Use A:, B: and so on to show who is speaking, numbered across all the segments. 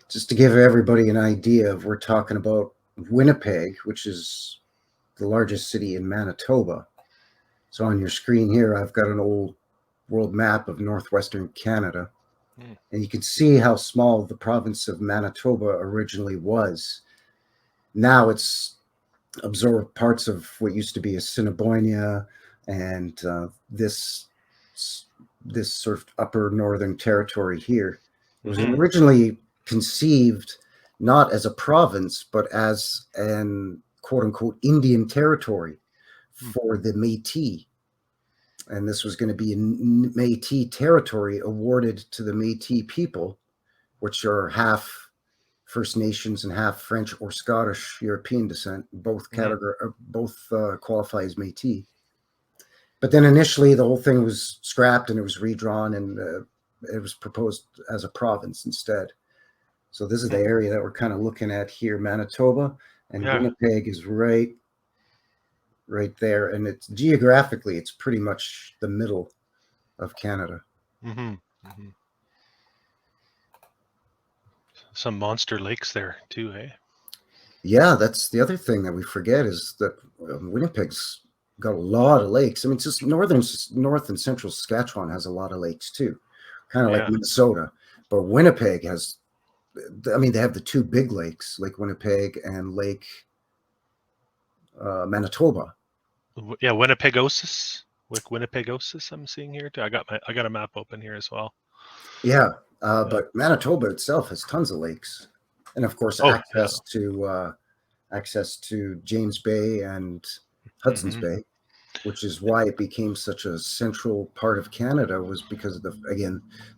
A: just to give everybody an idea of, we're talking about Winnipeg, which is the largest city in Manitoba. So on your screen here, I've got an old world map of northwestern Canada. And you can see how small the province of Manitoba originally was. Now it's absorbed parts of what used to be Assiniboine and this sort of upper northern territory here. It was originally conceived not as a province, but as an quote unquote Indian territory for the Métis. And this was going to be a Métis territory awarded to the Métis people, which are half First Nations and half French or Scottish European descent. Both qualify as Métis. But then initially the whole thing was scrapped and it was redrawn, and it was proposed as a province instead. So this is the area that we're kind of looking at here, Manitoba, and Winnipeg is right there. And it's geographically, it's pretty much the middle of Canada.
B: Some monster lakes there too, eh?
A: Yeah, that's the other thing that we forget, is that Winnipeg's got a lot of lakes. I mean, just north and central Saskatchewan has a lot of lakes too, kind of like Minnesota. But Winnipeg has, I mean, they have the two big lakes, Lake Winnipeg and Lake Manitoba.
B: Yeah, Winnipegosis. Winnipegosis I'm seeing here too. I got a map open here as well.
A: Yeah, but Manitoba itself has tons of lakes, and of course access to James Bay and Hudson's Bay, which is why it became such a central part of Canada, was because of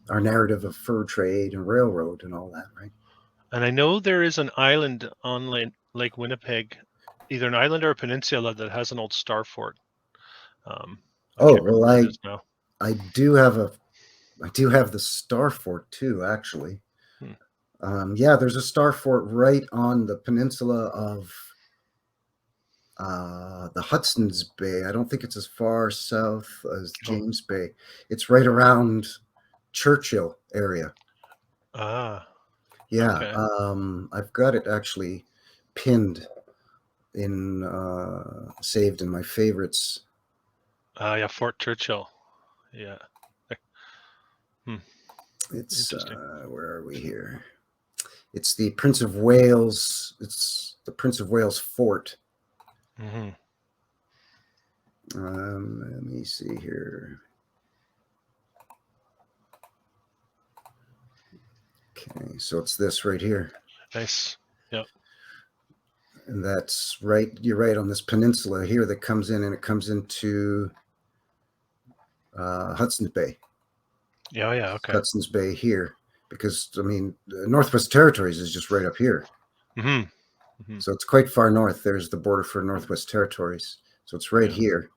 A: our narrative of fur trade and railroad and all that, right?
B: And I know there is an island on Lake Winnipeg, either an island or a peninsula, that has an old star fort.
A: I do have the star fort too, actually. There's a star fort right on the peninsula of the Hudson's Bay. I don't think it's as far south as James Bay. It's right around Churchill area.
B: Okay.
A: I've got it actually pinned in saved in my favorites.
B: Fort Churchill. Yeah.
A: It's where are we here? It's the Prince of Wales. It's the Prince of Wales Fort. Let me see here. Okay, so it's this right here.
B: Nice. Yep.
A: And that's right. You're right on this peninsula here that comes in, and it comes into Hudson's Bay.
B: Yeah. Okay.
A: Hudson's Bay here, because I mean, the Northwest Territories is just right up here. So it's quite far north. There's the border for Northwest Territories. So it's right here.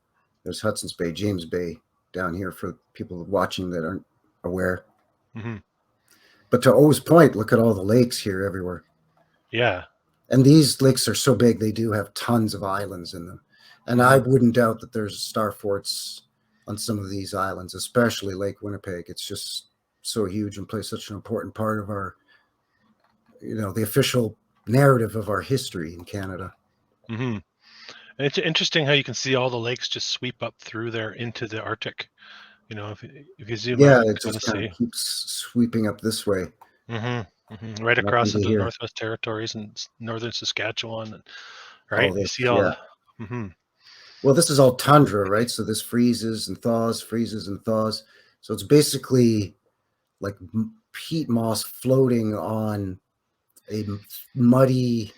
A: There's Hudson's Bay, James Bay down here for people watching that aren't aware. But to O's point, look at all the lakes here everywhere.
B: Yeah.
A: And these lakes are so big, they do have tons of islands in them. And I wouldn't doubt that there's star forts on some of these islands, especially Lake Winnipeg. It's just so huge and plays such an important part of our, the official narrative of our history in Canada.
B: And it's interesting how you can see all the lakes just sweep up through there into the Arctic. If you zoom out,
A: it just kind of keeps sweeping up this way.
B: Right across into the Northwest Territories and northern Saskatchewan, right? You see all the.
A: Well, this is all tundra, right? So this freezes and thaws. So it's basically like peat moss floating on a muddy,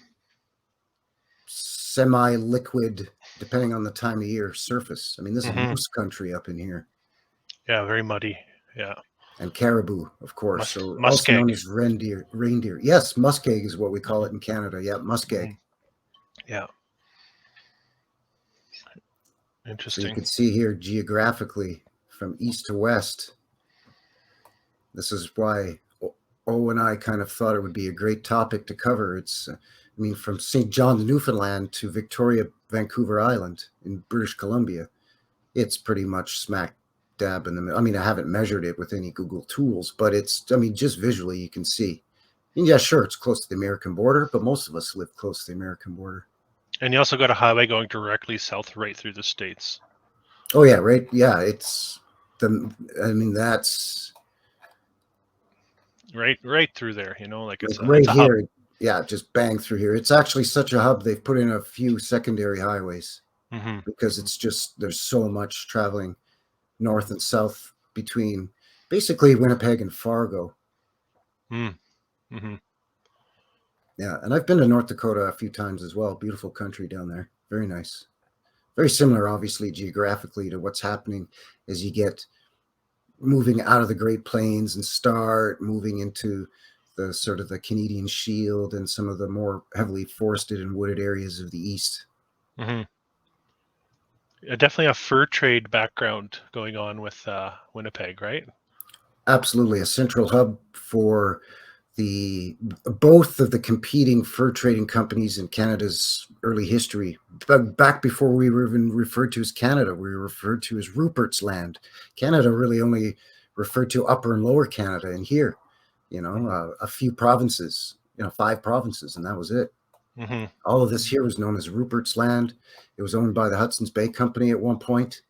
A: semi-liquid, depending on the time of year, surface. I mean, this is moose country up in here.
B: Yeah, very muddy. Yeah.
A: And caribou, of course. Also known as reindeer. Yes, muskeg is what we call it in Canada. Yeah, muskeg.
B: Yeah. Interesting.
A: So you can see here geographically from east to west. This is why O and I kind of thought it would be a great topic to cover. It's, from St. John's, Newfoundland to Victoria, Vancouver Island in British Columbia, it's pretty much smack dab in the middle. I haven't measured it with any Google tools, but it's, just visually you can see Yeah, sure, it's close to the American border, but most of us live close to the American border.
B: And you also got a highway going directly south right through the States.
A: Oh yeah, right. Yeah, it's the. I mean, that's
B: Right through there, like
A: like
B: it's
A: right
B: a hub.
A: here. Yeah, just bang through here. It's actually such a hub. They've put in a few secondary highways
B: Mm-hmm.
A: because it's just there's so much traveling north and south between basically Winnipeg and Fargo.
B: Mm-hmm. Mm-hmm.
A: Yeah, and I've been to North Dakota a few times as well. Beautiful country down there. Very nice. Very similar, obviously, geographically to what's happening as you get moving out of the Great Plains and start moving into the sort of the Canadian Shield and some of the more heavily forested and wooded areas of the east.
B: Mm-hmm. Definitely a fur trade background going on with Winnipeg, right?
A: Absolutely a central hub for the both of the competing fur trading companies in Canada's early history. Back before we were even referred to as Canada, we were referred to as Rupert's Land. Canada really only referred to Upper and Lower Canada, and here, a few provinces, 5 provinces, and that was it.
B: Mm-hmm.
A: All of this here was known as Rupert's Land. It was owned by the Hudson's Bay Company at one point.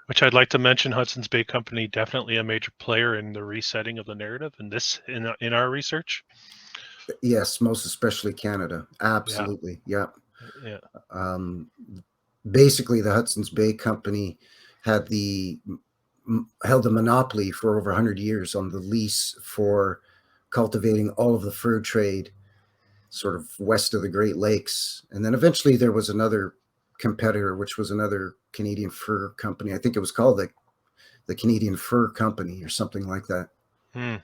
B: Which I'd like to mention, Hudson's Bay Company definitely a major player in the resetting of the narrative in our research.
A: Yes, most especially Canada.
B: Yeah,
A: Absolutely. Yeah.
B: yeah.
A: Um, Basically, the Hudson's Bay Company had held a monopoly for over 100 years on the lease for cultivating all of the fur trade sort of west of the Great Lakes. And then eventually there was another competitor, which was another Canadian fur company. I think it was called the Canadian Fur Company or something like that.
B: Hmm.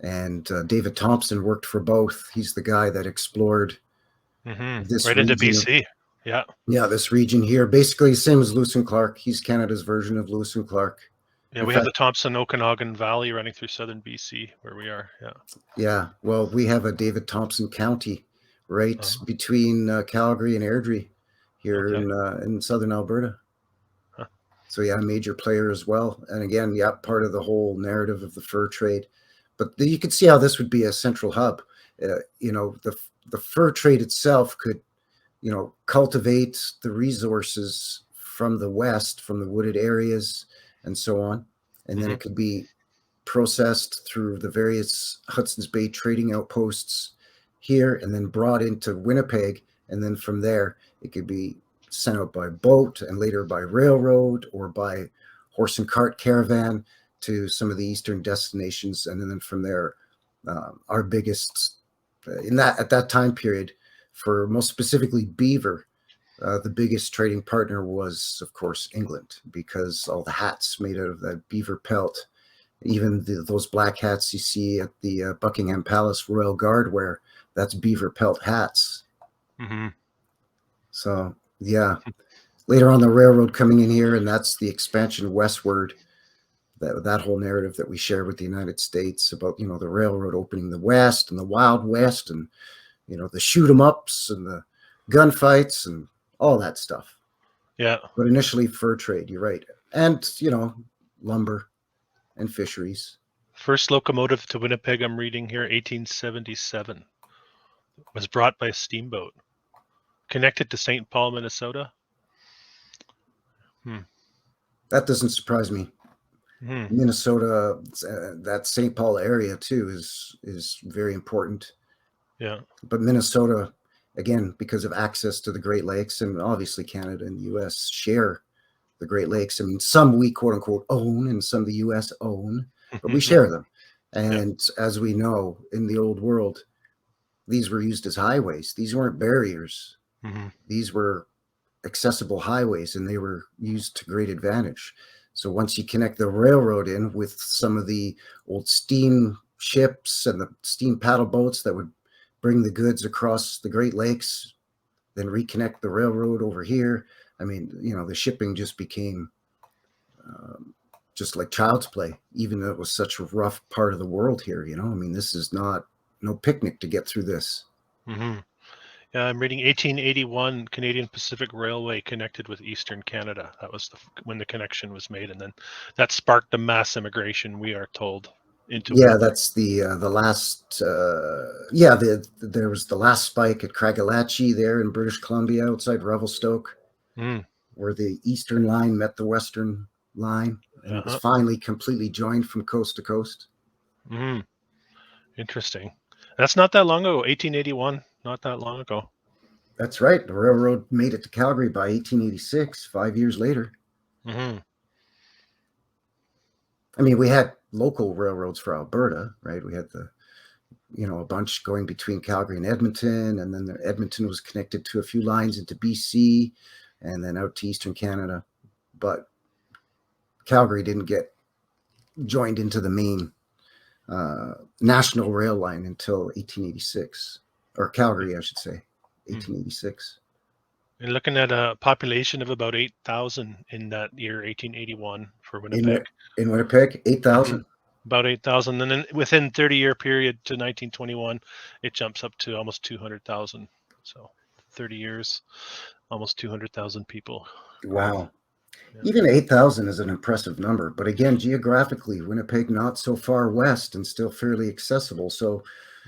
A: And David Thompson worked for both. He's the guy that explored
B: Mm-hmm.
A: this
B: Right into
A: region.
B: BC. Yeah.
A: Yeah, this region here, basically the same as Lewis and Clark. He's Canada's version of Lewis and Clark.
B: Yeah,
A: In
B: we have
A: fact,
B: the Thompson Okanagan Valley running through southern BC where we are. Yeah.
A: yeah, well, we have a David Thompson County right
B: Uh-huh.
A: between Calgary and Airdrie here
B: Okay.
A: in southern Alberta.
B: Huh.
A: So yeah, a major player as well. And again, yeah, part of the whole narrative of the fur trade. But you could see how this would be a central hub. The fur trade itself could cultivate the resources from the west, from the wooded areas, and so on. And then
B: Mm-hmm.
A: it could be processed through the various Hudson's Bay trading outposts here and then brought into Winnipeg. And then from there, it could be sent out by boat and later by railroad or by horse and cart caravan to some of the eastern destinations. And then from there, our biggest in that at that time period, for most specifically beaver, the biggest trading partner was, of course, England, because all the hats made out of that beaver pelt, even those black hats you see at the Buckingham Palace Royal Guard wear, that's beaver pelt hats.
B: Mm-hmm.
A: So, yeah. Later on, the railroad coming in here, and that's the expansion westward. That whole narrative that we share with the United States about the railroad opening the West and the Wild West and the shoot 'em ups and the gunfights and all that stuff.
B: Yeah.
A: But initially, fur trade. You're right, and lumber and fisheries.
B: First locomotive to Winnipeg, I'm reading here, 1877, was brought by a steamboat. Connected to St. Paul, Minnesota. Hmm.
A: That doesn't surprise me.
B: Hmm.
A: Minnesota, that St. Paul area too, is very important.
B: Yeah.
A: But Minnesota, again, because of access to the Great Lakes, and obviously Canada and the U.S. share the Great Lakes. I mean, some we quote unquote own, and some the U.S. own, but we share them.
B: Yeah.
A: And as we know, in the old world, these were used as highways. These weren't barriers.
B: Mm-hmm.
A: These were accessible highways, and they were used to great advantage. So once you connect the railroad in with some of the old steam ships and the steam paddle boats that would bring the goods across the Great Lakes, then reconnect the railroad over here. I mean, the shipping just became just like child's play, even though it was such a rough part of the world here. I mean, this is no picnic to get through this.
B: Mm-hmm. Yeah, I'm reading 1881 Canadian Pacific Railway connected with Eastern Canada. That was when the connection was made, and then that sparked a mass immigration, we are told. into
A: Yeah,
B: Winnipeg.
A: that's the last. There was the last spike at Craigellachie there in British Columbia, outside Revelstoke,
B: Mm,
A: where the eastern line met the western line, and it was
B: uh-huh.
A: finally completely joined from coast to coast.
B: Mm, interesting. That's not that long ago. 1881. Not that long ago.
A: That's right. The railroad made it to Calgary by 1886, 5 years later.
B: Hmm.
A: I mean, we had local railroads for Alberta, right? We had a bunch going between Calgary and Edmonton, and then Edmonton was connected to a few lines into BC and then out to Eastern Canada. But Calgary didn't get joined into the main national rail line until 1886, or Calgary, I should say,
B: Mm.
A: 1886.
B: You're looking at a population of about 8,000 in that year, 1881, for
A: In
B: Winnipeg.
A: in Winnipeg,
B: Hmm.
A: 8,000.
B: About 8,000, and then within 30-year period to 1921, it jumps up to almost 200,000. So 30 years, almost 200,000 people growth.
A: Wow.
B: Yeah.
A: Even 8,000 is an impressive number. But again, geographically, Winnipeg not so far west and still fairly accessible. So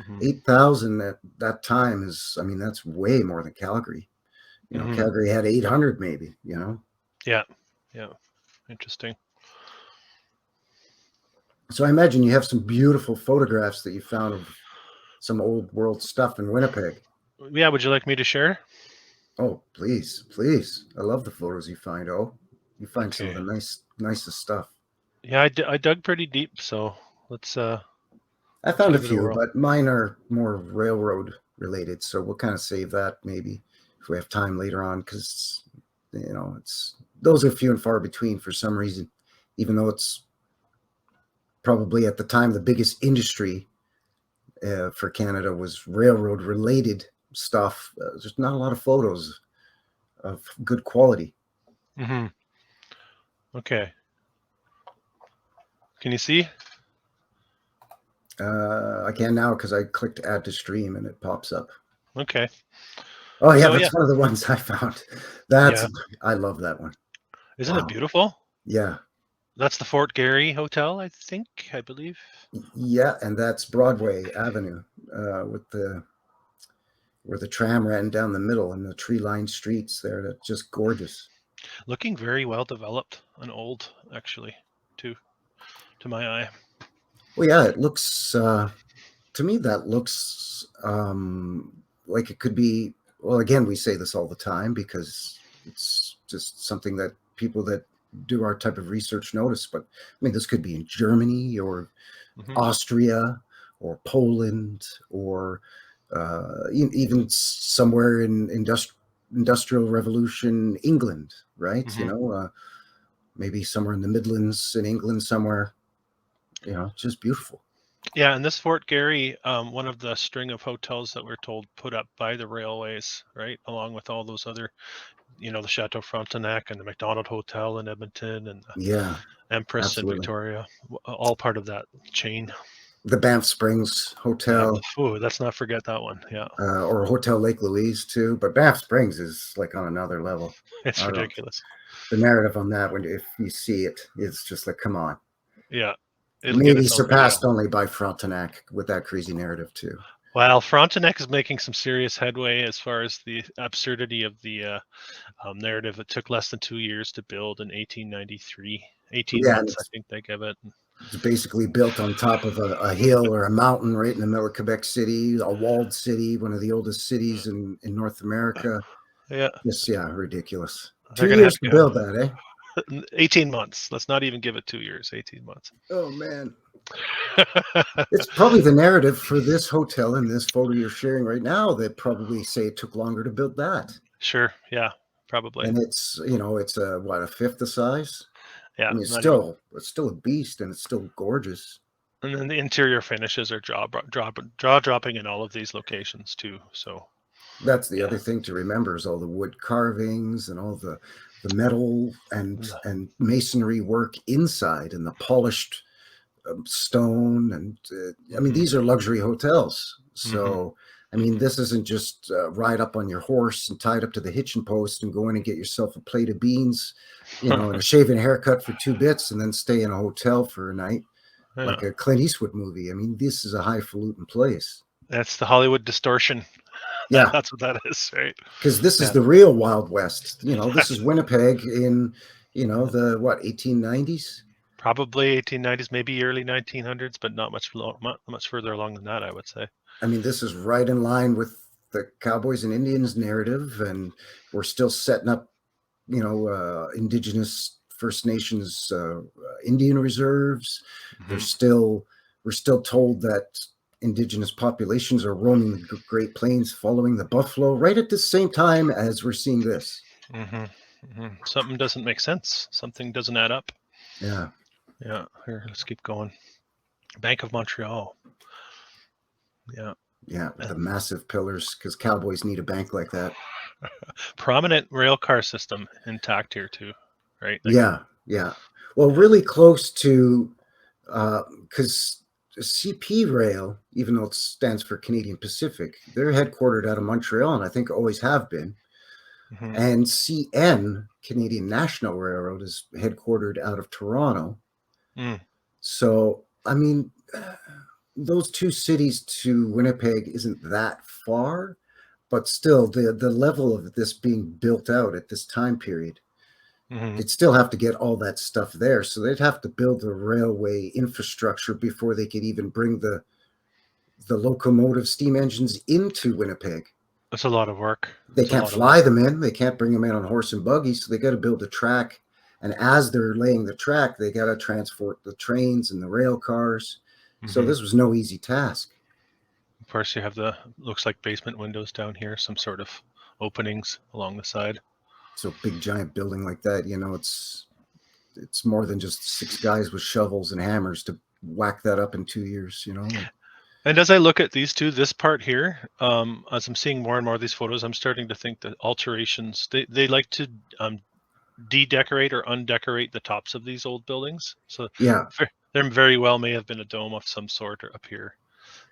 B: Hmm.
A: 8,000 at that time is, I mean, that's way more than Calgary.
B: Hmm.
A: Calgary had 800 maybe.
B: Yeah. Yeah. Interesting.
A: So I imagine you have some beautiful photographs that you found of some old world stuff in Winnipeg.
B: Yeah. Would you like me to share?
A: Oh, please, please. I love the photos you find. Oh, you find some of
B: Okay.
A: the nicest stuff.
B: Yeah, I dug pretty deep, so let's
A: I
B: let's
A: found a
B: give it a
A: few,
B: whirl.
A: but mine are more railroad related. So we'll kind of save that maybe if we have time later on, because, it's those are few and far between for some reason, even though it's probably at the time the biggest industry for Canada was railroad related stuff. There's not a lot of photos of good quality.
B: Hmm. Okay. Can you see?
A: I can now because I clicked add to stream and it pops up.
B: Okay.
A: Oh yeah,
B: So yeah,
A: that's one of the ones I found. That's
B: yeah.
A: I love that one.
B: Isn't it
A: Wow.
B: beautiful?
A: Yeah.
B: That's the Fort Garry Hotel, I believe.
A: Yeah, and that's Broadway Avenue, with the where the tram ran down the middle and the tree-lined streets there. That's just gorgeous.
B: Looking very well developed and old, actually, too, to my eye.
A: Well, yeah, it looks to me that looks like it could be. Well, again, we say this all the time because it's just something that people that do our type of research notice. But I mean, this could be in Germany or
B: Hmm.
A: Austria or Poland or even somewhere in industrial revolution England, right?
B: Hmm.
A: Maybe somewhere in the Midlands in England somewhere. Just beautiful.
B: Yeah, and this Fort Garry, one of the string of hotels that we're told put up by the railways, right, along with all those other, the Chateau Frontenac and the McDonald Hotel in Edmonton and the
A: Yeah,
B: Empress in
A: absolutely.
B: Victoria, all part of that chain.
A: The Banff Springs Hotel,
B: Let's not forget that one. Yeah,
A: or Hotel Lake Louise too, but Banff Springs is like on another level. I
B: it's
A: don't know.
B: ridiculous.
A: The narrative on that one, if you see it, it's just like, come on.
B: Yeah, it'll get
A: Maybe
B: its own video.
A: surpassed only by Frontenac with that crazy narrative too.
B: While Frontenac is making some serious headway as far as the absurdity of the narrative. It took less than 2 years to build in 1893. 18
A: Yeah, and
B: months, I think they give it.
A: it's basically built on top of a hill or a mountain right in the middle of Quebec City, a walled city, one of the oldest cities in North America.
B: Yeah,
A: Just, yeah, ridiculous.
B: they're
A: 2
B: gonna have
A: years
B: to
A: to
B: go.
A: build that, eh?
B: 18 months. Let's not even give it 2 years. 18 months.
A: Oh, man. It's probably the narrative for this hotel and this photo you're sharing right now that probably say it took longer to build that.
B: Sure. Yeah. Probably.
A: And it's a fifth the size. I
B: Yeah.
A: mean,
B: Not even.
A: it's still a beast and it's still gorgeous.
B: And then the interior finishes are jaw dropping in all of these locations too. So
A: That's the
B: yeah.
A: other thing to remember is all the wood carvings and all the metal and masonry work inside and the polished stone. And I mean,
B: Mm-hmm.
A: these are luxury hotels.
B: Mm-hmm.
A: So, I mean,
B: Mm-hmm.
A: this isn't just ride up on your horse and tied up to the hitching post and go in and get yourself a plate of beans, and a shaving haircut for 2 bits and then stay in a hotel for a night. like a Clint Eastwood movie. I mean, this is a highfalutin place.
B: That's the Hollywood distortion.
A: Yeah,
B: That's what that is, right?
A: because this is
B: Yeah.
A: the real Wild West. This is Winnipeg in the 1890s.
B: Probably 1890s, maybe early 1900s, but not much further along than that, I would say.
A: I mean, this is right in line with the Cowboys and Indians narrative, and we're still setting up, Indigenous First Nations Indian reserves.
B: Mm-hmm.
A: We're still told that Indigenous populations are roaming the Great Plains, following the buffalo, right at the same time as we're seeing this.
B: Mm-hmm. Mm-hmm. Something doesn't make sense. Something doesn't add up.
A: Yeah.
B: Yeah. Here, let's keep going. Bank of Montreal. Yeah.
A: Yeah, with the massive pillars, because Cowboys need a bank like that.
B: Prominent rail car system intact here too, right?
A: Yeah. Well, really close to, because CP Rail, even though it stands for Canadian Pacific, they're headquartered out of Montreal, and I think always have been.
B: Mm-hmm.
A: And CN, Canadian National Railroad, is headquartered out of Toronto. So, I mean, those two cities to Winnipeg isn't that far, but still, the level of this being built out at this time period, they'd still have to get all that stuff there. So they'd have to build the railway infrastructure before they could even bring the locomotive steam engines into Winnipeg.
B: It's a lot of work.
A: They can't fly them in. They can't bring them in on horse and buggy. So they got to build a track. And as they're laying the track, they got to transport the trains and the rail cars. So this was no easy task.
B: Of course, you have looks like basement windows down here, some sort of openings along the side.
A: So big giant building like that, it's more than just 6 guys with shovels and hammers to whack that up in 2 years,
B: And as I look at these two, this part here, as I'm seeing more and more of these photos, I'm starting to think that alterations, they like to de-decorate or undecorate the tops of these old buildings. So
A: yeah,
B: there very well may have been a dome of some sort up here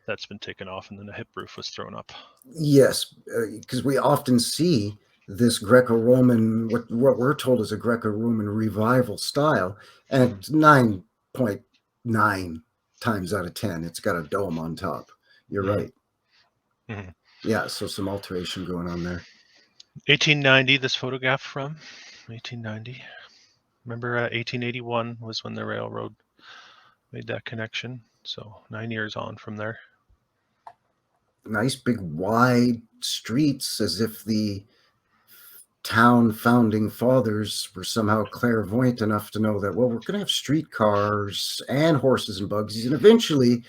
B: that's been taken off, and then the hip roof was thrown up.
A: yes, because we often see this Greco-Roman, what we're told is a Greco-Roman revival style, and 9.9 times out of 10, it's got a dome on top. You're right. Yeah, so some alteration going on there.
B: 1890, this photograph from 1890. Remember, 1881 was when the railroad made that connection. So 9 years on from there.
A: Nice big wide streets, as if the town founding fathers were somehow clairvoyant enough to know that, well, we're going to have streetcars and horses and buggies and eventually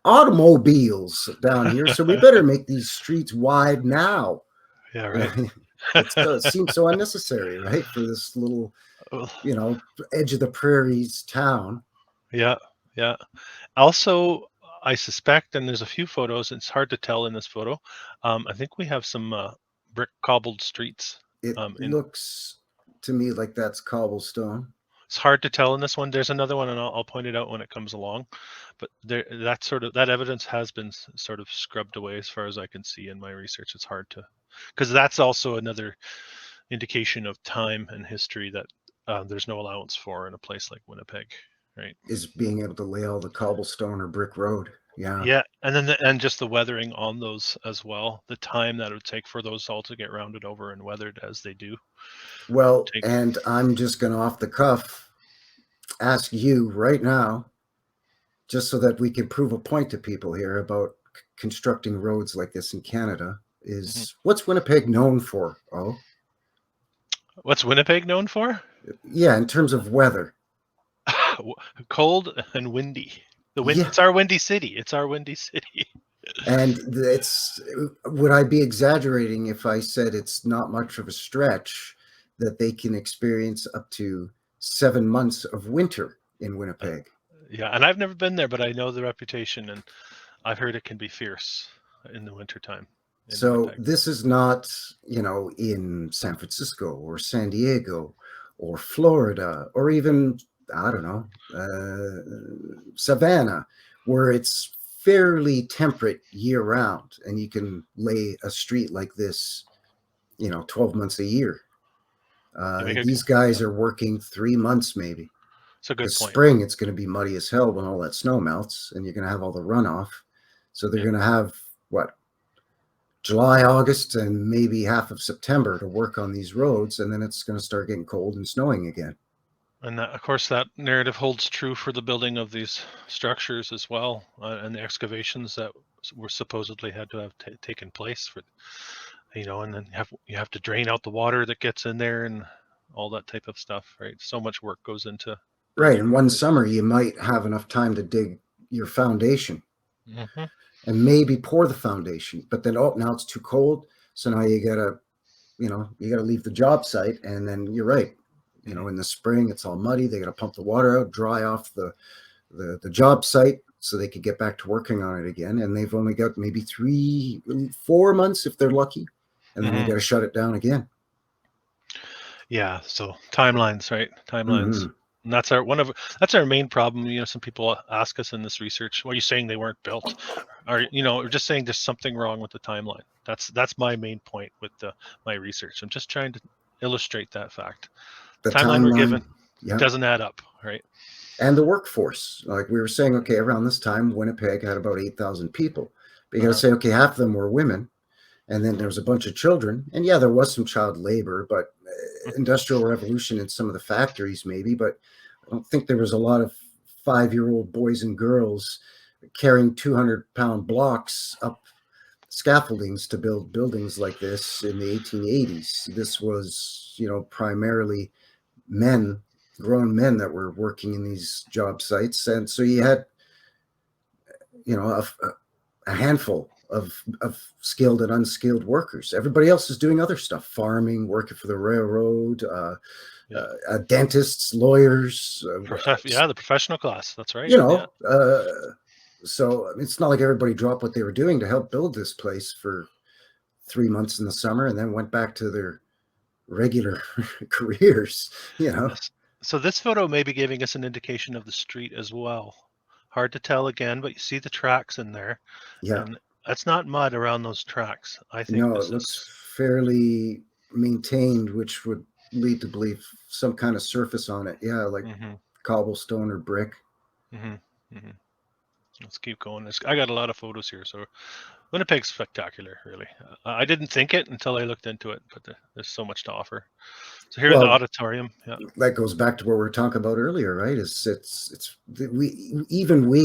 A: automobiles down here. So we better make these streets wide now.
B: Yeah, right.
A: It seems so unnecessary, right? For this little, edge of the prairies town.
B: Yeah. Also, I suspect, and there's a few photos, it's hard to tell in this photo. I think we have some brick cobbled streets.
A: It looks to me like that's cobblestone.
B: It's hard to tell in this one. There's another one, and I'll point it out when it comes along. But that evidence has been sort of scrubbed away as far as I can see in my research. It's hard to, because that's also another indication of time and history that there's no allowance for in a place like Winnipeg, right?
A: Is being able to lay all the cobblestone or brick road.
B: Yeah, and then and just the weathering on those as well. The time that it would take for those all to get rounded over and weathered as they do.
A: Well, and I'm just going to off the cuff ask you right now, just so that we can prove a point to people here about constructing roads like this in Canada, is what's Winnipeg known for? Oh,
B: what's Winnipeg known for?
A: Yeah, in terms of weather.
B: Cold and windy. It's our windy city. It's our windy city.
A: And would I be exaggerating if I said it's not much of a stretch that they can experience up to 7 months of winter in Winnipeg?
B: Yeah, and I've never been there, but I know the reputation, and I've heard it can be fierce in the wintertime.
A: So Winnipeg. This is not, in San Francisco or San Diego or Florida or even, I don't know, Savannah, where it's fairly temperate year round and you can lay a street like this, 12 months a year. These guys are working 3 months maybe.
B: It's a good
A: Because
B: point.
A: spring, it's going to be muddy as hell when all that snow melts, and you're going to have all the runoff. So they're
B: Yeah.
A: going to have what, July, August, and maybe half of September to work on these roads, and then it's going to start getting cold and snowing again.
B: And that, of course, that narrative holds true for the building of these structures as well, and the excavations that were supposedly had to have taken place for, and then you have to drain out the water that gets in there and all that type of stuff, right? So much work goes into
A: Right.
B: building
A: And one
B: roadways.
A: summer, you might have enough time to dig your foundation
B: Mm-hmm.
A: and maybe pour the foundation, but then, oh, now it's too cold. So now you got to, you got to leave the job site. And then you're right.
B: Mm-hmm.
A: In the spring, it's all muddy. They got to pump the water out, dry off the job site so they could get back to working on it again. And they've only got maybe 4 months if they're lucky. And then they
B: Mm-hmm.
A: got to shut it down again.
B: Yeah, so timelines, right? Timelines.
A: Mm-hmm.
B: And that's our main problem. Some people ask us in this research, "Well, are you saying they weren't built?" Or we're just saying there's something wrong with the timeline. That's my main point with my research. I'm just trying to illustrate that fact.
A: The
B: The timeline we're given,
A: timeline.
B: it
A: Yeah.
B: doesn't add up, right?
A: And the workforce. Like we were saying, okay, around this time, Winnipeg had about 8,000 people. But you got to
B: Uh-huh.
A: say, okay, half of them were women. And then there was a bunch of children. And yeah, there was some child labor, but industrial revolution in some of the factories, maybe. But I don't think there was a lot of 5-year-old boys and girls carrying 200-pound blocks up scaffoldings to build buildings like this in the 1880s. This was, primarily men, grown men that were working in these job sites. And so you had, a handful of skilled and unskilled workers. Everybody else is doing other stuff, farming, working for the railroad,
B: Yeah.
A: dentists, lawyers,
B: Yeah, the professional class. That's right.
A: you
B: Yeah.
A: know. So it's not like everybody dropped what they were doing to help build this place for 3 months in the summer and then went back to their regular careers.
B: Yes. So this photo may be giving us an indication of the street as well. Hard to tell again, but you see the tracks in there.
A: Yeah.
B: And that's not mud around those tracks. I think
A: No, it
B: this
A: looks
B: is,
A: fairly maintained, which would lead to believe some kind of surface on it. Yeah, like
B: mm-hmm,
A: cobblestone or brick.
B: mm-hmm, mm-hmm. Let's keep going. I got a lot of photos here. So Winnipeg's spectacular, really. I didn't think it until I looked into it, but there's so much to offer. So here in the
A: Well,
B: auditorium. Yeah.
A: that goes back to what we were talking about earlier, right? We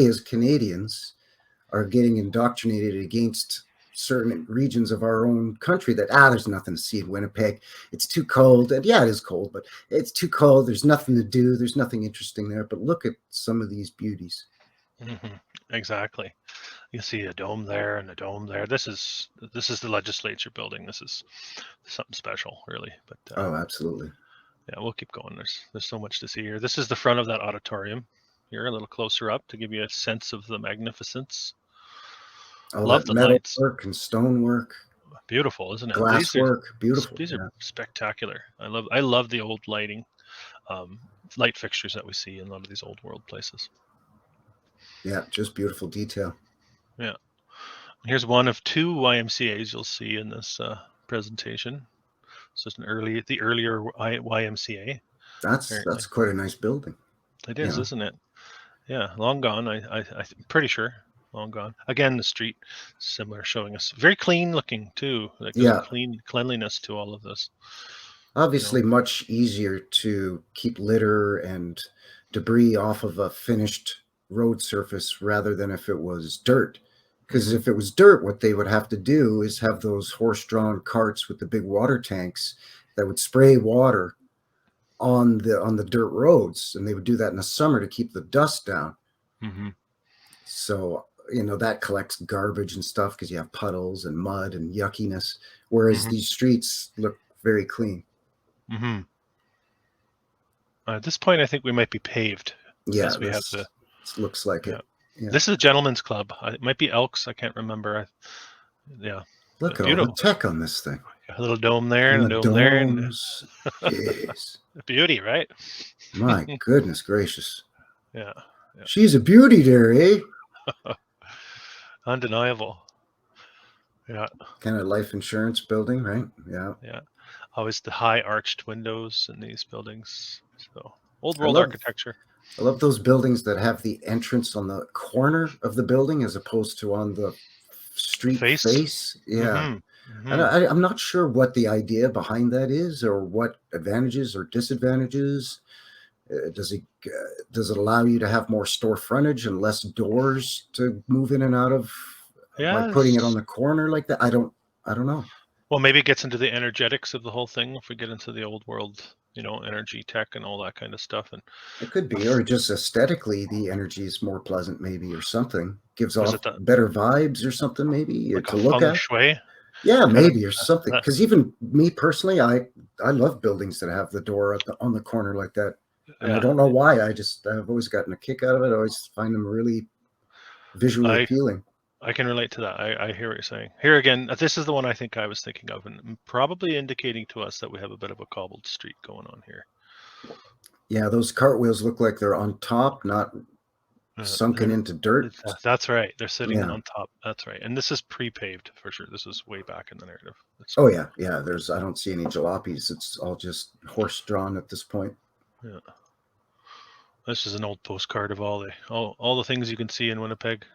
A: as Canadians are getting indoctrinated against certain regions of our own country that there's nothing to see in Winnipeg. It's too cold. And yeah, it is cold, but it's too cold. There's nothing to do. There's nothing interesting there. But look at some of these beauties.
B: Mm-hmm. Exactly. You see a dome there and a dome there. This is the legislature building. This is something special, really. But
A: Oh, absolutely.
B: yeah, we'll keep going. There's so much to see here. This is the front of that auditorium. Here, a little closer up to give you a sense of the magnificence.
A: All
B: Love
A: that
B: the
A: metal
B: lights.
A: work and stonework,
B: Beautiful, isn't it?
A: glass work, beautiful.
B: These are
A: Yeah.
B: spectacular. I love the old lighting, um, light fixtures that we see in a lot of these old world places.
A: Yeah, just beautiful detail.
B: Yeah. Here's one of two YMCA's you'll see in this presentation. So it's the earlier YMCA.
A: That's quite a nice building.
B: It is, isn't it? Yeah, long gone. I'm pretty sure long gone. Again, the street similar, showing us very clean looking too. Like there's a
A: Yeah.
B: cleanliness to all of this.
A: Obviously, much easier to keep litter and debris off of a finished road surface rather than if it was dirt. Because if it was dirt, what they would have to do is have those horse-drawn carts with the big water tanks that would spray water on the dirt roads, and they would do that in the summer to keep the dust down.
B: Mm-hmm.
A: So that collects garbage and stuff because you have puddles and mud and yuckiness, whereas these streets look very clean.
B: Mm-hmm. At this point, I think we might be paved.
A: Yeah,
B: We have the.
A: Looks like
B: Yeah.
A: it. Yeah.
B: This is a gentleman's club. It might be Elks. I can't remember. Yeah.
A: Look at all the tech on this thing.
B: A little dome there and a dome
A: domes.
B: there.
A: Jeez.
B: Beauty, right?
A: My goodness gracious.
B: Yeah.
A: She's a beauty there, eh?
B: Undeniable. Yeah.
A: Kind of life insurance building, right? Yeah.
B: Yeah. Always the high arched windows in these buildings. So old world architecture.
A: I love those buildings that have the entrance on the corner of the building as opposed to on the street
B: Face.
A: face. Yeah.
B: Mm-hmm.
A: And
B: Mm-hmm.
A: I'm not sure what the idea behind that is, or what advantages or disadvantages. Does it allow you to have more store frontage and less doors to move in and out of by putting it on
B: Yes.
A: the corner like that? I don't know.
B: Well, maybe it gets into the energetics of the whole thing if we get into the old world, energy tech and all that kind of stuff. And
A: It could be, or just aesthetically, the energy is more pleasant, maybe, or something gives
B: was
A: off
B: it the,
A: better vibes, or something, maybe,
B: like a
A: to look
B: feng
A: at.
B: shui
A: Yeah,
B: kind of?
A: maybe, or something.
B: That,
A: Because even me personally, I love buildings that have the door on the corner like that, and I
B: yeah,
A: don't know why. I've always gotten a kick out of it. I always find them really visually
B: I
A: appealing.
B: I can relate to that. I hear what you're saying. Here again, this is the one I think I was thinking of, and probably indicating to us that we have a bit of a cobbled street going on here.
A: Yeah, those cartwheels look like they're on top, not sunken
B: They're,
A: into dirt.
B: that's right. They're sitting
A: Yeah.
B: on top. That's right. And this is pre-paved for sure. This is way back in the narrative.
A: Oh yeah, yeah. I don't see any jalopies. It's all just horse drawn at this point.
B: Yeah. This is an old postcard of all the things you can see in Winnipeg,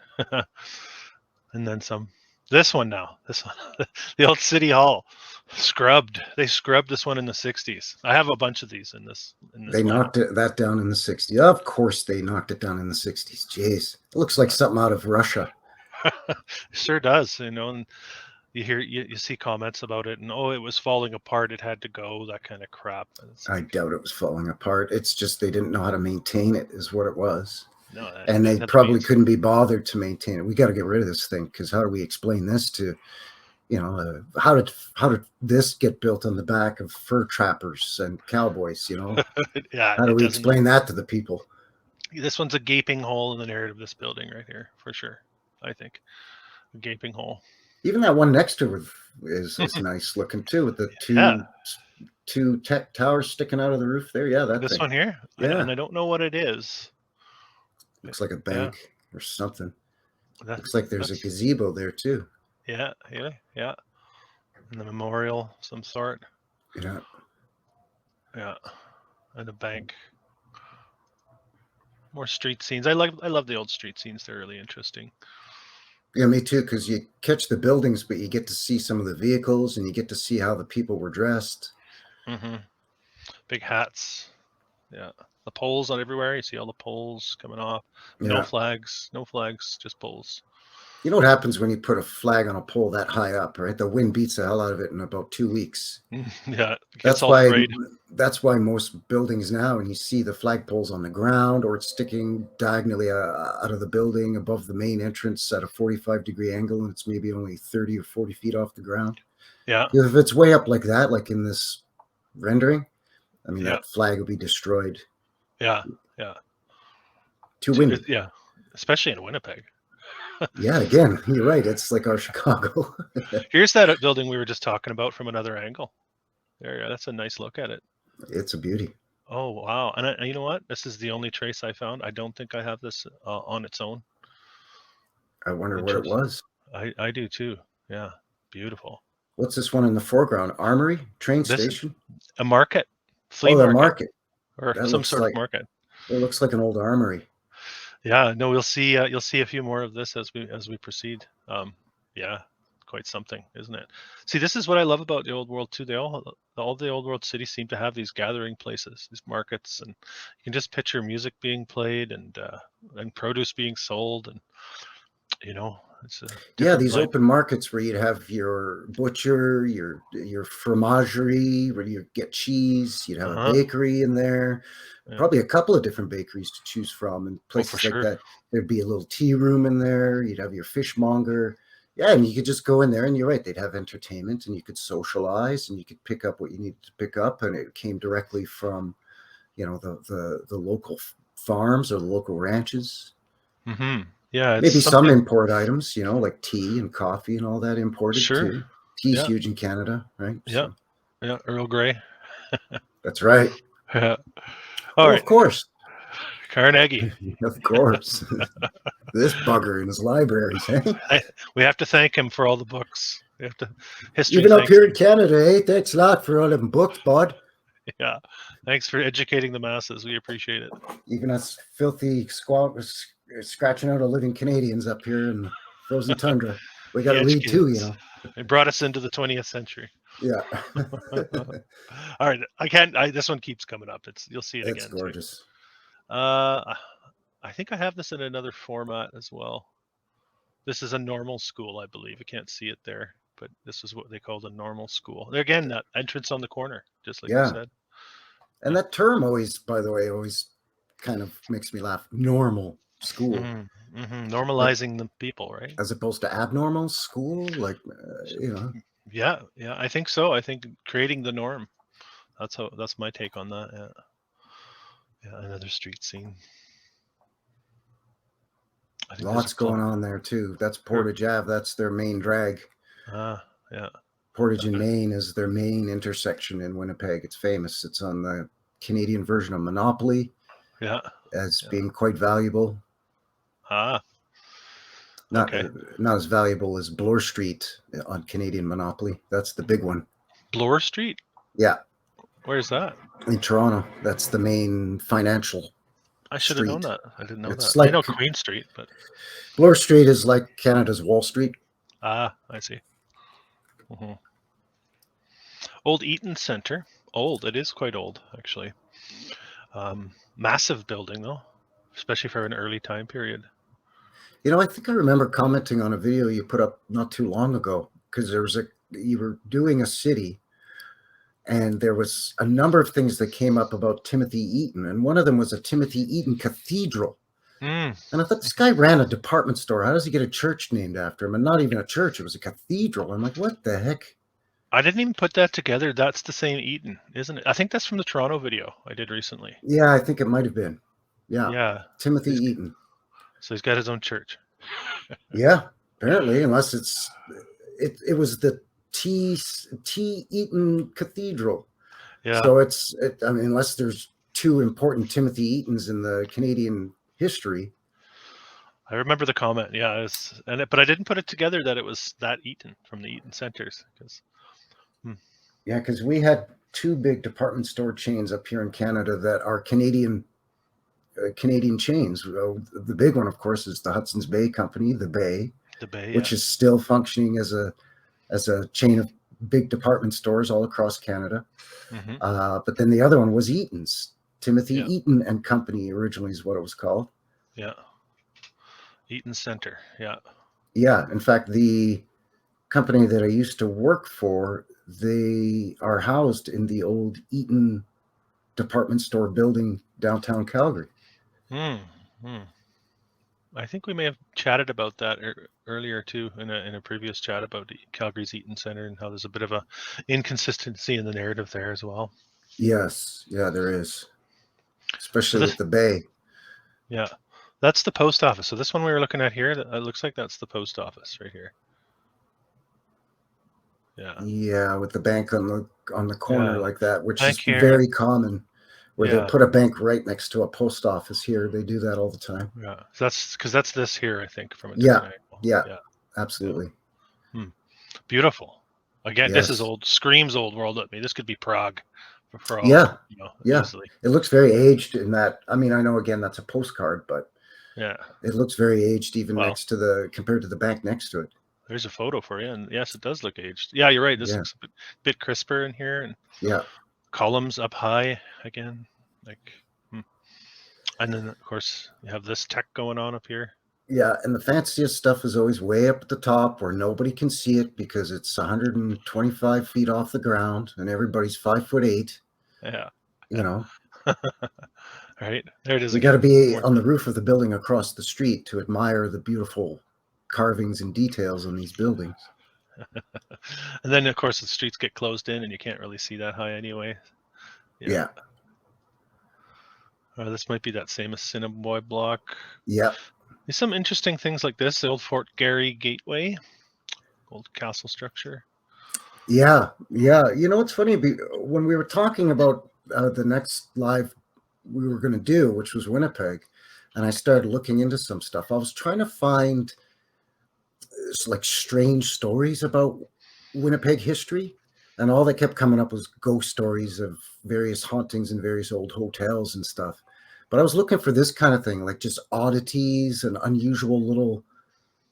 B: and then some. This one, the old city hall, scrubbed. They scrubbed this one in the '60s. I have a bunch of these in this
A: They
B: lab.
A: knocked that down in the 60s. Of course, they knocked it down in the 60s. Jeez, it looks like something out of Russia.
B: Sure does, and you see comments about it, and it was falling apart. It had to go. That kind of crap.
A: I doubt it was falling apart. It's just they didn't know how to maintain it, is what it was.
B: No,
A: And they probably couldn't be bothered to maintain it. We got to get rid of this thing, because how do we explain this to, how did this get built on the back of fur trappers and cowboys?
B: Yeah.
A: How do we explain that to the people?
B: This one's a gaping hole in the narrative of this building right here, for sure. I think a gaping hole.
A: Even that one next to it is nice looking too, with the two tech towers sticking out of the roof there. Yeah,
B: this
A: thing.
B: one here.
A: Yeah,
B: and I don't know what it is.
A: Looks like a bank or something. Looks like there's a gazebo there too.
B: Yeah. And the memorial, some sort.
A: Yeah.
B: Yeah, and a bank. More street scenes. I love the old street scenes. They're really interesting.
A: Yeah, me too, because you catch the buildings, but you get to see some of the vehicles, and you get to see how the people were dressed.
B: Mm-hmm. Big hats. Yeah. The poles on everywhere. You see all the poles coming off.
A: Yeah.
B: No flags, just poles.
A: You know what happens when you put a flag on a pole that high up, right? The wind beats the hell out of it in about 2 weeks.
B: Yeah.
A: That's why most buildings now, when you see the flagpoles on the ground, or it's sticking diagonally out of the building above the main entrance at a 45-degree angle, and it's maybe only 30 or 40 feet off the ground.
B: Yeah.
A: If it's way up like that, like in this rendering, I mean, that flag will be destroyed.
B: Yeah.
A: Too windy.
B: Yeah. Especially in Winnipeg.
A: Yeah, again, you're right. It's like our Chicago.
B: Here's that building we were just talking about from another angle. There, that's a nice look at it.
A: It's a beauty.
B: Oh, wow. And you know what? This is the only trace I found. I don't think I have this on its own.
A: I wonder what it was.
B: I do too. Yeah. Beautiful.
A: What's this one in the foreground? Armory? Train station?
B: A market.
A: Flea market.
B: Or some sort of market.
A: It looks like an old armory.
B: Yeah, no, you'll see a few more of this as we proceed. Yeah, quite something, isn't it? See, this is what I love about the old world too. All the old world cities seem to have these gathering places, these markets, and you can just picture music being played and produce being sold, and it's
A: these open markets where you'd have your butcher, your fromagerie, where you get cheese. You'd have a bakery in there. Probably a couple of different bakeries to choose from, and places like that. There'd be a little tea room in there. You'd have your fishmonger. Yeah, and you could just go in there, and you're right, they'd have entertainment, and you could socialize, and you could pick up what you needed to pick up, and it came directly from, the local farms or the local ranches.
B: Mm-hmm. Yeah,
A: maybe some import items, like tea and coffee and all that imported
B: too.
A: Tea's huge in Canada, right?
B: Yeah, yeah, Earl Grey.
A: That's right.
B: Yeah. All right.
A: Of course.
B: Carnegie.
A: Of course. This bugger in his libraries, eh?
B: We have to thank him for all the books. We have to history.
A: Even up here in Canada, eh? Thanks a lot for all them books, bud.
B: Yeah. Thanks for educating the masses. We appreciate it.
A: Even us filthy scratching out a living Canadians up here in the frozen tundra. We got
B: The
A: to read
B: educated
A: too,
B: us. It brought us into the 20th century.
A: Yeah.
B: All right. I can't. This one keeps coming up. You'll see it
A: It's
B: again too.
A: gorgeous.
B: I think I have this in another format as well. This is a normal school, I believe. I can't see it there, but this is what they called a normal school. Again, that entrance on the corner, just like you said.
A: And that term always, by the way, always kind of makes me laugh. Normal school.
B: Normalizing the people, right?
A: As opposed to abnormal school, like,
B: Yeah, I think so. I think creating the norm. That's my take on that. Yeah, another street scene.
A: I think lots going on there too. That's Portage Ave. That's their main drag.
B: Yeah.
A: Portage in Maine is their main intersection in Winnipeg. It's famous. It's on the Canadian version of Monopoly.
B: Yeah.
A: As being quite valuable. Not as valuable as Bloor Street on Canadian Monopoly. That's the big one.
B: Bloor Street?
A: Yeah.
B: Where's that?
A: In Toronto. That's the main financial
B: I should have known that. I didn't know that.
A: Like,
B: I know Queen Street, but
A: Bloor Street is like Canada's Wall Street.
B: I see. Old Eaton Centre. Old. It is quite old, actually. Massive building, though, especially for an early time period.
A: I think I remember commenting on a video you put up not too long ago, because you were doing a city, and there was a number of things that came up about Timothy Eaton, and one of them was a Timothy Eaton Cathedral. And I thought, this guy ran a department store. How does he get a church named after him? And not even a church, it was a cathedral. I'm like, what the heck?
B: I didn't even put that together. That's the same Eaton, isn't it? I think that's from the Toronto video I did recently.
A: Yeah, I think it might have been.
B: Yeah.
A: Timothy Eaton.
B: So he's got his own church.
A: Yeah, apparently, unless it was the T. Eaton Cathedral.
B: Yeah.
A: So I mean, unless there's two important Timothy Eatons in the Canadian history.
B: I remember the comment. Yeah, but I didn't put it together that it was that Eaton from the Eaton Centres.
A: Yeah, because we had two big department store chains up here in Canada that are Canadian chains. The big one, of course, is the Hudson's Bay Company, the Bay, which is still functioning as a chain of big department stores all across Canada. But then the other one was Eaton's. Timothy Eaton and Company originally is what it was called.
B: Yeah. Eaton Centre. Yeah.
A: Yeah. In fact, the company that I used to work for, they are housed in the old Eaton department store building downtown Calgary.
B: I think we may have chatted about that earlier too in a previous chat about Calgary's Eaton Centre and how there's a bit of a inconsistency in the narrative there as well.
A: Yes, yeah, there is, especially with the Bay.
B: Yeah, that's the post office. So this one we were looking at here, it looks like that's the post office right here.
A: Yeah, with the bank on the corner like that, which is very common. Where they'll put a bank right next to a post office here. They do that all the time.
B: Yeah, so that's because that's this here, I think, from a
A: different angle. Yeah, absolutely.
B: Beautiful. Again, this is screams Old World at me. This could be Prague. For all, easily.
A: It looks very aged in that. I mean, I know again that's a postcard, but it looks very aged even compared to the bank next to it.
B: There's a photo for you, and yes, it does look aged. Yeah, you're right. This looks a bit crisper in here, and columns up high again, and then of course you have this tech going on up here.
A: Yeah, and the fanciest stuff is always way up at the top where nobody can see it because it's 125 feet off the ground and everybody's 5'8".
B: Yeah.
A: Right,
B: there it is.
A: You got to be on the roof of the building across the street to admire the beautiful carvings and details on these buildings.
B: And then of course the streets get closed in and you can't really see that high anyway.
A: Yeah.
B: This might be that same Assiniboine block.
A: Yeah.
B: There's some interesting things like this, the old Fort Garry Gateway, old castle structure.
A: Yeah. It's funny, when we were talking about the next live we were going to do, which was Winnipeg, and I started looking into some stuff, I was trying to find like strange stories about Winnipeg history. And all that kept coming up was ghost stories of various hauntings in various old hotels and stuff. But I was looking for this kind of thing, like just oddities and unusual little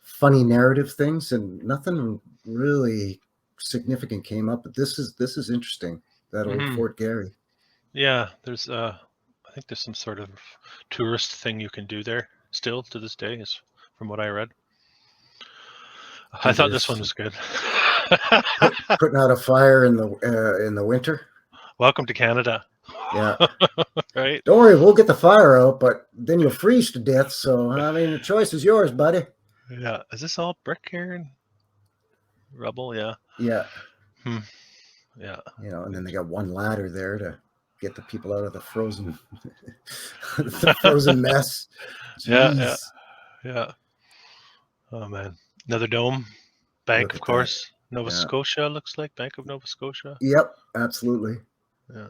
A: funny narrative things, and nothing really significant came up. But this is interesting. That old
B: Hmm.
A: Fort Garry.
B: Yeah, there's I think there's some sort of tourist thing you can do there still to this day, is from what I read.
A: I
B: I
A: think
B: thought this one
A: there's
B: was good.
A: putting out a fire in the winter.
B: Welcome to Canada.
A: Yeah.
B: Right?
A: Don't worry, we'll get the fire out, but then you'll freeze to death. So I mean, the choice is yours, buddy.
B: Yeah. Is this all brick here and rubble? Yeah.
A: Yeah.
B: Hmm. Yeah.
A: And then they got one ladder there to get the people out of the frozen, the frozen mess.
B: Yeah. Yeah.
A: Jeez,
B: Yeah. Oh man. Another dome. Bank,
A: look
B: of
A: at that.
B: course. Nova
A: Yeah.
B: Scotia looks like Bank of Nova Scotia.
A: Yep. Absolutely.
B: Yeah.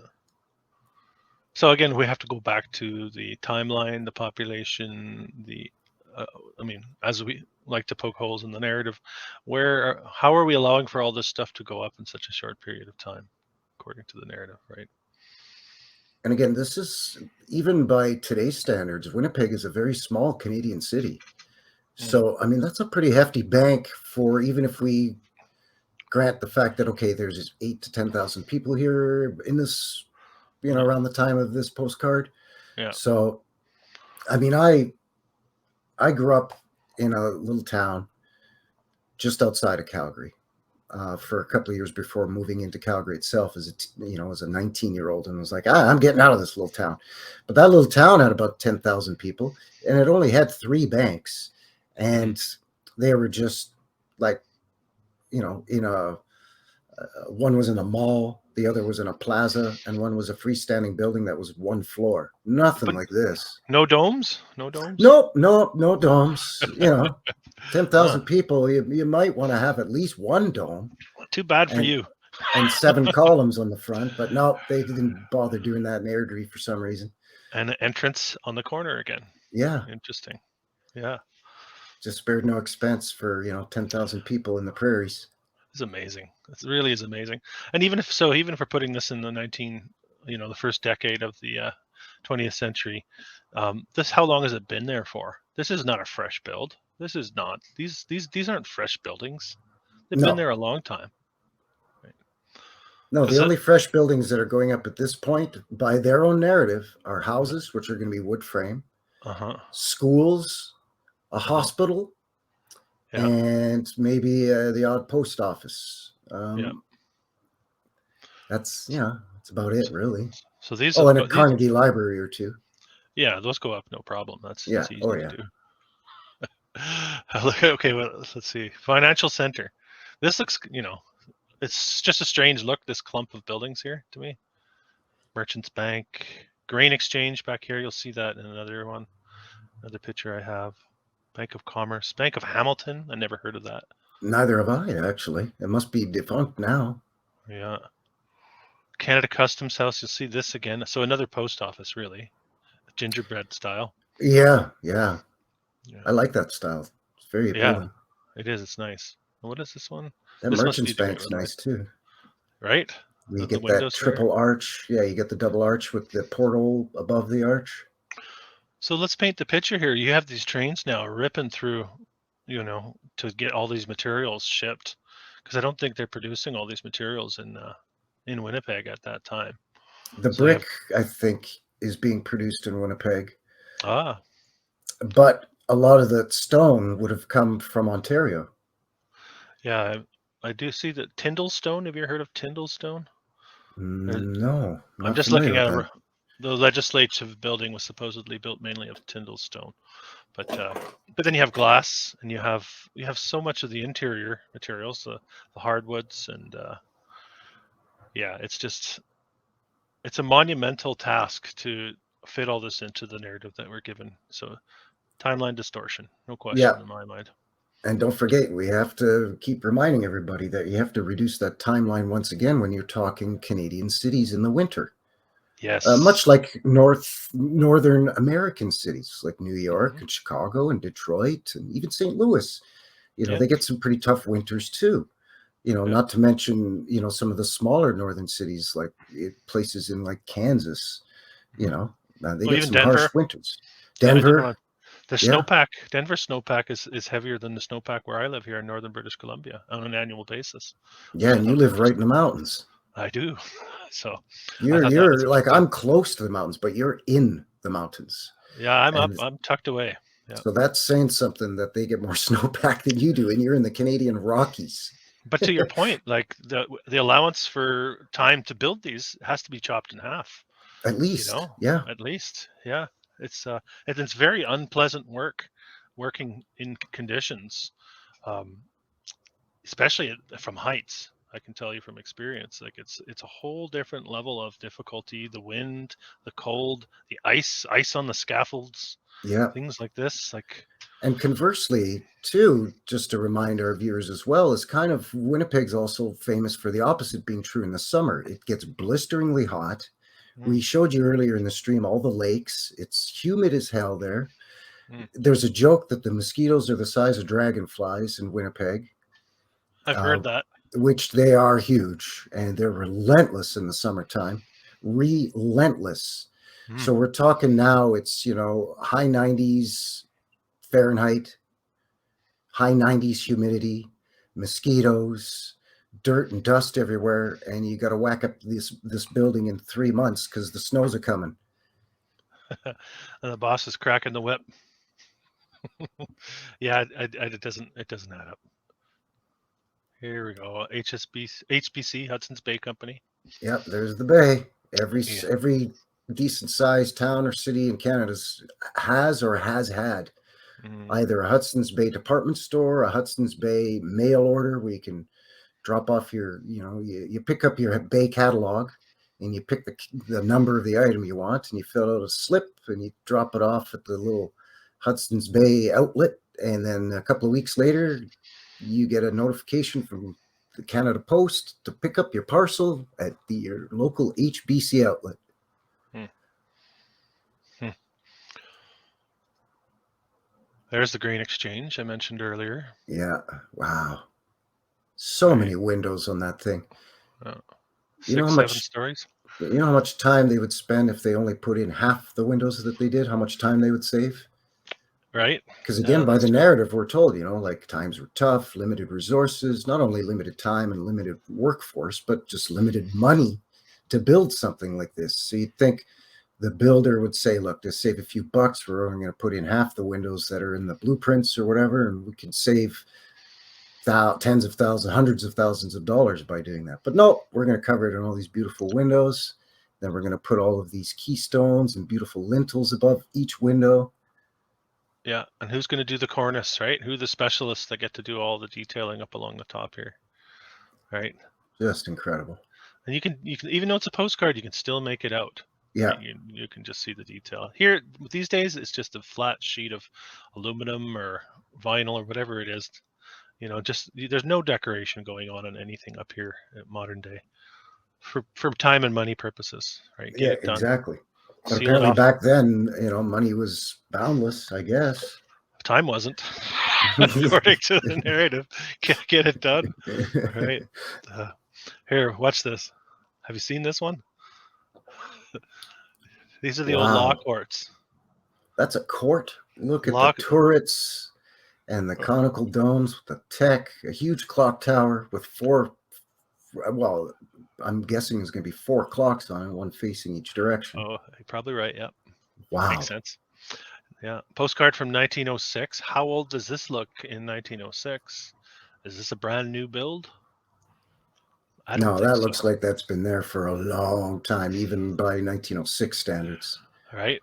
B: So again, we have to go back to the timeline, the population, the. I mean, as we like to poke holes in the narrative, how are we allowing for all this stuff to go up in such a short period of time, according to the narrative, right?
A: And again, this is even by today's standards, Winnipeg is a very small Canadian city. So, I mean, that's a pretty hefty bank for even if we grant the fact that, okay, there's 8 to 10,000 people here in this, around the time of this postcard.
B: Yeah.
A: So, I mean, I grew up in a little town just outside of Calgary for a couple of years before moving into Calgary itself as a 19-year-old, and was like, I'm getting out of this little town. But that little town had about 10,000 people, and it only had 3 banks, and they were just like, in a one was in a mall, the other was in a plaza, and one was a freestanding building that was 1 floor. Nothing
B: But
A: like this.
B: no domes? No domes?
A: Nope, no domes. 10,000
B: Huh.
A: people, you might want to have at least 1 dome
B: Too bad for
A: and
B: you.
A: and 7 columns on the front. But no, they didn't bother doing that in Airdrie for some reason.
B: And an entrance on the corner again.
A: Yeah,
B: Interesting. Yeah.
A: just spared no expense for 10,000 people in the prairies.
B: It's amazing. It really is amazing. And even if we're putting this in the the first decade of the 20th century, how long has it been there for? This is not a fresh build. This is not. These aren't fresh buildings. They've been
A: No,
B: there a long time. Right?
A: no, the
B: Because
A: only fresh buildings that are going up at this point, by their own narrative, are houses, which are going to be wood frame, schools, a hospital,
B: yeah,
A: and maybe the odd post office.
B: yeah.
A: That's that's about it, really.
B: So these
A: Oh,
B: have
A: and a Carnegie Library or 2.
B: yeah, those go up no problem. That's
A: Yeah.
B: easy
A: Oh,
B: to
A: yeah.
B: do. Okay, well, let's see. Financial center. This looks, it's just a strange look, this clump of buildings here to me. Merchants Bank, Grain Exchange back here. You'll see that in another picture I have. Bank of Commerce, Bank of Hamilton. I never heard of that.
A: Neither have I, actually. It must be defunct now.
B: Yeah. Canada Customs House. You'll see this again. So another post office, really. Gingerbread style.
A: Yeah.
B: Yeah.
A: I like that style. It's very appealing.
B: It is. It's nice. What is this one?
A: That
B: This must be
A: Merchants
B: a different
A: Bank's
B: railway.
A: nice, too.
B: Right?
A: You
B: The
A: get that
B: windows
A: triple
B: there.
A: arch. Yeah, you get the double arch with the portal above the arch.
B: So let's paint the picture here. You have these trains now ripping through, to get all these materials shipped, because I don't think they're producing all these materials in Winnipeg at that time.
A: The
B: So you have
A: brick, I think, is being produced in Winnipeg.
B: ah
A: But a lot of the stone would have come from Ontario.
B: yeah, I do see that Tyndallstone. Have you ever heard of Tyndallstone?
A: No,
B: I'm
A: not
B: just
A: familiar
B: looking
A: with
B: at
A: that.
B: the legislative building was supposedly built mainly of Tyndallstone, but then you have glass, and you have so much of the interior materials, the hardwoods, and it's a monumental task to fit all this into the narrative that we're given. So timeline distortion, no question
A: Yeah.
B: in my mind.
A: And don't forget, we have to keep reminding everybody that you have to reduce that timeline once again when you're talking Canadian cities in the winter.
B: Yes.
A: Much like northern American cities like New York and Chicago and Detroit and even St. Louis. They get some pretty tough winters too. Not to mention, some of the smaller northern cities, like places in like Kansas, they get
B: even
A: some harsh
B: Denver.
A: winters.
B: Yeah,
A: Denver,
B: the
A: yeah,
B: snowpack, Denver snowpack is heavier than the snowpack where I live here in northern British Columbia on an annual basis,
A: yeah,
B: which I
A: and you
B: thought was
A: live right
B: interesting.
A: in the mountains.
B: I do. So I thought that was
A: You're like,
B: interesting.
A: I'm close to the mountains, but you're in the mountains,
B: Yeah, I'm up.
A: and
B: I'm tucked away. Yeah.
A: so that's saying something that they get more snowpack than you do, and you're in the Canadian Rockies.
B: But to your point, like the allowance for time to build these has to be chopped in half.
A: At least, yeah.
B: At least, yeah. It's very unpleasant working in conditions, um, especially from heights. I can tell you from experience, like it's a whole different level of difficulty. The wind, the cold, the ice on the scaffolds,
A: Yeah.
B: things like this. Like,
A: And conversely, too, just to remind our viewers as well, is kind of Winnipeg's also famous for the opposite being true in the summer. It gets blisteringly hot. We showed you earlier in the stream all the lakes. It's humid as hell there. There's a joke that the mosquitoes are the size of dragonflies in Winnipeg.
B: I've heard that.
A: Which they are huge, and they're relentless in the summertime. Relentless. So we're talking now, it's, high 90s Fahrenheit, high 90s humidity, mosquitoes, dirt and dust everywhere, and you got to whack up this building in 3 months because the snows are coming.
B: And the boss is cracking the whip. Yeah, it doesn't add up. Here we go. HBC, Hudson's Bay Company.
A: Yep, there's the bay. Every decent sized town or city in Canada has or has had either a Hudson's Bay department store, a Hudson's Bay mail order where you can drop off your, you pick up your Bay catalog and you pick the number of the item you want, and you fill out a slip and you drop it off at the little Hudson's Bay outlet. And then a couple of weeks later, you get a notification from the Canada Post to pick up your parcel at your local HBC outlet.
B: There's the Grain Exchange I mentioned earlier.
A: Yeah. Wow. So many windows on that thing.
B: 6, 7 stories.
A: You know how much time they would spend if they only put in half the windows that they did? How much time they would save?
B: Right.
A: Because again, by the narrative, we're told, like times were tough, limited resources, not only limited time and limited workforce, but just limited money to build something like this. So you'd think the builder would say, look, to save a few bucks, we're only going to put in half the windows that are in the blueprints or whatever, and we can save tens of thousands, hundreds of thousands of dollars by doing that. But no, we're going to cover it in all these beautiful windows. Then we're going to put all of these keystones and beautiful lintels above each window.
B: Yeah, and who's going to do the cornice, right? Who are the specialists that get to do all the detailing up along the top here, right?
A: Just incredible.
B: And you can even though it's a postcard, you can still make it out.
A: Yeah,
B: right? You can just see the detail. Here these days, it's just a flat sheet of aluminum or vinyl or whatever it is. Just there's no decoration going on anything up here at modern day for time and money purposes, right?
A: Get it done. Exactly. But
B: Seal
A: apparently back then, money was boundless, I guess.
B: Time wasn't, according to the narrative. Get it done, right? Here, watch this. Have you seen this one? These are the old law courts.
A: That's a court. Look at the turrets and the conical domes with the tech, a huge clock tower with well, I'm guessing there's going to be 4 clocks on it, one facing each direction.
B: Oh, you're probably right. Yeah.
A: Wow.
B: Makes sense. Yeah. Postcard from 1906. How old does this look in 1906? Is this a brand new build?
A: No, that looks like that's been there for a long time, even by 1906 standards.
B: Right.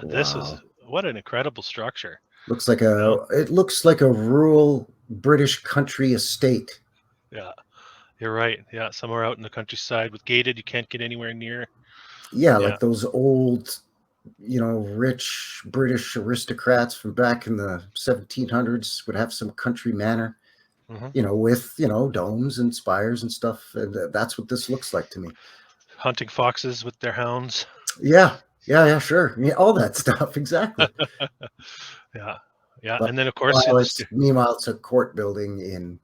A: Wow.
B: This is what an incredible structure.
A: It looks like a rural British country estate.
B: Yeah. You're right. Yeah, somewhere out in the countryside with gated, you can't get anywhere near.
A: Yeah, like those old, rich British aristocrats from back in the 1700s would have some country manor, with, domes and spires and stuff. And that's what this looks like to me. Hunting
B: foxes with their hounds.
A: Yeah, sure. Yeah, all that stuff. Exactly.
B: Yeah. But and then, of course,
A: meanwhile, it's a court building in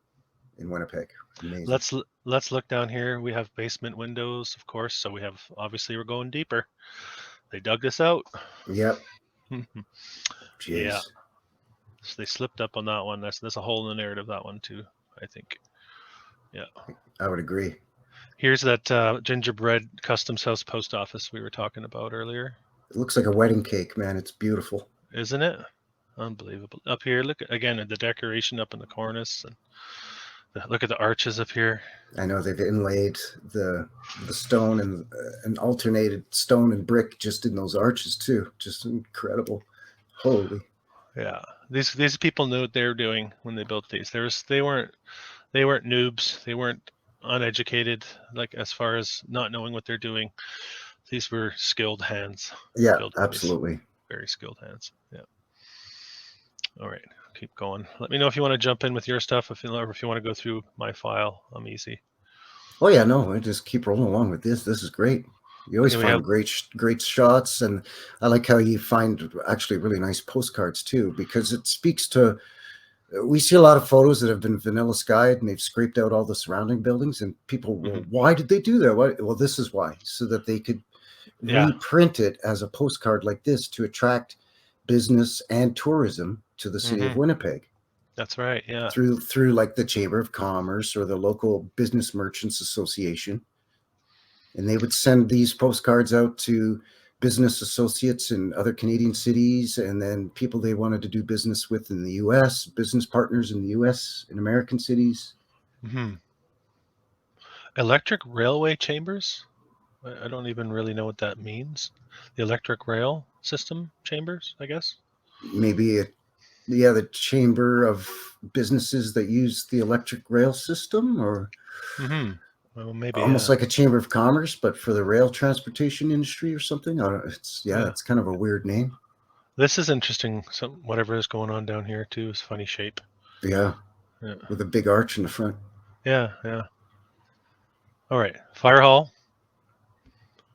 A: in Winnipeg. Amazing.
B: Let's look down here. We have basement windows, of course. So we have, obviously we're going deeper. They dug this out.
A: Yep.
B: Yeah.
A: Jeez.
B: So they slipped up on that one. That's a hole in the narrative, that one too, I think. Yeah.
A: I would agree.
B: Here's that gingerbread customs house post office we were talking about earlier.
A: It looks like a wedding cake, man. It's beautiful.
B: Isn't it? Unbelievable. Up here, look again at the decoration up in the cornice, and look at the arches up here.
A: I know they've inlaid the stone and alternated stone and brick just in those arches too. Just incredible. Holy.
B: Yeah, these people knew what they were doing when they built these. They weren't noobs. They weren't uneducated, like as far as not knowing what they're doing. These were skilled hands.
A: Yeah, absolutely.
B: Very skilled hands. Yeah. All right, keep going. Let me know if you want to jump in with your stuff. If you want to go through my file, I'm easy.
A: Oh yeah, no, I just keep rolling along with this. This is great. You always find great shots, and I like how you find actually really nice postcards too, because it speaks to. We see a lot of photos that have been vanilla skied and they've scraped out all the surrounding buildings, and people, well, why did they do that? Well, this is why, so that they could reprint it as a postcard like this to attract business and tourism to the city of Winnipeg.
B: That's right. Yeah.
A: Through like the Chamber of Commerce or the local Business Merchants Association. And they would send these postcards out to business associates in other Canadian cities, and then people they wanted to do business with in the U.S., business partners in the U.S., in American cities.
B: Electric railway chambers? I don't even really know what that means. The electric rail system chambers, I guess?
A: Maybe the chamber of businesses that use the electric rail system, or
B: well, maybe
A: almost like a chamber of commerce, but for the rail transportation industry or something. It's kind of a weird name.
B: This is interesting. Whatever is going on down here too is funny shape.
A: Yeah, with a big arch in the front.
B: Yeah. All right, fire hall.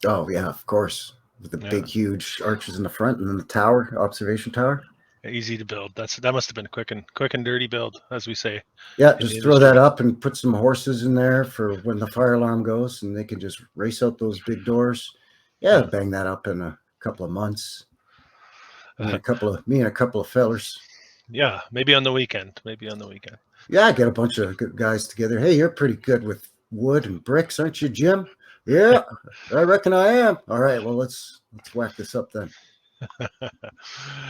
A: Oh yeah, of course, with the big, huge arches in the front, and then the tower, observation tower.
B: Easy to build. That must have been a quick and dirty build, as we say.
A: Yeah, just throw that up and put some horses in there for when the fire alarm goes, and they can just race out those big doors. Yeah, bang that up in a couple of months. Me and a couple of fellers.
B: Yeah, maybe on the weekend.
A: Yeah, get a bunch of good guys together. Hey, you're pretty good with wood and bricks, aren't you, Jim? Yeah, I reckon I am. All right, well let's whack this up then.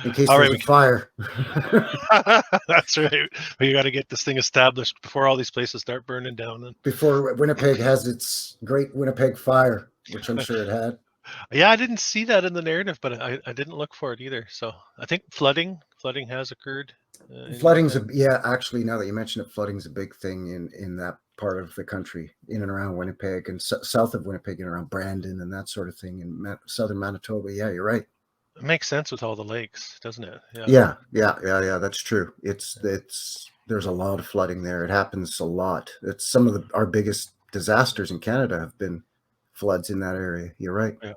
A: In case there's a fire.
B: That's right. You got to get this thing established before all these places start burning down. And
A: before Winnipeg has its great Winnipeg fire, which I'm sure it had.
B: Yeah, I didn't see that in the narrative, but I didn't look for it either. So I think flooding has occurred.
A: Flooding's actually, now that you mention it, flooding's a big thing in that part of the country, in and around Winnipeg and south of Winnipeg and around Brandon and that sort of thing in southern Manitoba. Yeah, you're right.
B: It makes sense with all the lakes, doesn't it?
A: Yeah. That's true. It's there's a lot of flooding there. It happens a lot. It's some of our biggest disasters in Canada have been floods in that area. You're right.
B: Yeah.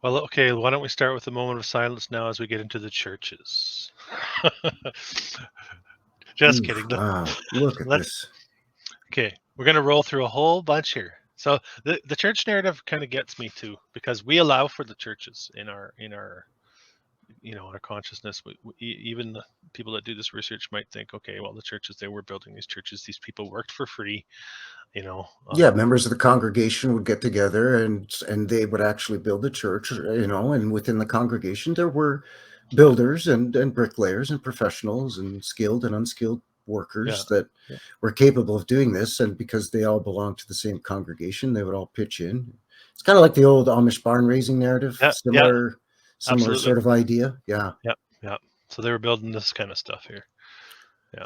B: Well, okay. Why don't we start with a moment of silence now as we get into the churches? Just kidding.
A: Wow, look at this.
B: Okay, we're gonna roll through a whole bunch here. So the church narrative kind of gets me too, because we allow for the churches in our our consciousness. Even the people that do this research might think, okay, well, the churches, they were building these churches, these people worked for free,
A: members of the congregation would get together and they would actually build a church, and within the congregation there were builders and bricklayers and professionals and skilled and unskilled workers that were capable of doing this, and because they all belonged to the same congregation, they would all pitch in. It's kind of like the old Amish barn raising narrative. Similar sort of idea. Yeah.
B: So they were building this kind of stuff here.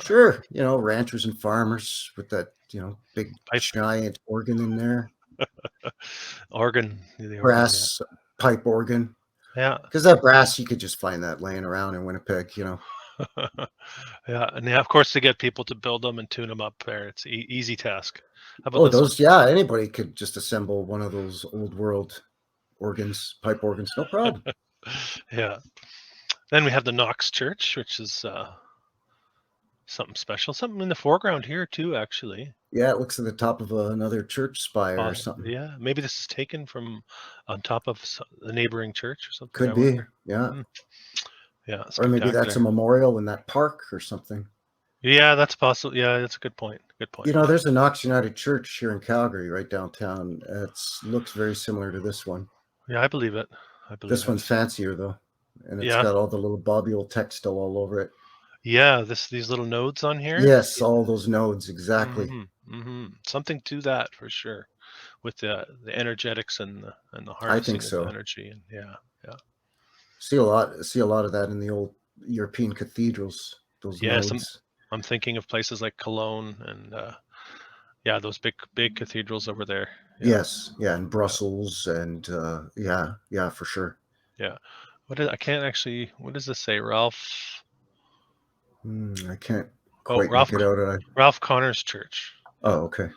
A: Sure. Ranchers and farmers with that big giant organ in there. Brass pipe organ.
B: Yeah,
A: because that brass, you could just find that laying around in Winnipeg.
B: And of course, to get people to build them and tune them up there, it's an easy task.
A: How about those? Yeah, anybody could just assemble one of those old world organs, pipe organs, no problem.
B: Yeah. Then we have the Knox Church, which is something special. Something in the foreground here too, actually.
A: Yeah, it looks at the top of another church spire or something.
B: Yeah, maybe this is taken from on top of the neighboring church or something. I
A: Could be,
B: wonder.
A: yeah.
B: Yeah,
A: Or maybe that's
B: spectacular.
A: a memorial in that park or something.
B: Yeah, that's possible. Yeah, that's a good point. Good point.
A: You know, there's a Knox United Church here in Calgary, right downtown. It looks very similar to this one.
B: Yeah, I believe it. I believe
A: This
B: it.
A: one's fancier though, and it's
B: Yeah,
A: got all the little bobule text all over it.
B: yeah. These little nodes on here.
A: Yes, all those nodes exactly.
B: Something to that for sure, with the energetics and the
A: I think
B: harnessing of the
A: so.
B: energy, and yeah.
A: See a lot of that in the old European cathedrals. Those
B: Yes,
A: nodes.
B: I'm thinking of places like Cologne and yeah, those big cathedrals over there. Yeah,
A: Yes, yeah, in
B: yeah,
A: Brussels and yeah, for sure.
B: yeah. I can't actually. What does this say, Ralph?
A: I can't
B: Oh,
A: quite make it out.
B: Ralph Connor's church. Yeah.
A: Oh, okay.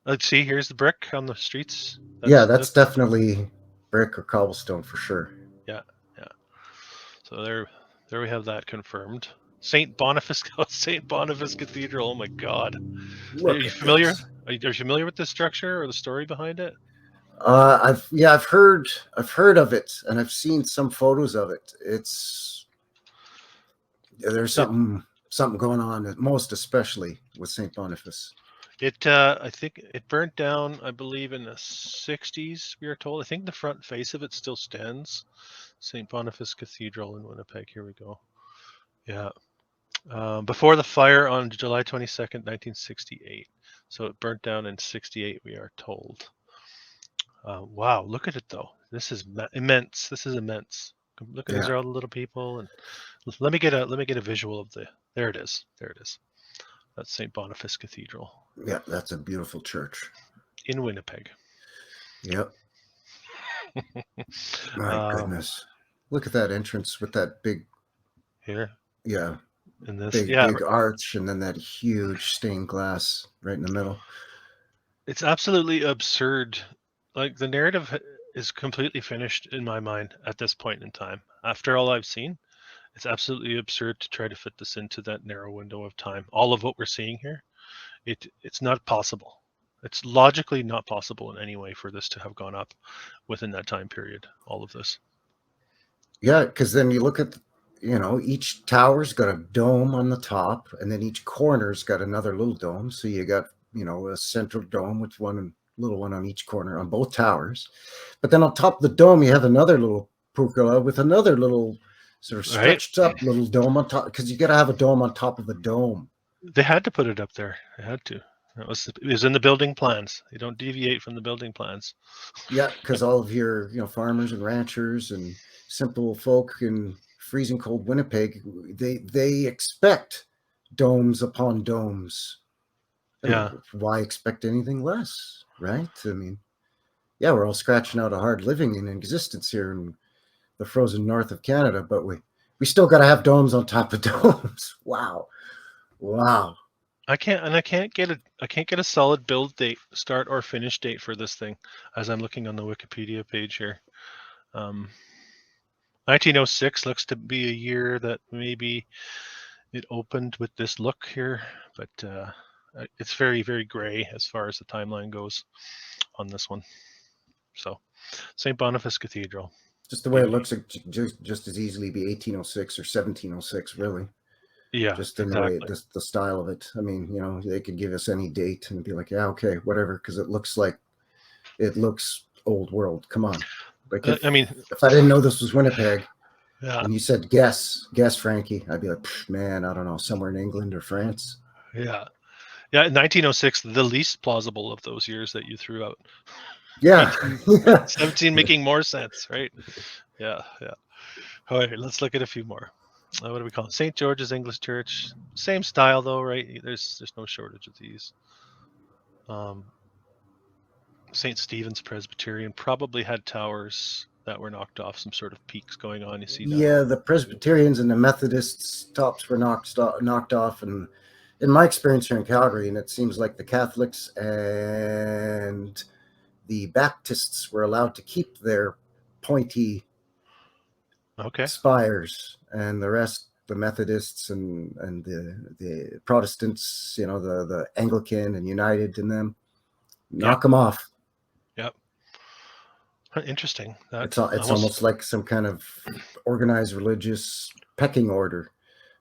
B: Let's see. Here's the brick on the streets.
A: Yeah,
B: That's
A: that's definitely brick or cobblestone for sure.
B: yeah, yeah. So there we have that confirmed. St. Boniface, St. Boniface Cathedral. Oh my God. Are
A: Look
B: you
A: at
B: familiar?
A: this.
B: Are you familiar with this structure or the story behind it?
A: I've heard of it, and I've seen some photos of it. There's
B: It
A: something going on, most especially with Saint Boniface.
B: I think it burnt down, I believe, in the 60s, we are told. I think the front face of it still stands. St. Boniface Cathedral in Winnipeg. Here we go. Yeah. Before the fire on July 22nd, 1968. So it burnt down in 68, we are told. Wow, look at it though. This is immense. This is immense. Look at these
A: Yeah,
B: are all the little people, and let me get a visual of the. There it is. There it is. That's St. Boniface Cathedral
A: yeah, that's a beautiful church.
B: in Winnipeg.
A: Yep. My
B: Um,
A: goodness. Look at that entrance with that big,
B: Here
A: yeah,
B: in this,
A: big arch, and then that huge stained glass right in the middle.
B: it's absolutely absurd. Like the narrative is completely finished in my mind at this point in time. After all I've seen, it's absolutely absurd to try to fit this into that narrow window of time. All of what we're seeing here, it's not possible. It's logically not possible in any way for this to have gone up within that time period. All of this.
A: Yeah, because then you look at, each tower's got a dome on the top, and then each corner's got another little dome. So you got, a central dome with one little one on each corner on both towers. But then on top of the dome, you have another little cupola with another little sort of
B: Right?
A: stretched up little dome on top, because you got to have a dome on top of a dome.
B: They had to put it up there. They had to. It was in the building plans. They don't deviate from the building plans.
A: Yeah, because all of your, farmers and ranchers and simple folk in freezing cold Winnipeg, they expect domes upon domes. I
B: Yeah.
A: mean, why expect anything less, right? I mean, yeah, we're all scratching out a hard living in existence here in the frozen north of Canada, but we still got to have domes on top of domes. Wow, wow.
B: I can't get a solid build date, start or finish date for this thing, as I'm looking on the Wikipedia page here. 1906 looks to be a year that maybe it opened with this look here, but it's very, very gray as far as the timeline goes on this one. So, St. Boniface Cathedral.
A: Just the way it looks, it just as easily be 1806 or 1706, really.
B: Yeah,
A: Just in the way,
B: exactly.
A: the style of it. I mean, they could give us any date and be like, yeah, okay, whatever, because it looks old world. Come on. Like
B: I mean,
A: if I didn't know this was Winnipeg
B: yeah,
A: and you said guess Frankie, I'd be like, man, I don't know, somewhere in England or France.
B: yeah, yeah. 1906, the least plausible of those years that you threw out.
A: Yeah.
B: 17 making more sense, right? Yeah, yeah. All right, let's look at a few more. What do we call it? St. George's English Church. Same style though, right? There's no shortage of these. St. Stephen's Presbyterian probably had towers that were knocked off, some sort of peaks going on. You see that?
A: Yeah, the Presbyterians and the Methodists tops were knocked off, and in my experience here in Calgary, and it seems like the Catholics and the Baptists were allowed to keep their pointy
B: Okay.
A: spires, and the rest, the Methodists and the Protestants, the Anglican and United and them. Knock them off.
B: Yep. Interesting.
A: It's almost like some kind of organized religious pecking order.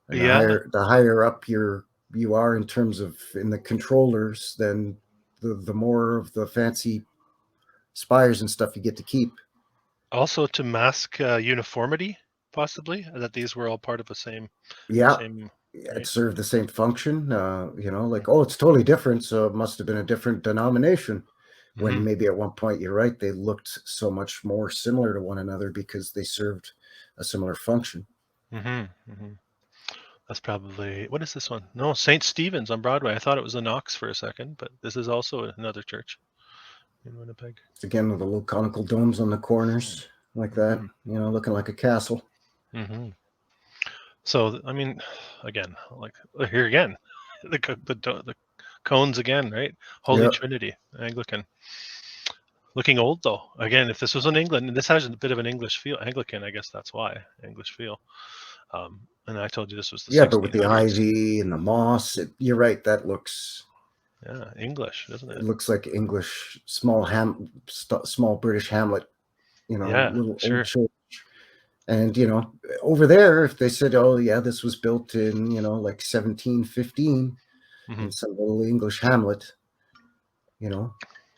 A: And the higher up you are in terms of in the controllers, then the more of the fancy spires and stuff you get to keep.
B: Also to mask uniformity, possibly, that these were all part of the same.
A: Yeah.
B: Same, right?
A: It served the same function. Like, oh, it's totally different, so it must have been a different denomination. When maybe at one point, you're right, they looked so much more similar to one another because they served a similar function.
B: That's probably, what is this one? No, St. Stephen's on Broadway. I thought it was a Knox for a second, but this is also another church in Winnipeg.
A: Again, with the little conical domes on the corners like that, looking like a castle.
B: So, I mean, again, like here again, the cones again, right? Holy Trinity, Anglican. Looking old though. Again, if this was in England, and this has a bit of an English feel, Anglican, I guess that's why, English feel. And I told you this was the 1600s.
A: But with the ivy and the moss, you're right, that looks...
B: Yeah, English, doesn't it?
A: It looks like English, small British hamlet, little old church. And, over there, if they said, oh, yeah, this was built in, like 1715 in some little English hamlet,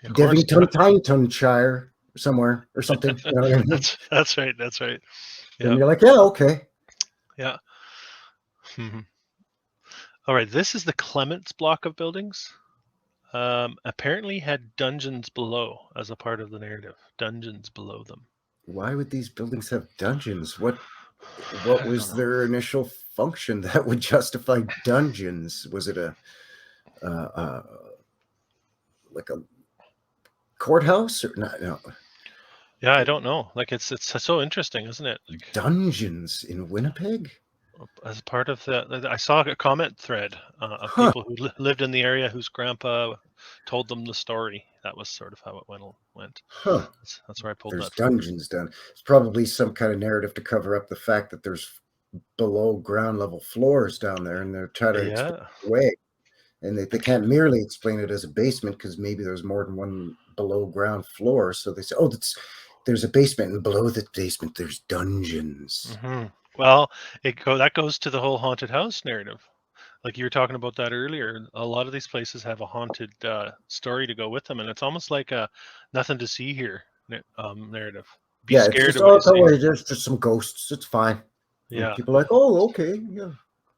A: Devingtonshire somewhere or something.
B: That's right. That's right.
A: Yeah. And you're like, yeah, okay.
B: Yeah. All right. This is the Clements block of buildings. Apparently had dungeons below as a part of the narrative. Dungeons below them.
A: Why would these buildings have dungeons? What was their initial function that would justify dungeons? Was it like a courthouse or not? No.
B: Yeah, I don't know. Like it's so interesting, isn't it? Like,
A: dungeons in Winnipeg?
B: As part of I saw a comment thread of people who lived in the area whose grandpa told them the story. That was sort of how it went. That's where I pulled
A: there's
B: that from.
A: Dungeons done. It's probably some kind of narrative to cover up the fact that there's below ground level floors down there, and they're trying to explain it away. And they can't merely explain it as a basement because maybe there's more than one below ground floor. So they say, oh, there's a basement, and below the basement there's dungeons.
B: Well, that goes to the whole haunted house narrative. Like you were talking about that earlier. A lot of these places have a haunted story to go with them, and it's almost like a nothing to see here narrative. Be scared of what you see.
A: There's just some ghosts. It's fine.
B: Yeah.
A: And people are like, oh, okay, yeah.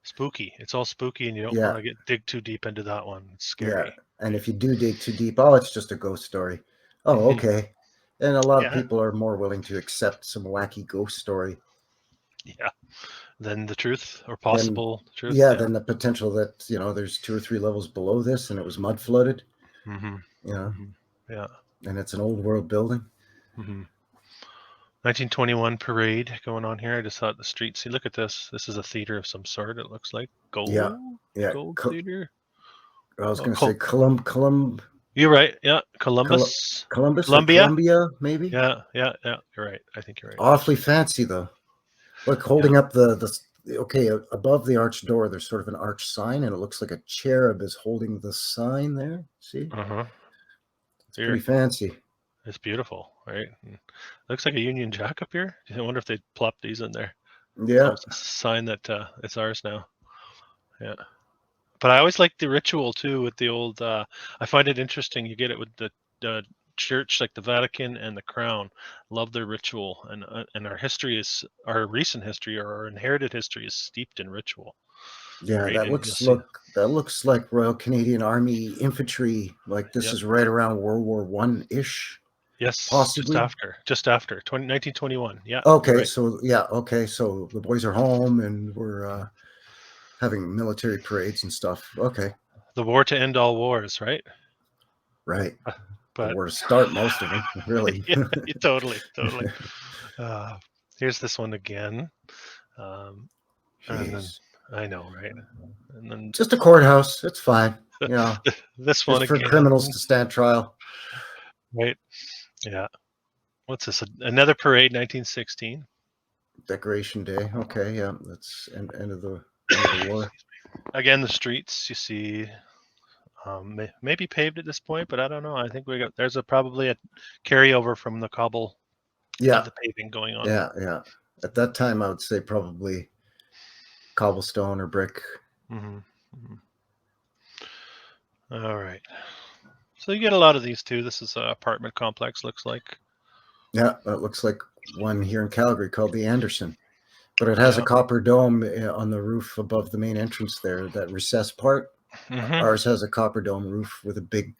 B: Spooky. It's all spooky, and you don't want to dig too deep into that one. It's scary.
A: Yeah. And if you do dig too deep, oh, it's just a ghost story. Oh, okay. And a lot of people are more willing to accept some wacky ghost story.
B: Yeah. Than the truth or possible truth.
A: Yeah, than the potential that, there's 2 or 3 levels below this and it was mud flooded.
B: Yeah.
A: And it's an old world building.
B: 1921 parade going on here. I just thought the street. See, look at this. This is a theater of some sort. It looks like gold.
A: Yeah.
B: Gold theater.
A: I was going to say Colum.
B: You're right. Yeah, Columbus.
A: Columbia, maybe.
B: Yeah. You're right. I think you're right.
A: Awfully fancy though. Look, holding up above the arched door, there's sort of an arch sign, and it looks like a cherub is holding the sign there. See? It's pretty fancy.
B: It's beautiful, right? It looks like a Union Jack up here. I wonder if they plopped these in there.
A: Yeah.
B: It's a sign that it's ours now. Yeah. But I always like the ritual too with the old. I find it interesting. You get it with the church, like the Vatican and the Crown. Love their ritual, and our history our recent history or our inherited history is steeped in ritual.
A: Yeah, right? That looks like Royal Canadian Army infantry. Like this is right around World War I-ish.
B: Yes,
A: possibly
B: just after 1921. Yeah.
A: Okay,
B: right.
A: so the boys are home and we're having military parades and stuff. Okay.
B: The war to end all wars, right?
A: Right.
B: But
A: the war to start most of them, really.
B: Yeah, totally. Here's this one again. And then, I know, right? And then
A: just a courthouse. It's fine.
B: This one
A: for criminals to stand trial.
B: Right. Yeah. What's this? Another parade, 1916.
A: Decoration Day. Okay, yeah, that's end of the war.
B: Again, the streets you see maybe paved at this point, but I don't know. I think there's probably a carryover from the cobble
A: Yeah,
B: of the paving going on.
A: yeah. At that time, I would say probably cobblestone or brick.
B: Mm-hmm. Mm-hmm. All right. So you get a lot of these too. This is an apartment complex, looks like.
A: Yeah, that looks like one here in Calgary called the Anderson, but it has a
B: Yeah.
A: copper dome on the roof above the main entrance there. That recessed part.
B: Mm-hmm.
A: Ours has a copper dome roof with a big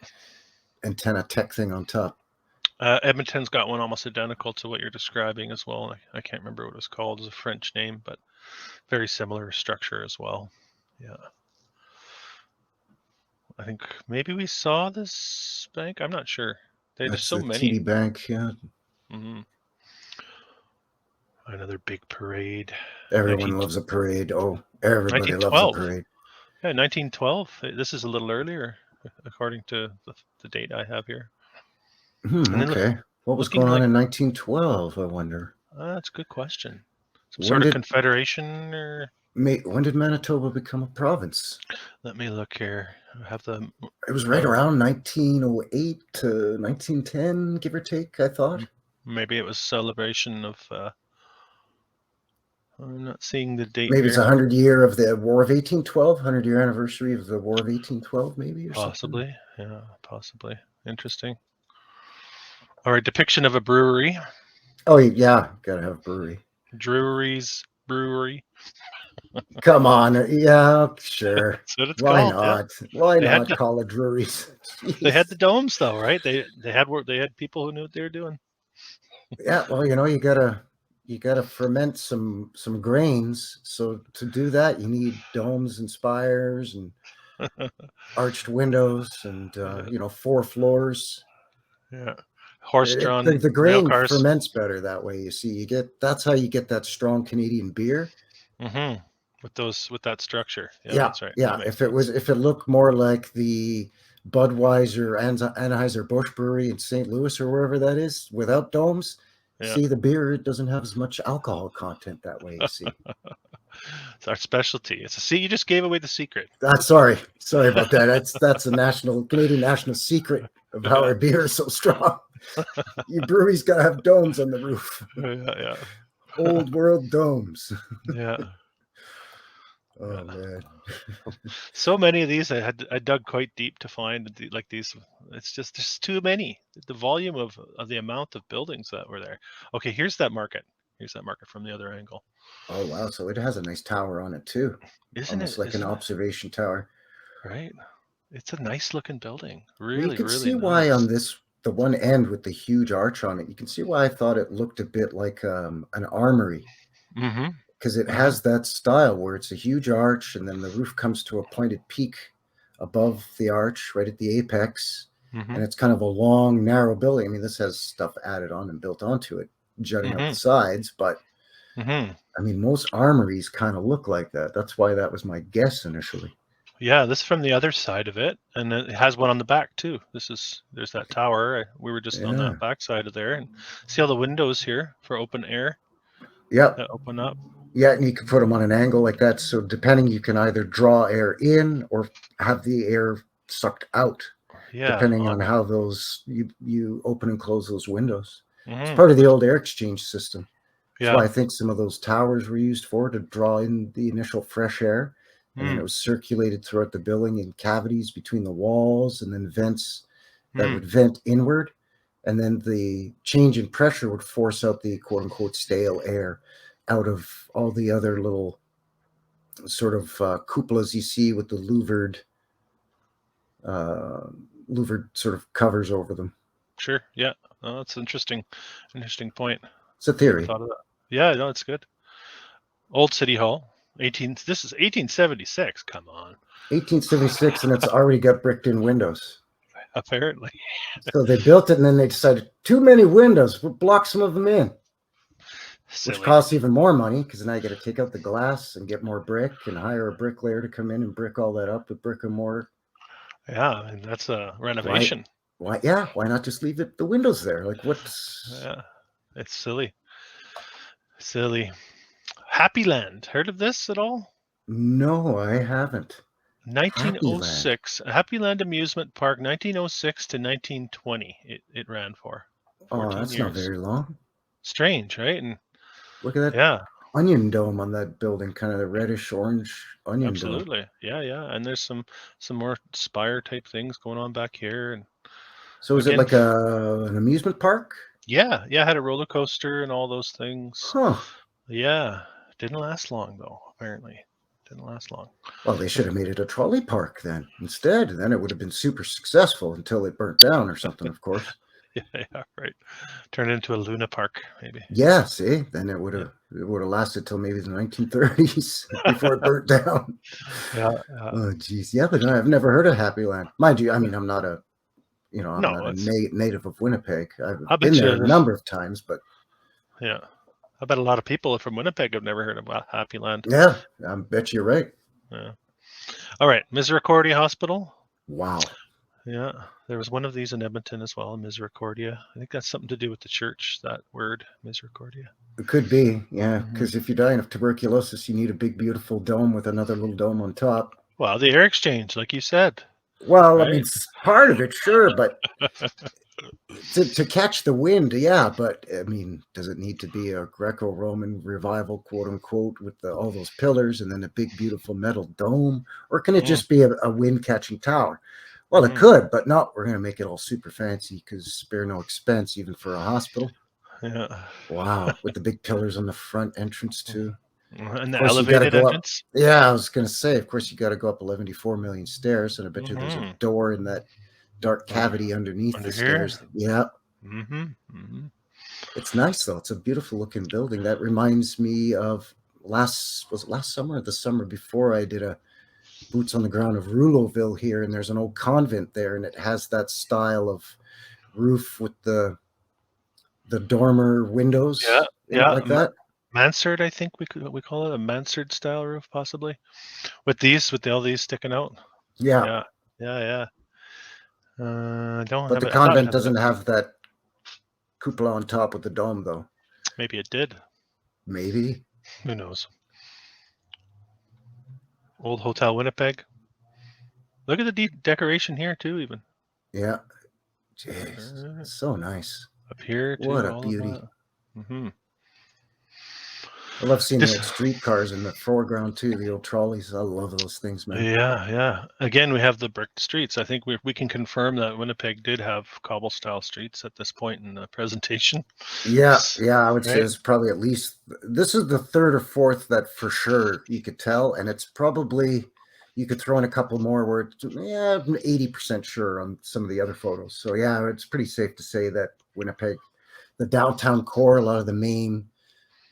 A: antenna tech thing on top.
B: Edmonton's got one almost identical to what you're describing as well. I can't remember what it was called. It's a French name, but very similar structure as well. Yeah. I think maybe we saw this bank. I'm not sure. There's
A: That's
B: so
A: the
B: many.
A: TD Bank. Yeah,
B: Mm-hmm. Another big parade.
A: everyone loves a parade. Oh, everybody loves a
B: 1912.
A: parade.
B: Yeah, 1912. This is a little earlier, according to the date I have here. And then
A: Okay. What was
B: looking
A: going on
B: like
A: in 1912? I wonder.
B: that's a good question. Some
A: When
B: sort of
A: did
B: confederation, or
A: when did Manitoba become a province?
B: let me look here. I have the
A: It was right around 1908 to 1910, give or take, I thought.
B: maybe it was celebration of. I'm not seeing the date
A: Maybe it's
B: here.
A: 100 year of the War of 1812, 100-year anniversary of the War of 1812, maybe, or something.
B: Possibly, yeah, possibly. Interesting. All right, depiction of a brewery.
A: Oh, yeah, gotta have brewery.
B: Drury's Brewery.
A: Come on, yeah, sure.
B: That's what it's
A: Why
B: called. Yeah,
A: not? Why
B: they had
A: not call it breweries?
B: they had
A: Jeez.
B: the domes though, right? They had people who knew what they were doing.
A: Yeah, well, you gotta ferment some grains. So to do that, you need domes and spires and arched windows and 4 floors.
B: Yeah, horse-drawn
A: The
B: rail
A: grain
B: cars.
A: ferments better that way. You see, that's how you get that strong Canadian beer.
B: Mm-hmm. With that structure. Yeah,
A: Yeah,
B: that's right.
A: yeah.
B: That makes sense.
A: If it looked more like the Budweiser Anheuser Busch Brewery in St. Louis or wherever that is, without domes,
B: Yeah,
A: see the beer doesn't have as much alcohol content that way. You see.
B: it's our specialty. See, you just gave away the secret.
A: Sorry about that. That's a Canadian national secret of how our beer is so strong. Your brewery's got to have domes on the roof.
B: Yeah,
A: Old World domes.
B: yeah.
A: Oh man.
B: So many of these I dug quite deep to find like these. It's just there's too many. The volume of the amount of buildings that were there. Okay, here's that market. Here's that market from the other angle.
A: Oh wow. So it has a nice tower on it too.
B: Isn't
A: Almost
B: it?
A: like an
B: Isn't it?
A: observation tower.
B: Right. It's a nice looking building.
A: Well, you
B: Really,
A: can
B: really
A: see why
B: nice.
A: on the one end with the huge arch on it, you can see why I thought it looked a bit like an armory.
B: Mm-hmm.
A: Because it
B: Mm-hmm.
A: has that style where it's a huge arch and then the roof comes to a pointed peak above the arch right at the apex,
B: Mm-hmm.
A: and it's kind of a long narrow building. I mean, this has stuff added on and built onto it jutting out the
B: Mm-hmm.
A: sides, but
B: Mm-hmm.
A: I mean most armories kind of look like that. That's why that was my guess initially.
B: Yeah, this is from the other side of it, and it has one on the back too. There's that tower. We were just on
A: Yeah,
B: that back side of there, and see all the windows here for open air
A: yep,
B: that open up.
A: yeah, and you can put them on an angle like that, so depending you can either draw air in or have the air sucked out
B: Yeah.
A: depending on how those you open and close those windows. It's
B: Mm-hmm.
A: part of the old air exchange system. That's why
B: Yeah.
A: I think some of those towers were used for, to draw in the initial fresh air, and then it
B: Mm.
A: was circulated throughout the building in cavities between the walls, and then vents that
B: Mm.
A: would vent inward, and then the change in pressure would force out the quote unquote stale air out of all the other little sort of cupolas you see with the uh, louvered sort of covers over them.
B: Sure. Yeah. Oh, that's interesting. Interesting point.
A: It's a
B: Never
A: theory.
B: thought of that. Yeah. No, it's good. Old City Hall. This is 1876. Come on.
A: 1876, and it's already got bricked in windows.
B: Apparently.
A: So they built it, and then they decided too many windows. We'll block some of them in, which
B: Silly.
A: costs even more money because now you got to take out the glass and get more brick and hire a bricklayer to come in and brick all that up with brick and mortar.
B: Yeah, and that's a renovation.
A: Why? Yeah. Why not just leave the windows there? Like what's?
B: Yeah, it's silly. Silly. Happy Land. Heard of this at all?
A: No, I haven't. Happy Land.
B: 1906. Happy Land Amusement Park, 1906 to 1920. It ran for
A: Oh,
B: 14
A: that's not
B: years.
A: very long.
B: Strange, right? And
A: Look at that
B: yeah,
A: onion dome on that building, kind of the reddish orange onion dome.
B: absolutely. Yeah, yeah. And there's some more spire type things going on back here. And
A: So is it
B: again,
A: like an amusement park?
B: yeah, had a roller coaster and all those things.
A: Huh.
B: Yeah, didn't last long though. Apparently, didn't last long.
A: Well, they should have made it a trolley park then instead. Then it would have been super successful until it burnt down or something, of course.
B: Yeah, right. Turn it into a Luna Park, maybe.
A: Yeah, see, then it would have lasted till maybe the 1930s before it burnt down.
B: Yeah.
A: Oh, geez, yeah, but I've never heard of Happy Land. Mind you, I mean, I'm not a
B: No, it's.
A: native of Winnipeg. I've
B: I
A: been
B: bet
A: there
B: you.
A: a number of times, but
B: Yeah, I bet a lot of people from Winnipeg have never heard of Happy Land.
A: yeah, I bet you're right.
B: Yeah. All right, Misericordia Hospital.
A: Wow.
B: Yeah, there was one of these in Edmonton as well, Misericordia. I think that's something to do with the church, that word, Misericordia.
A: It could be, yeah, because if you're dying of tuberculosis, you need a big, beautiful dome with another little dome on top.
B: Well, the air exchange, like you said.
A: Well,
B: Right?
A: I mean, part of it, sure, but to catch the wind, yeah, but I mean, does it need to be a Greco-Roman revival, quote unquote, with all those pillars and then a big, beautiful metal dome? Or can it just be a wind-catching tower? Well, it could, but no, we're going to make it all super fancy because spare no expense, even for a hospital.
B: Yeah.
A: Wow, with the big pillars on the front entrance, too.
B: And the
A: Of course, you got to
B: elevated
A: go up.
B: entrance.
A: Yeah, I was going to say, of course, you got to go up 114 million stairs, and I bet you there's a
B: Mm-hmm.
A: door in that dark cavity underneath
B: Under
A: the
B: here.
A: stairs. Yeah.
B: Mm-hmm. Mm-hmm.
A: It's nice though. It's a beautiful looking building. That reminds me of last summer or the summer before I did a boots on the ground of Rouleauville here, and there's an old convent there, and it has that style of roof with the dormer windows
B: Yeah,
A: in it
B: yeah.
A: like that.
B: Mansard, I think we call it a mansard style roof, possibly. With all these sticking out.
A: Yeah.
B: Yeah, yeah. I don't
A: But
B: have
A: the
B: it. I thought it
A: convent
B: had it
A: doesn't
B: up.
A: have that cupola on top with the dome though.
B: Maybe it did.
A: Maybe.
B: Who knows? Old Hotel Winnipeg. Look at the decoration here too. Even
A: Yeah. Jeez. So nice.
B: up here
A: What
B: too.
A: a
B: All of
A: beauty.
B: that. Mm-hmm.
A: I love seeing
B: This.
A: the streetcars in the foreground too, the old trolleys. I love those things, man.
B: Yeah. Again, we have the brick streets. I think we can confirm that Winnipeg did have cobble style streets at this point in the presentation.
A: Yeah, I would say
B: Right?
A: it's probably at least this is the third or fourth that for sure you could tell, and it's probably you could throw in a couple more where it's 80% sure on some of the other photos. So yeah, it's pretty safe to say that Winnipeg, the downtown core, a lot of the main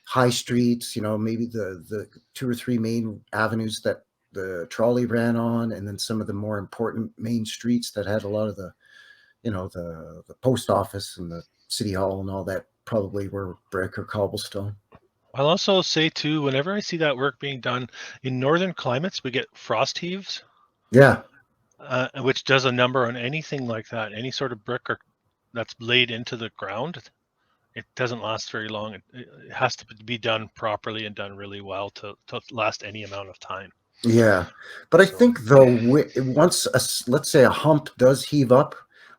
A: high streets, maybe the two or three main avenues that the trolley ran on, and then some of the more important main streets that had a lot of the the post office and the city hall and all that probably were brick or cobblestone.
B: I'll also say too, whenever I see that work being done in northern climates, we get frost heaves.
A: Yeah.
B: Which does a number on anything like that, any sort of brick or that's laid into the ground. It doesn't last very long. It has to be done properly and done really well to last any amount of time.
A: Yeah, but I think though, once let's say a hump does heave up,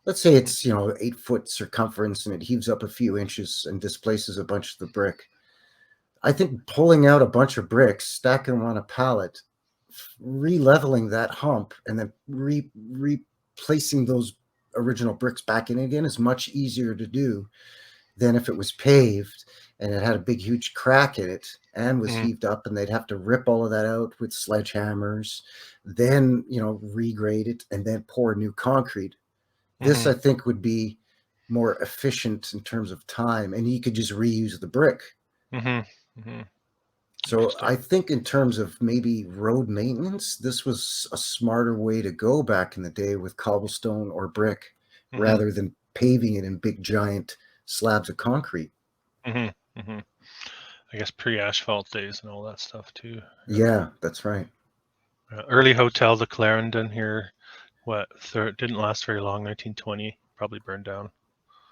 A: let's say it's 8 foot circumference and it heaves up a few inches and displaces a bunch of the brick. I think pulling out a bunch of bricks, stacking them on a pallet, re-leveling that hump, and then replacing those original bricks back in again is much easier to do than if it was paved and it had a big, huge crack in it and was heaved up, and they'd have to rip all of that out with sledgehammers, then, regrade it, and then pour new concrete. This, I think, would be more efficient in terms of time, and you could just reuse the brick. So I think in terms of maybe road maintenance, this was a smarter way to go back in the day with cobblestone or brick rather than paving it in big, giant slabs of concrete.
B: I guess pre-asphalt days and all that stuff too.
A: Yeah, that's right.
B: Early hotel, the Clarendon here, didn't last very long, 1920, probably burned down.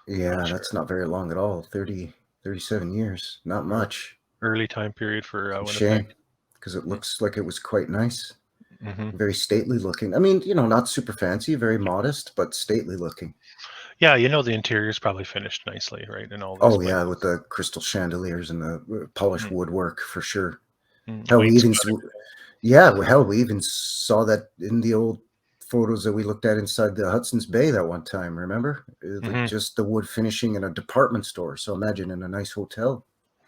A: Yeah, that's not very long at all. 37 years, not much.
B: early time period for
A: It's a
B: Winnipeg.
A: shame because it looks like it was quite nice.
B: Mm-hmm.
A: Very stately looking. I mean, not super fancy, very modest, but stately looking.
B: Yeah, the interior's probably finished nicely, right? And all these
A: Oh yeah, with
B: windows.
A: the crystal chandeliers and the polished woodwork for sure. Hell, we even
B: Wainscoting.
A: we even saw that in the old photos that we looked at inside the Hudson's Bay that one time. Remember, like
B: Mm-hmm.
A: just the wood finishing in a department store. So imagine in a nice hotel.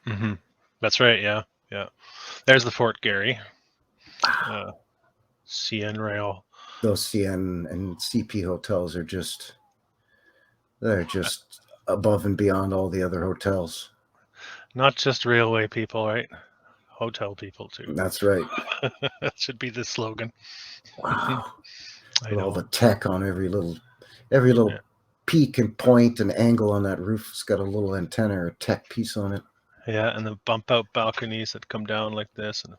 B: Mm-hmm. That's right. Yeah, yeah. There's the Fort Garry, CN Rail.
A: Those CN and CP hotels are they're just above and beyond all the other hotels.
B: Not just railway people, right? Hotel people too.
A: That's right.
B: That should be the slogan.
A: Wow.
B: I
A: With all the
B: know.
A: tech on every little
B: Yeah.
A: peak and point and angle on that roof. It's got a little antenna or a tech piece on it.
B: Yeah, and the bump out balconies that come down like this and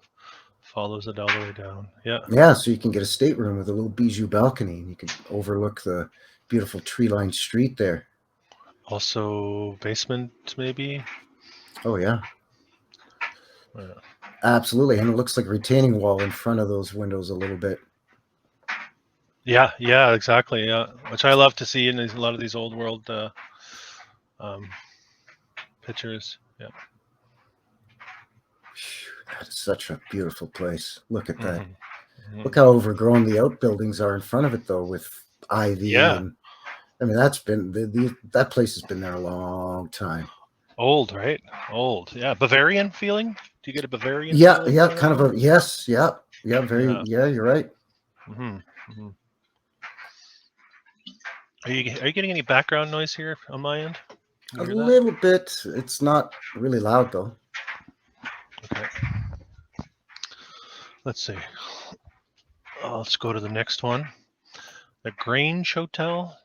B: follows it all the way down. Yeah.
A: Yeah, so you can get a stateroom with a little bijou balcony and you can overlook the beautiful tree-lined street there.
B: Also basement maybe.
A: Oh yeah.
B: Yeah.
A: Absolutely. And it looks like a retaining wall in front of those windows a little bit.
B: Yeah, exactly. Yeah, which I love to see in a lot of these old world pictures. Yeah.
A: That is such a beautiful place. Look at that.
B: Mm-hmm.
A: Look how overgrown the outbuildings are in front of it, though, with ivy.
B: Yeah.
A: And I mean, that's been that place has been there a long time.
B: Old, right? Old. Yeah. Bavarian feeling? Do you get a Bavarian
A: Yeah,
B: feeling?
A: yeah, kind of a yes, yeah, very,
B: Yeah.
A: you're right.
B: Mm-hmm. Mm-hmm. Are you getting any background noise here on my end? Can
A: A
B: you hear that?
A: little bit. It's not really loud though.
B: Okay. Let's see. Let's go to the next one. The Grange Hotel.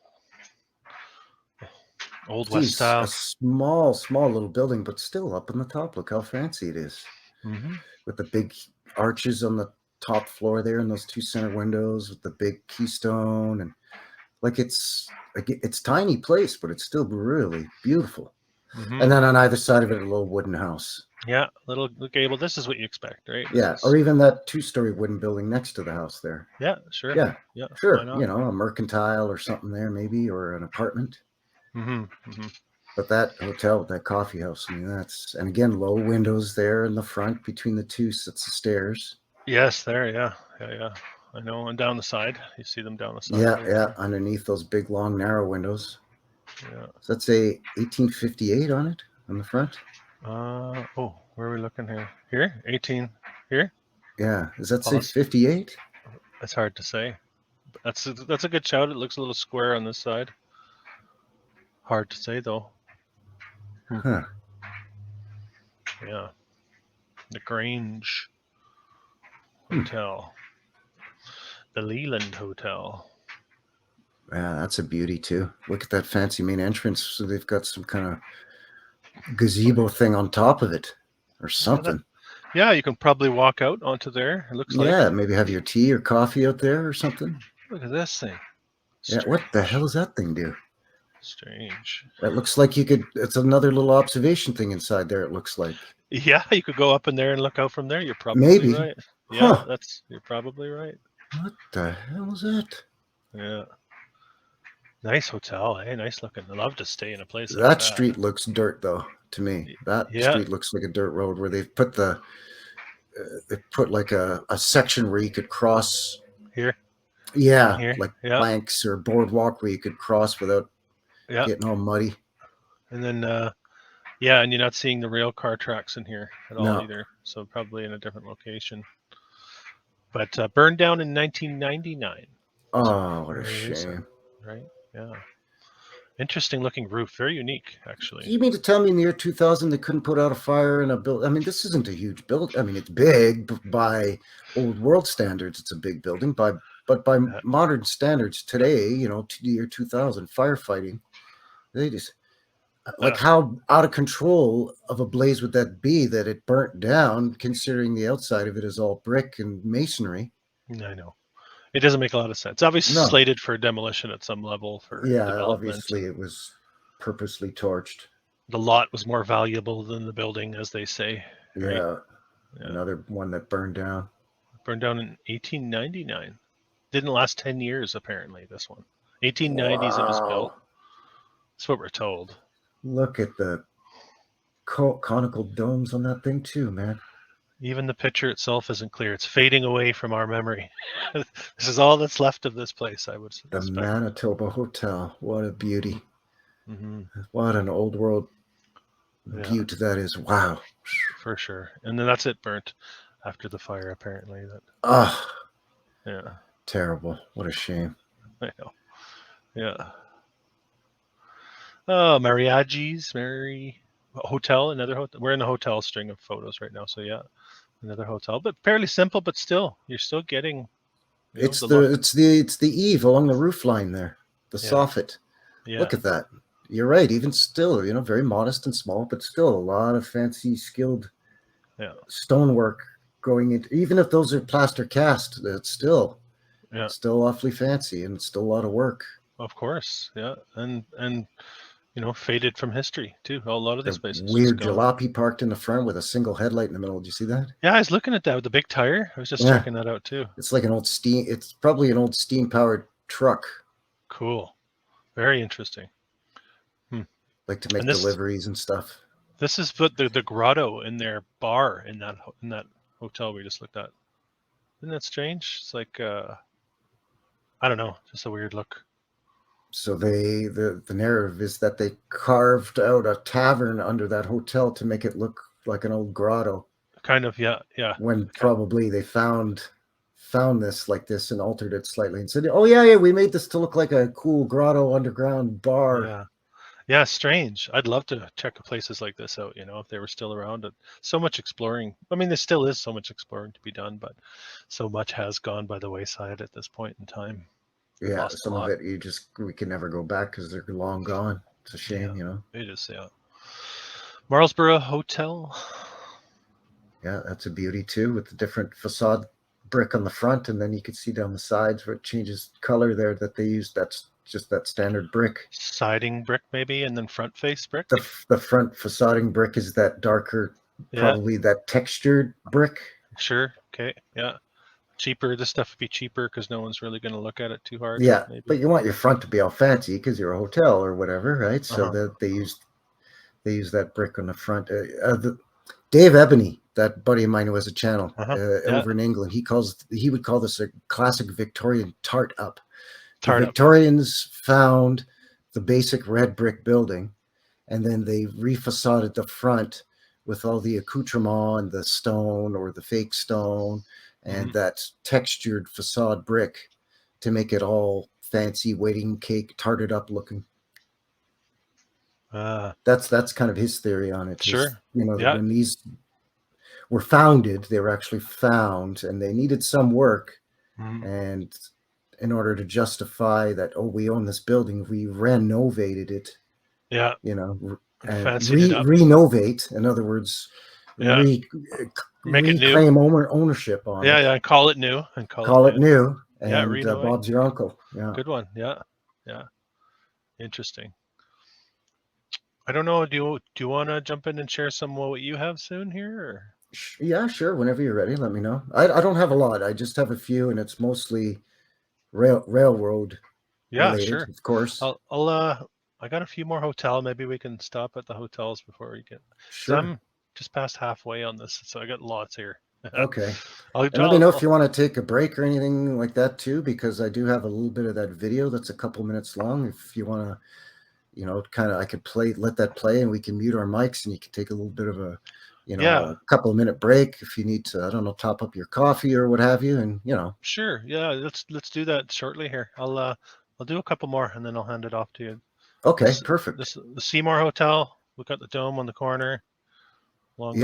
B: Old West
A: Geez,
B: style.
A: a small little building, but still up on the top. Look how fancy it is.
B: Mm-hmm.
A: With the big arches on the top floor there, and those two center windows with the big keystone, and like it's tiny place, but it's still really beautiful.
B: Mm-hmm.
A: And then on either side of it, a little wooden house.
B: Yeah, little gable. This is what you expect, right?
A: Yeah, or even that 2-story wooden building next to the house there.
B: Yeah, sure.
A: Yeah,
B: Yeah,
A: sure.
B: why not?
A: A mercantile or something there, maybe, or an apartment.
B: Mm-hmm. Mm-hmm.
A: But that hotel, that coffee house, I mean, and again, low windows there in the front between the two sets of stairs.
B: Yes, there. Yeah. I know. And down the side, you see them down the side.
A: Yeah, underneath those big, long, narrow windows.
B: Yeah.
A: Does that say 1858 on it, on the front?
B: Where are we looking here? Here, 18. Here.
A: Yeah, does that say 58?
B: It's hard to say. That's a good shout. It looks a little square on this side. Hard to say though.
A: Huh.
B: Yeah. The Grange Hotel. The Leland Hotel.
A: Yeah, that's a beauty too. Look at that fancy main entrance. So they've got some kind of gazebo thing on top of it or something.
B: Yeah, you can probably walk out onto there. It looks like.
A: Yeah, maybe have your tea or coffee out there or something.
B: Look at this thing.
A: Strange. Yeah, what the hell does that thing do?
B: Strange.
A: It looks like it's another little observation thing inside there, it looks like.
B: Yeah, you could go up in there and look out from there. You're probably right. Yeah, you're probably right.
A: What the hell is that?
B: Yeah. Nice hotel, eh? Nice looking. I love to stay in a place like
A: that. That street looks dirt, though, to me. That street looks like a dirt road where they've put like a section where you could cross.
B: Here?
A: Yeah,
B: here?
A: like planks or boardwalk where you could cross without getting all muddy.
B: And then, and you're not seeing the rail car tracks in here at all either. So probably in a different location. But burned down in 1999.
A: Oh, what a shame.
B: Right? Yeah. Interesting looking roof. Very unique, actually.
A: You mean to tell me in the year 2000 they couldn't put out a fire in a building? I mean, this isn't a huge building. I mean, it's big by old world standards. It's a big building, but by modern standards today, to the year 2000, firefighting, they just like how out of control of a blaze would that be that it burnt down, considering the outside of it is all brick and masonry.
B: I know. It doesn't make a lot of sense. Obviously slated for demolition at some level for development.
A: Obviously it was purposely torched.
B: The lot was more valuable than the building, as they say. right?
A: Yeah.
B: Yeah.
A: Another one that burned down.
B: Burned down in 1899. Didn't last 10 years, apparently, this one. 1890s it was built.
A: Wow.
B: That's what we're told.
A: Look at the conical domes on that thing too, man.
B: Even the picture itself isn't clear. It's fading away from our memory. This is all that's left of this place, I would
A: The
B: suspect.
A: Manitoba Hotel. What a beauty.
B: Mm-hmm.
A: What an old world
B: Yeah,
A: beaut that is. Wow.
B: for sure. And then that's it burnt after the fire, apparently. That
A: Ah,
B: yeah,
A: terrible. What a shame.
B: I know. Yeah. Oh, Mariachi's, Hotel, another hotel. We're in a hotel string of photos right now, so yeah, another hotel, but fairly simple. But still, you're still getting,
A: It's
B: the
A: the
B: look.
A: it's the eave along the roof line there. The
B: Yeah,
A: soffit.
B: yeah,
A: Look at that. You're right. Even still, very modest and small, but still a lot of fancy, skilled
B: yeah,
A: stonework going into. Even if those are plaster cast, it's
B: yeah.
A: still awfully fancy and it's still a lot of work.
B: Of course, yeah, and faded from history too. A lot of these
A: The
B: places just
A: weird
B: gone.
A: jalopy parked in the front with a single headlight in the middle. Did you see that?
B: Yeah, I was looking at that with the big tire. I was just
A: Yeah,
B: checking that out too.
A: it's like an old steam. It's probably an old steam powered truck,
B: Cool, very interesting. Hmm.
A: like to
B: And
A: make
B: this
A: deliveries and stuff.
B: this is the grotto in their bar in that hotel we just looked at. Isn't that strange? It's like I don't know, just a weird look.
A: So the narrative is that they carved out a tavern under that hotel to make it look like an old grotto.
B: Kind of, yeah, yeah.
A: When probably they found this like this and altered it slightly and said, "Oh yeah, we made this to look like a cool grotto underground bar."
B: Yeah. Yeah, strange. I'd love to check places like this out, if they were still around. So much exploring. I mean, there still is so much exploring to be done, but so much has gone by the wayside at this point in time.
A: Yeah,
B: Lost a
A: some of
B: lot.
A: it we can never go back because they're long gone. It's a
B: Yeah,
A: shame.
B: it is, yeah. Marlsborough Hotel.
A: Yeah, that's a beauty too, with the different facade brick on the front, and then you can see down the sides where it changes color there that they use. That's just that standard brick.
B: Siding brick, maybe, and then front face brick.
A: The front facading brick is that darker,
B: Yeah,
A: probably that textured brick.
B: sure. Okay, yeah. Cheaper. This stuff would be cheaper because no one's really going to look at it too hard,
A: Yeah,
B: maybe.
A: but you want your front to be all fancy because you're a hotel or whatever, right? So
B: Uh-huh.
A: that they use that brick on the front. Dave Ebony, that buddy of mine who has a channel
B: Uh-huh. Yeah.
A: over in England, he would call this a classic Victorian tart up. The
B: Tart up.
A: Victorians found the basic red brick building, and then they refacaded the front with all the accoutrement and the stone or the fake stone and that textured facade brick to make it all fancy wedding cake tarted up looking. That's kind of his theory on it.
B: Sure.
A: Is, that
B: Yeah.
A: when these were founded, they were actually found, and they needed some work. And in order to justify that, we own this building, we renovated it.
B: Yeah.
A: And
B: fancied it up.
A: renovate. In other words,
B: Yeah. Make it new.
A: reclaim ownership on it.
B: Yeah. Call it new and
A: Call it new.
B: Yeah,
A: And
B: renovate.
A: Bob's your uncle. Yeah.
B: Good one. Yeah. Interesting. I don't know. Do you want to jump in and share some of what you have soon here? Or?
A: Yeah, sure. Whenever you're ready, let me know. I don't have a lot. I just have a few, and it's mostly railroad related,
B: sure.
A: of course.
B: I got a few more hotel. Maybe we can stop at the hotels before we get.
A: Sure.
B: I'm just past halfway on this, so I got lots here.
A: Okay. And let me know if you want to take a break or anything like that too, because I do have a little bit of that video that's a couple minutes long. If you want to, I could let that play, and we can mute our mics, and you can take a little bit of a, a couple of minute break if you need to, I don't know, top up your coffee or what have you, and
B: Sure. Yeah. Let's do that shortly here. I'll do a couple more, and then I'll hand it off to you.
A: Okay, perfect.
B: The Seymour Hotel. We got the dome on the corner.
A: And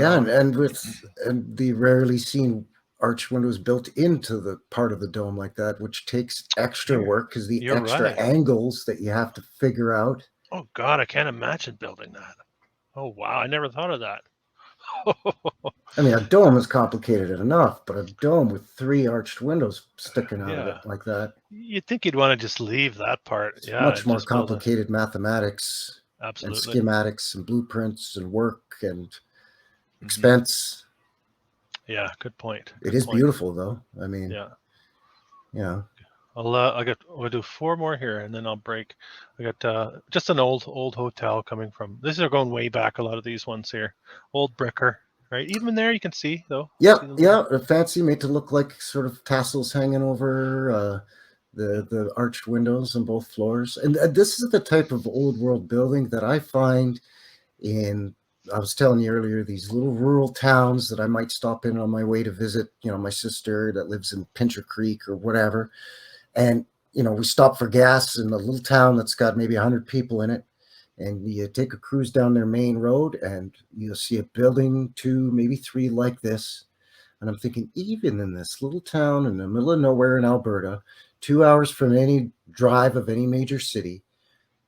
A: the rarely seen arch windows built into the part of the dome like that, which takes extra work because the extra angles that you have to figure out.
B: Oh God, I can't imagine building that. Oh wow, I never thought of that.
A: I mean, a dome is complicated enough, but a dome with 3 arched windows sticking out of it like that.
B: You'd think you'd want to just leave that part.
A: It's much more complicated mathematics.
B: Absolutely.
A: And schematics and blueprints and work and expense.
B: Yeah, good point.
A: It
B: Good
A: is
B: point.
A: beautiful, though. I mean,
B: Yeah.
A: yeah.
B: We'll do four more here, and then I'll break. I got just an old hotel coming from. These are going way back. A lot of these ones here, old bricker, right? Even there, you can see though.
A: Yeah,
B: See the little.
A: yeah, fancy, made to look like sort of tassels hanging over
B: Yeah.
A: the arched windows on both floors. And this is the type of old world building that I find in. I was telling you earlier, these little rural towns that I might stop in on my way to visit, my sister that lives in Pincher Creek or whatever. And, we stop for gas in a little town that's got maybe 100 people in it. And you take a cruise down their main road and you'll see a building, two, maybe three like this. And I'm thinking, even in this little town in the middle of nowhere in Alberta, 2 hours from any drive of any major city,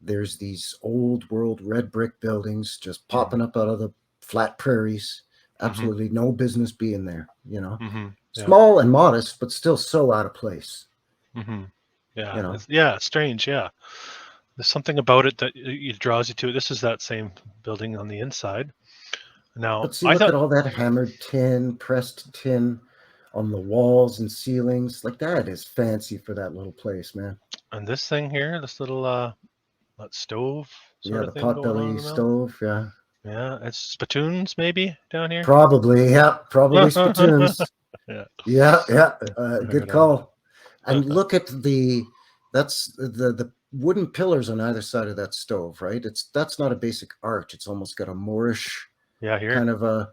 A: there's these old world red brick buildings just popping up out of the flat prairies.
B: Mm-hmm.
A: Absolutely no business being there,
B: Mm-hmm. Yeah.
A: Small and modest, but still so out of place,
B: Mm-hmm. Yeah.
A: you know.
B: It's strange. Yeah. There's something about it that it draws you to it. This is that same building on the inside. Now,
A: But see,
B: I
A: look
B: thought,
A: at all that hammered tin, pressed tin on the walls and ceilings. Like that is fancy for that little place, man.
B: and this thing here, this little that stove
A: Yeah,
B: sort of
A: the
B: thing going on
A: potbelly
B: in the middle.
A: stove. Yeah,
B: Yeah, it's spittoons maybe down here.
A: probably. Yeah, probably spittoons.
B: Yeah,
A: Yeah, yeah. Good
B: right on.
A: call. And look at that's the wooden pillars on either side of that stove, right? That's not a basic arch. It's almost got a Moorish
B: Yeah, here.
A: kind of a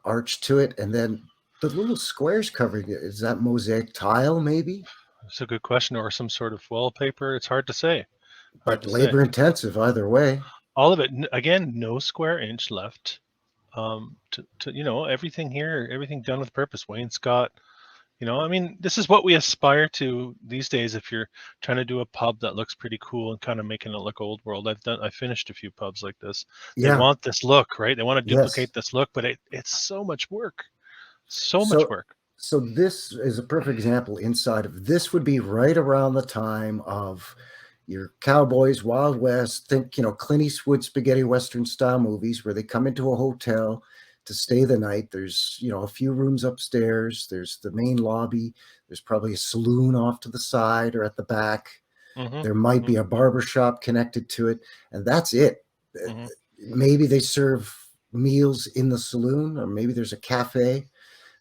A: arch to it, and then the little squares covering it, is that mosaic tile maybe?
B: It's a good question, or some sort of wallpaper. It's hard to say. Hard
A: But
B: to say.
A: labor intensive either way.
B: All of it again, no square inch left. To everything here, everything done with purpose. Wainscot. I mean, this is what we aspire to these days. If you're trying to do a pub that looks pretty cool and kind of making it look old world, I finished a few pubs like this. They
A: Yeah.
B: want this look, right? They want to
A: Yes.
B: duplicate this look, but it's so much work, so much
A: So
B: work.
A: so this is a perfect example. Inside of this would be right around the time of your cowboys, Wild West. Think, Clint Eastwood spaghetti western style movies where they come into a hotel to stay the night. There's, a few rooms upstairs. There's the main lobby. There's probably a saloon off to the side or at the back.
B: Mm-hmm,
A: There might
B: mm-hmm,
A: be a barber shop connected to it, and that's it.
B: mm-hmm.
A: Maybe they serve meals in the saloon, or maybe there's a cafe.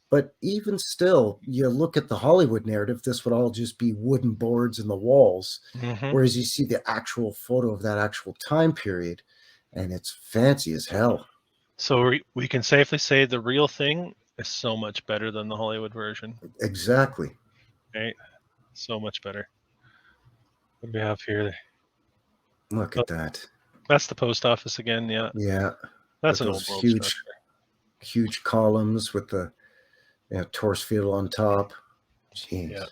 A: But even still, you look at the Hollywood narrative, this would all just be wooden boards in the walls.
B: Mm-hmm.
A: Whereas you see the actual photo of that actual time period, and it's fancy as hell.
B: So we can safely say the real thing is so much better than the Hollywood version,
A: Exactly.
B: right? So much better. What do we have here?
A: Look
B: Oh,
A: at that.
B: that's the post office again. Yeah,
A: Yeah.
B: that's
A: With
B: an
A: those
B: old world
A: huge,
B: structure.
A: huge columns with the torch field on top. Jeez.
B: Yeah.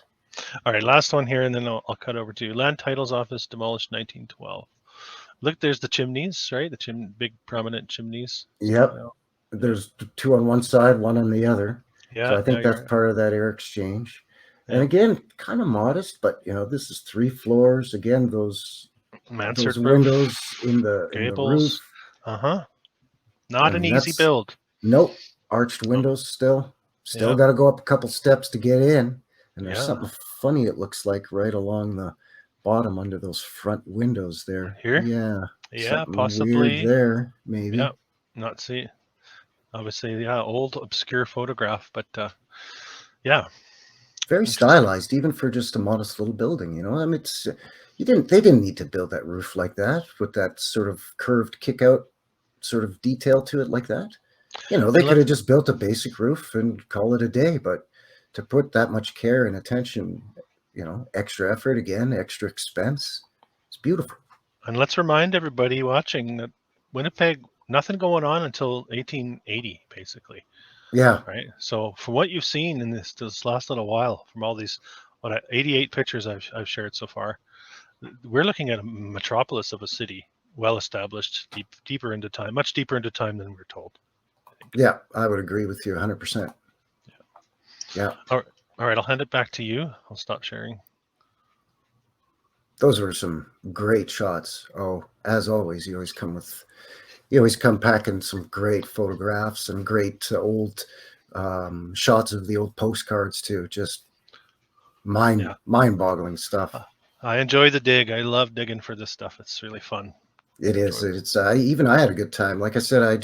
B: All right, last one here, and then I'll cut over to Land Titles Office, demolished 1912. Look, there's the chimneys, right? The big prominent chimneys sticking
A: Yep.
B: out.
A: There's two on one side, one on the other. So
B: Yeah,
A: I
B: yeah,
A: think that's
B: you're
A: part of that air exchange. And
B: yeah.
A: again, kind of modest, but this is 3 floors. Again, those
B: Mansard
A: windows
B: roof,
A: in the roof.
B: gables. Uh-huh.
A: I
B: Not an
A: mean,
B: easy
A: that's
B: build.
A: nope. Arched
B: Oh,
A: windows still
B: yeah,
A: got to go up a couple steps to get in. And there's
B: yeah.
A: something funny it looks like right along the bottom under those front windows there.
B: Here?
A: Yeah.
B: Yeah,
A: Something weird
B: possibly.
A: there,
B: Yeah,
A: maybe.
B: not see. Obviously, yeah, old obscure photograph, but yeah,
A: Very
B: interesting.
A: stylized, even for just a modest little building. I mean, they didn't need to build that roof like that with that sort of curved kick out sort of detail to it like that. They
B: And
A: could
B: let
A: have just built a basic roof and call it a day, but to put that much care and attention, extra effort again, extra expense, it's beautiful.
B: and let's remind everybody watching that Winnipeg, nothing going on until 1880, basically.
A: Yeah.
B: Right. So from what you've seen in this last little while, from all these 88 pictures I've shared so far, we're looking at a metropolis of a city, well established, deeper into time, much deeper into time than we're told, I think.
A: Yeah, I would agree with you 100%. Yeah.
B: All right, I'll hand it back to you. I'll stop sharing.
A: Those were some great shots. Oh, as always, you always come with You always come packing some great photographs and great old shots of the old postcards too. Just
B: Yeah.
A: mind-boggling stuff.
B: I enjoy the dig. I love digging for this stuff. It's really fun.
A: It is. It's even I had a good time. Like I said, I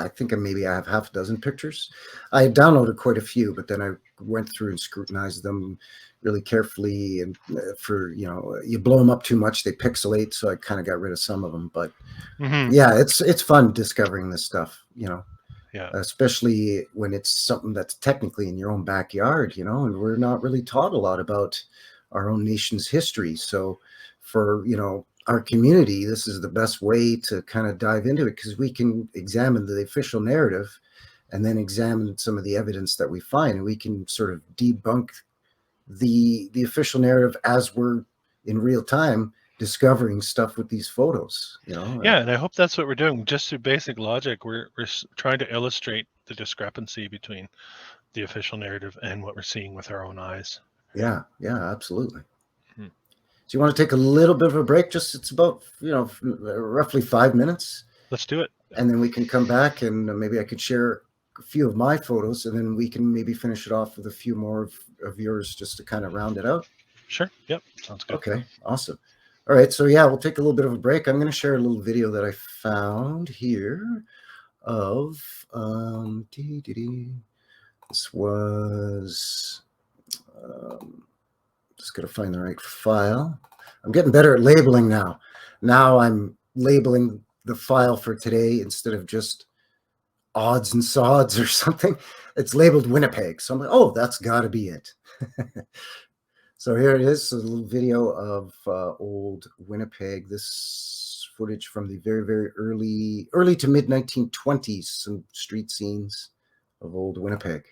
A: think maybe I have half a dozen pictures. I downloaded quite a few, but then I went through and scrutinized them really carefully. And for you blow them up too much, they pixelate. So I kind of got rid of some of them. But yeah, it's fun discovering this stuff.
B: Yeah.
A: Especially when it's something that's technically in your own backyard. And we're not really taught a lot about our own nation's history. So for our community, this is the best way to kind of dive into it, because we can examine the official narrative and then examine some of the evidence that we find, and we can sort of debunk the official narrative as we're in real time discovering stuff with these photos.
B: Yeah, and I hope that's what we're doing. Just through basic logic, we're trying to illustrate the discrepancy between the official narrative and what we're seeing with our own eyes.
A: Yeah, absolutely. Do you want to take a little bit of a break? It's about roughly 5 minutes.
B: Let's do it.
A: And then we can come back, and maybe I could share a few of my photos, and then we can maybe finish it off with a few more of yours, just to kind of round it out.
B: Sure. Yep. Sounds good.
A: Okay. Awesome. All right. So yeah, we'll take a little bit of a break. I'm going to share a little video that I found here of this was. Just got to find the right file. I'm getting better at labeling now. Now I'm labeling the file for today instead of just odds and sods or something. It's labeled Winnipeg. So I'm like, oh, that's got to be it. So here it is, a little video of old Winnipeg. This footage from the very, very early to mid 1920s, some street scenes of old Winnipeg.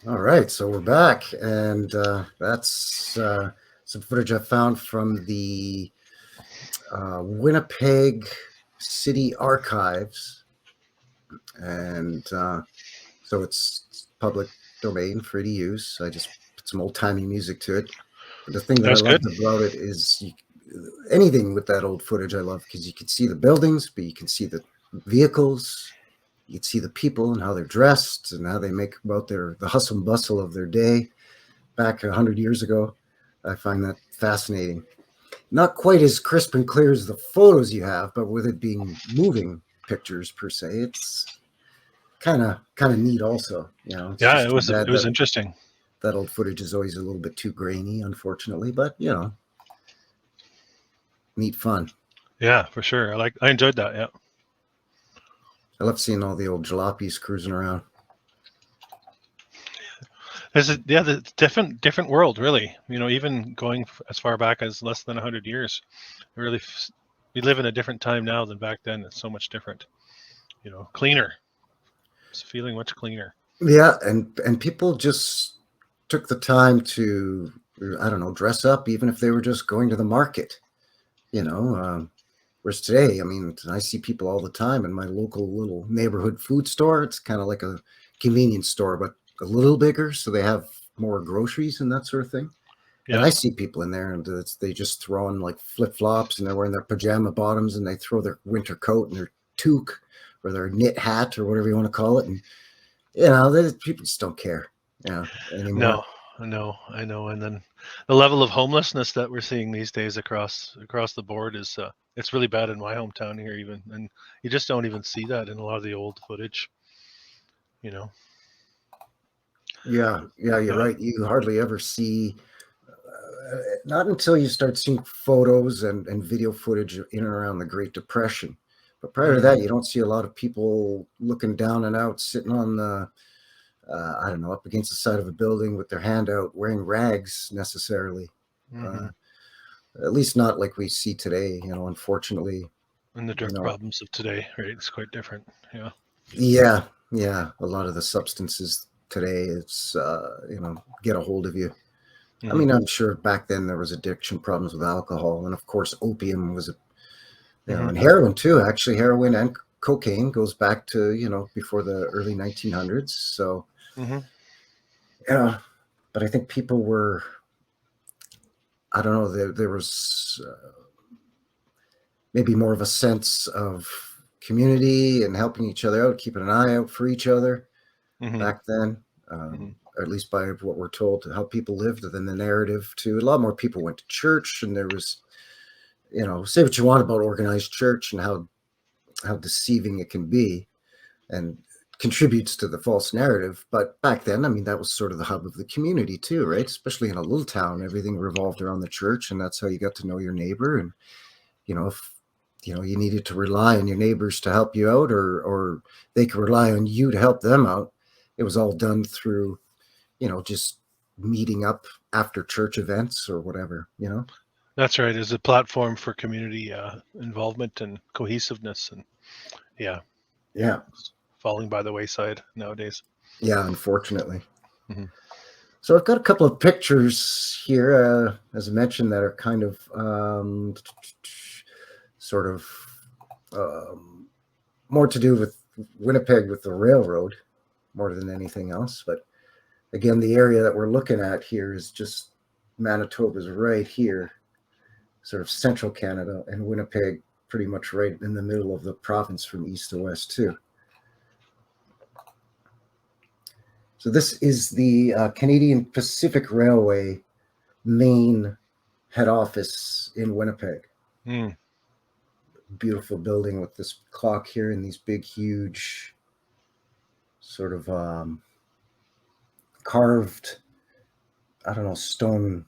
A: All right, so we're back, and that's some footage I found from the Winnipeg City Archives, and so it's public domain, free to use. I just put some old timey music to it. But the thing that I
B: That's good.
A: loved about it is anything with that old footage I love because you can see the buildings, but you can see the vehicles. You can see the people and how they're dressed and how they make about the hustle and bustle of their day back 100 years ago. I find that fascinating. Not quite as crisp and clear as the photos you have, but with it being moving pictures per se, it's kind of neat. Also, it's
B: Yeah,
A: just too
B: it
A: bad
B: was
A: that
B: interesting.
A: that old footage is always a little bit too grainy, unfortunately. But neat fun.
B: Yeah, for sure. I enjoyed that. Yeah.
A: I love seeing all the old jalopies cruising around.
B: The different world, really. Even going as far back as less than 100 years, really, we live in a different time now than back then. It's so much different. Cleaner. It's feeling much cleaner.
A: Yeah, and people just took the time to, I don't know, dress up, even if they were just going to the market. You know, whereas today, I mean, I see people all the time in my local little neighborhood food store. It's kind of like a convenience store, but a little bigger, so they have more groceries and that sort of thing. And
B: Yeah.
A: I see people in there, and they just throw on like flip flops, and they're wearing their pajama bottoms, and they throw their winter coat and their toque or their knit hat or whatever you want to call it, and people just don't care, anymore.
B: No, no, I know. And then the level of homelessness that we're seeing these days across the board is it's really bad in my hometown here even, and you just don't even see that in a lot of the old footage. You know.
A: Yeah, yeah, you're
B: Yeah.
A: right. You hardly ever see, not until you start seeing photos and video footage in and around the Great Depression. But prior to that,
B: Hmm.
A: you don't see a lot of people looking down and out, sitting on the, I don't know, up against the side of a building with their hand out, wearing rags necessarily. Uh,
B: Hmm.
A: at least not like we see today, unfortunately.
B: And the
A: You
B: drug
A: know,
B: problems of today, right? It's quite different. Yeah.
A: yeah, yeah. A lot of the substances today, it's, get a hold of you. I
B: Hmm.
A: mean, I'm sure back then there was addiction problems with alcohol, and of course, opium was,
B: Hmm.
A: and heroin too. Actually, heroin and cocaine goes back to before the early 1900s. So,
B: Hmm.
A: yeah, but I think people were, I don't know, there was maybe more of a sense of community and helping each other out, keeping an eye out for each other
B: Hmm.
A: back then.
B: Hmm.
A: Or at least by what we're told, how people lived, than the narrative too. A lot more people went to church, and there was, say what you want about organized church and how deceiving it can be, and contributes to the false narrative. But back then, I mean, that was sort of the hub of the community too, right? Especially in a little town, everything revolved around the church, and that's how you got to know your neighbor. And if you needed to rely on your neighbors to help you out, or they could rely on you to help them out, it was all done through just meeting up after church events or whatever.
B: That's right. It's a platform for community involvement and cohesiveness, and yeah,
A: Yeah.
B: it's falling by the wayside nowadays.
A: Yeah, unfortunately.
B: Hmm.
A: So I've got a couple of pictures here, as I mentioned, that are kind of sort of um, more to do with Winnipeg, with the railroad, more than anything else. But again, the area that we're looking at here is just Manitoba's right here, sort of central Canada, and Winnipeg pretty much right in the middle of the province from east to west too. So this is the Canadian Pacific Railway main head office in Winnipeg.
B: Mm.
A: Beautiful building with this clock here and these big, huge, sort of carved, I don't know, stone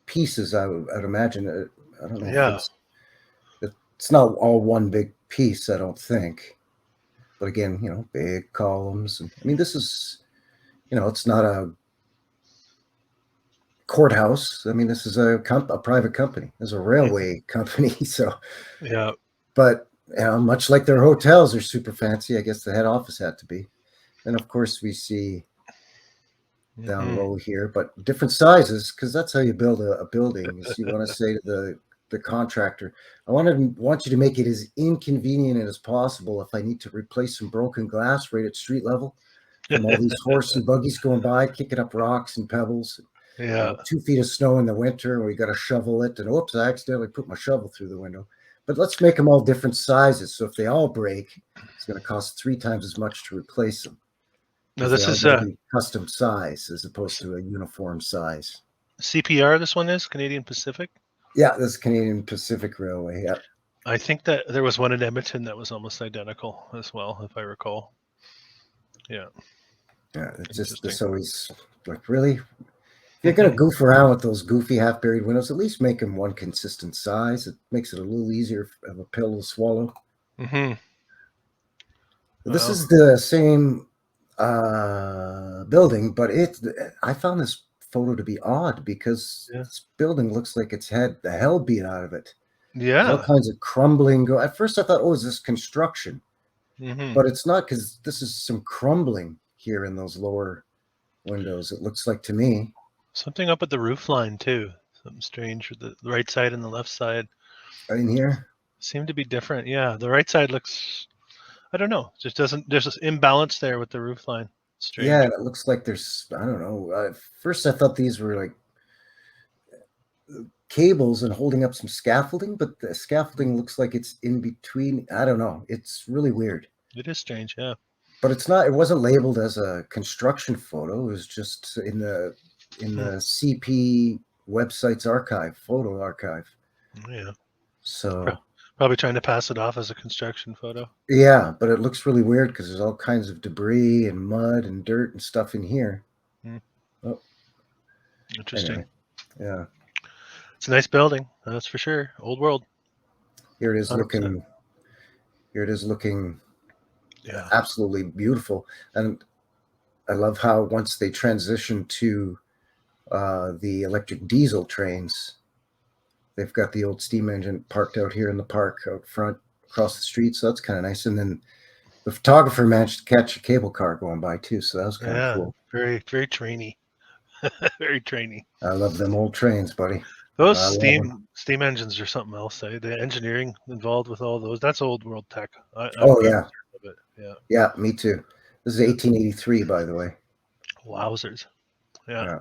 A: pieces. I'd imagine. I don't know if
B: Yeah.
A: it's not all one big piece. I don't think. But again, big columns. And I mean, this is, it's not a courthouse. I mean, this is a private company. This is a
B: Mhm.
A: railway company. So,
B: Yeah.
A: but much like their hotels are super fancy, I guess the head office had to be. And of course, we see down low here, but different sizes, because that's how you build a building. Is you want to say to the contractor, I want you to make it as inconvenient as possible if I need to replace some broken glass right at street level from all these horse and buggies going by, kicking up rocks and pebbles.
B: Yeah.
A: 2 feet of snow in the winter, and we got to shovel it. And oops, I accidentally put my shovel through the window. But let's make them all different sizes. So if they all break, it's going to cost 3 times as much to replace them.
B: Now
A: Because they
B: this
A: all
B: is
A: got to be custom size as opposed to a uniform size.
B: CPR. This one is Canadian Pacific.
A: Yeah, this is Canadian Pacific Railway. Yeah.
B: I think that there was one in Edmonton that was almost identical as well, if I recall. Yeah.
A: Yeah, it's just this always like, really? If you're going to
B: Mhm.
A: goof around with those goofy half-buried windows, at least make them one consistent size. It makes it a little easier of a pill to swallow.
B: Mm-hmm.
A: This
B: Wow.
A: is the same building, but I found this photo to be odd because
B: Yeah.
A: this building looks like it's had the hell beat out of it. There's all
B: Yeah.
A: kinds of crumbling. At first I thought, oh, is this construction?
B: Mm-hmm.
A: But it's not, because this is some crumbling here in those lower windows, it looks like to me.
B: Something up at the roof line too. Something strange with the right side and the left side
A: In here.
B: seem to be different. Yeah, the right side looks, I don't know, just doesn't. There's this imbalance there with the roof line.
A: Yeah,
B: Strange.
A: and it looks like there's, I don't know. First I thought these were like cables and holding up some scaffolding, but the scaffolding looks like it's in between. I don't know. It's really weird.
B: It is strange. Yeah.
A: But it's not. It wasn't labeled as a construction photo. It was just in the CP website's archive, photo archive.
B: Yeah.
A: So
B: Probably trying to pass it off as a construction photo.
A: yeah, but it looks really weird because there's all kinds of debris and mud and dirt and stuff in here. Oh,
B: Interesting.
A: anyway, yeah.
B: It's a nice building, that's for sure. Old World.
A: Here it is
B: 100%.
A: looking. Here it is looking.
B: Yeah.
A: Absolutely beautiful, and I love how once they transition to the electric diesel trains, they've got the old steam engine parked out here in the park out front across the street. So that's kind of nice. And then the photographer managed to catch a cable car going by too. So that was kind of cool.
B: Very, very trainy. Very trainy.
A: I love them old trains, buddy.
B: Those steam engines are something else. The engineering involved with all those, that's old world tech.
A: Oh, yeah.
B: Yeah.
A: Yeah, me too. This is 1883, by the way.
B: Wowzers. Yeah.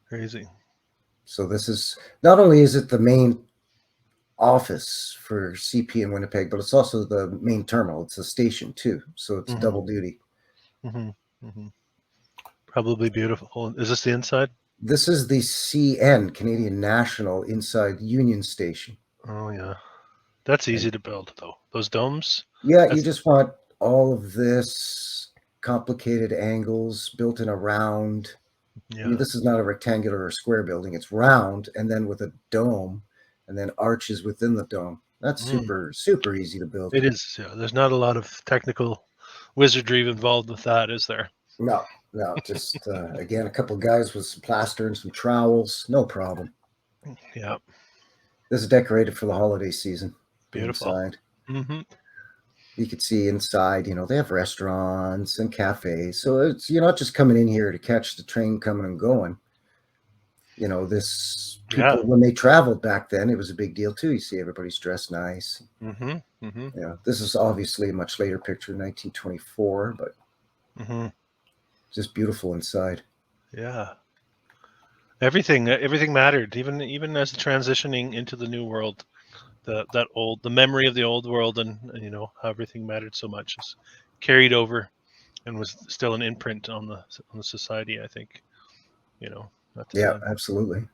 B: Crazy.
A: So this is, not only is it the main office for CP in Winnipeg, but it's also the main terminal. It's a station too. So it's double duty.
B: Probably beautiful. Is this the inside?
A: This is the CN, Canadian National, inside Union Station.
B: Oh, yeah. That's easy to build, though. Those domes?
A: Yeah, you just want all of this complicated angles built in a round.
B: Yeah.
A: I mean, this is not a rectangular or square building. It's round, and then with a dome, and then arches within the dome. That's super, super easy to build.
B: It is. Yeah. There's not a lot of technical wizardry involved with that, is there?
A: No, just again, a couple of guys with some plaster and some trowels, no problem.
B: Yeah.
A: This is decorated for the holiday season.
B: Beautiful.
A: Inside. You can see inside, they have restaurants and cafes. So you're not just coming in here to catch the train coming and going. This people, when they traveled back then, it was a big deal too. You see everybody's dressed nice. This is obviously a much later picture, 1924, but just beautiful inside.
B: Yeah. Everything mattered, even as transitioning into the new world. The memory of the old world and how everything mattered so much is carried over and was still an imprint on the society, I think.
A: Yeah, absolutely.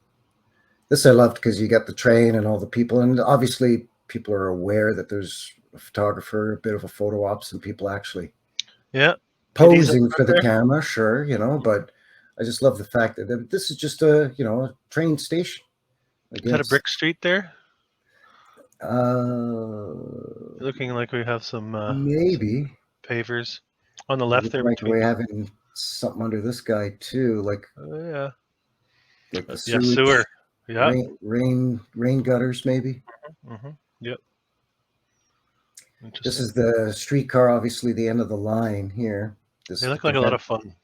A: This I loved because you got the train and all the people, and obviously people are aware that there's a photographer, a bit of a photo op, some people actually posing for the camera, sure, but I just love the fact that this is just a train station.
B: Is that a brick street there?
A: Looking
B: like we have some
A: maybe
B: pavers on the left there.
A: Like we're having something under this guy too, like like the sewage,
B: sewer,
A: rain gutters, maybe.
B: Yep.
A: This is the streetcar, obviously the end of the line here.
B: They look like a lot of fun.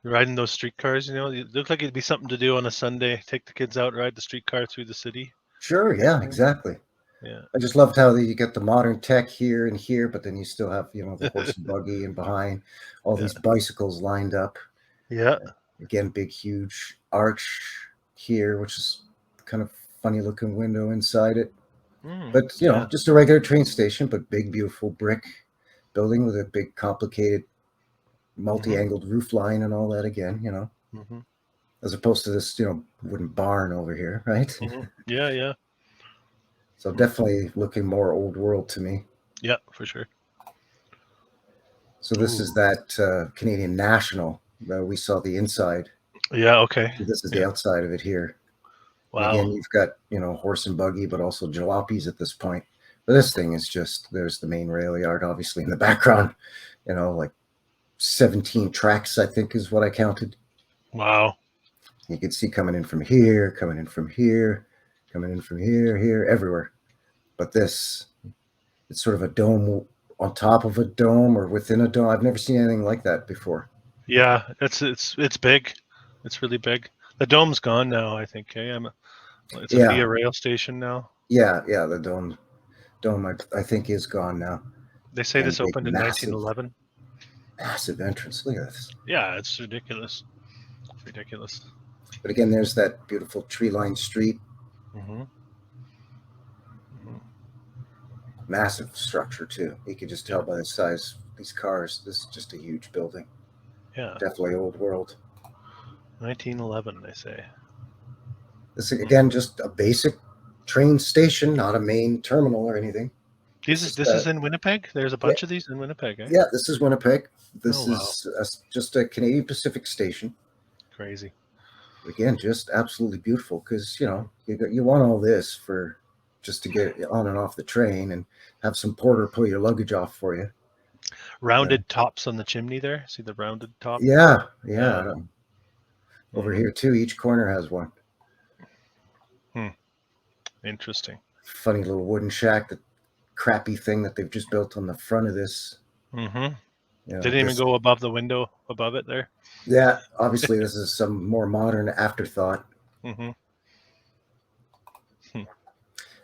B: riding those streetcars. It looked like it'd be something to do on a Sunday. Take the kids out, ride the streetcar through the city.
A: Sure, yeah, exactly.
B: Yeah.
A: I just loved how you get the modern tech here and here, but then you still have, the horse and buggy and behind all
B: Yeah.
A: these bicycles lined up.
B: Yeah.
A: Again, big, huge arch here, which is kind of funny looking window inside it. But,
B: Yeah.
A: just a regular train station, but big, beautiful brick building with a big, complicated, multi-angled roof line and all that again,
B: Mm-hmm.
A: as opposed to this, wooden barn over here, right?
B: Mm-hmm. Yeah. Yeah.
A: So definitely looking more old world to me.
B: Yeah, for sure.
A: So this is that Canadian National. We saw the inside.
B: Yeah. Okay.
A: This is the
B: Yeah.
A: outside of it here. And
B: Wow.
A: again, you've got, horse and buggy, but also jalopies at this point. But this thing is there's the main rail yard, obviously, in the background, like 17 tracks, I think is what I counted.
B: Wow.
A: You could see coming in from here, coming in from here, coming in from here, everywhere. But it's sort of a dome on top of a dome or within a dome. I've never seen anything like that before.
B: Yeah, it's big. It's really big. The dome's gone now, I think. It's a Via Rail station now.
A: Yeah, the dome I think is gone now.
B: They say
A: And
B: this
A: big,
B: opened in 1911.
A: massive entrance. Look at this.
B: Yeah, it's ridiculous. Ridiculous.
A: But again, there's that beautiful tree-lined street.
B: Mm-hmm.
A: Massive structure too. You could just tell by the size of these cars. This is just a huge building.
B: Yeah.
A: Definitely old world.
B: 1911, they say.
A: This is, again, just a basic train station, not a main terminal or anything.
B: This is in Winnipeg? There's a bunch of these in Winnipeg, eh?
A: Yeah, this is Winnipeg. This is just a Canadian Pacific station.
B: Crazy.
A: Again, just absolutely beautiful because, you want all this for just to get on and off the train and have some porter pull your luggage off for you.
B: Rounded tops on the chimney there. See the rounded top?
A: Yeah. Over here too, each corner has one.
B: Interesting.
A: Funny little wooden shack, the crappy thing that they've just built on the front of this.
B: Mm-hmm. Didn't even go above the window above it there.
A: Yeah, obviously this is some more modern afterthought.
B: Mm-hmm.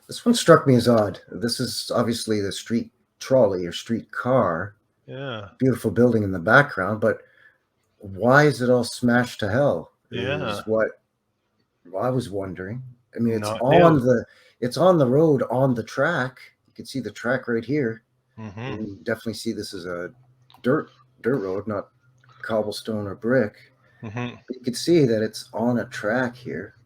A: This one struck me as odd. This is obviously the street trolley or street car.
B: Yeah.
A: Beautiful building in the background, but why is it all smashed to hell?
B: Yeah.
A: Is what I was wondering. I mean, it's on the road, on the track. You can see the track right here.
B: Mm-hmm.
A: You definitely see this is a dirt road, not cobblestone or brick.
B: Mm-hmm.
A: But you can see that it's on a track here.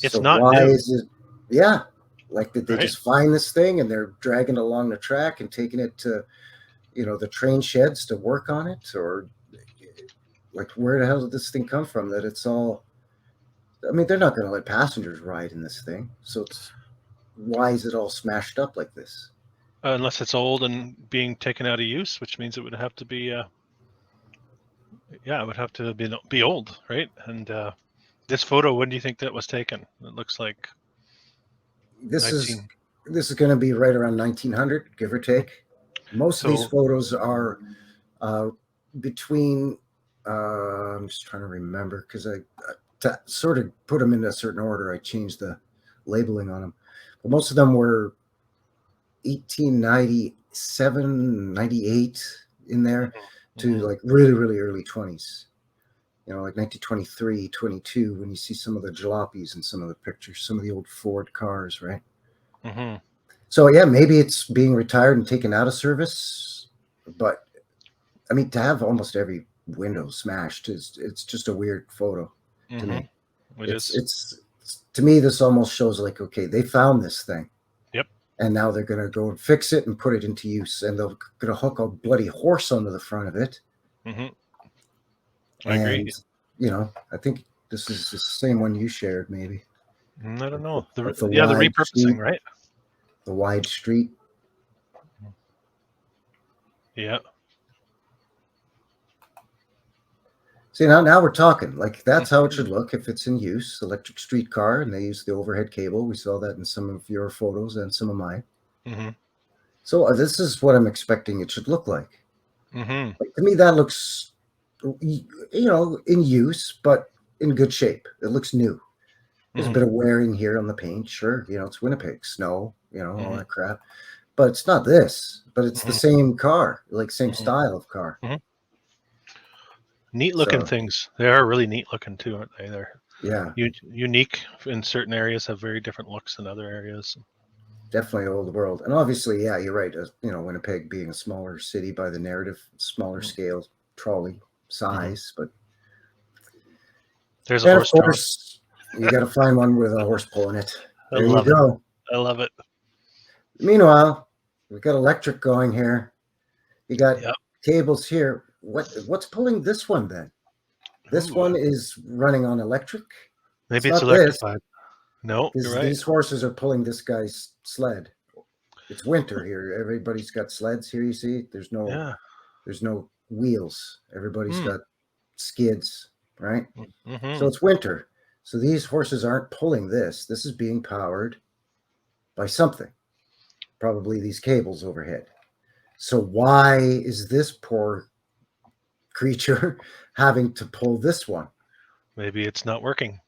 B: It's not new.
A: Is it? Yeah, like did they just find this thing and they're dragging it along the track and taking it to, the train sheds to work on it, or like where the hell did this thing come from? That it's all. I mean, they're not going to let passengers ride in this thing, so why is it all smashed up like this?
B: Unless it's old and being taken out of use, which means it would have to be, it would have to be old, right? And this photo, when do you think that was taken? It looks like
A: this is going to be right around 1900, give or take. Most of these photos are between. I'm just trying to remember because to sort of put them in a certain order, I changed the labeling on them. But most of them were 1897, 98 in there to like really, really early 20s. Like 1923, 22, when you see some of the jalopies in some of the pictures, some of the old Ford cars, right?
B: Mm-hmm.
A: So, yeah, maybe it's being retired and taken out of service. But, I mean, to have almost every window smashed, it's just a weird photo to me. It's to me, this almost shows like, okay, they found this thing.
B: Yep.
A: And now they're going to go and fix it and put it into use. And they're going to hook a bloody horse onto the front of it.
B: Mm-hmm. I agree.
A: I think this is the same one you shared, maybe.
B: I don't know. The
A: street,
B: repurposing, right?
A: The wide street.
B: Yeah.
A: See, now we're talking. Like, that's how it should look if it's in use. Electric streetcar, and they use the overhead cable. We saw that in some of your photos and some of mine.
B: Mm-hmm.
A: So this is what I'm expecting it should look like.
B: Mm-hmm.
A: Like, to me, that looks in use, but in good shape. It looks new. There's a
B: Mhm.
A: bit of wearing here on the paint. Sure, it's Winnipeg, snow, all
B: Mhm.
A: that crap. But it's not this. But it's the
B: Mhm.
A: same car, like same
B: Mhm.
A: style of car.
B: Mhm. Neat looking
A: So
B: things. They are really neat looking too, aren't they? They're
A: yeah,
B: unique in certain areas, have very different looks than other areas.
A: definitely old world. And obviously, yeah, you're right. Winnipeg being a smaller city by the narrative, smaller
B: Mhm.
A: scale, trolley
B: Mhm.
A: size. But
B: There's a
A: and of
B: horse drawn.
A: course, you got to find one with a horse pulling it.
B: I
A: There you
B: love it.
A: go.
B: I love it.
A: Meanwhile, we've got electric going here. You got
B: Yep.
A: cables here. What's pulling this one then? This
B: Ooh,
A: one is running on electric. It's
B: maybe it's
A: not this,
B: electrified. No, you're
A: because
B: right.
A: these horses are pulling this guy's sled. It's winter here. Everybody's got sleds here. You see,
B: Yeah.
A: there's no wheels. Everybody's
B: Hmm.
A: got skids, right? So
B: Mm-hmm.
A: it's winter. So these horses aren't pulling this. This is being powered by something, probably these cables overhead. So why is this poor creature having to pull this one?
B: Maybe it's not working.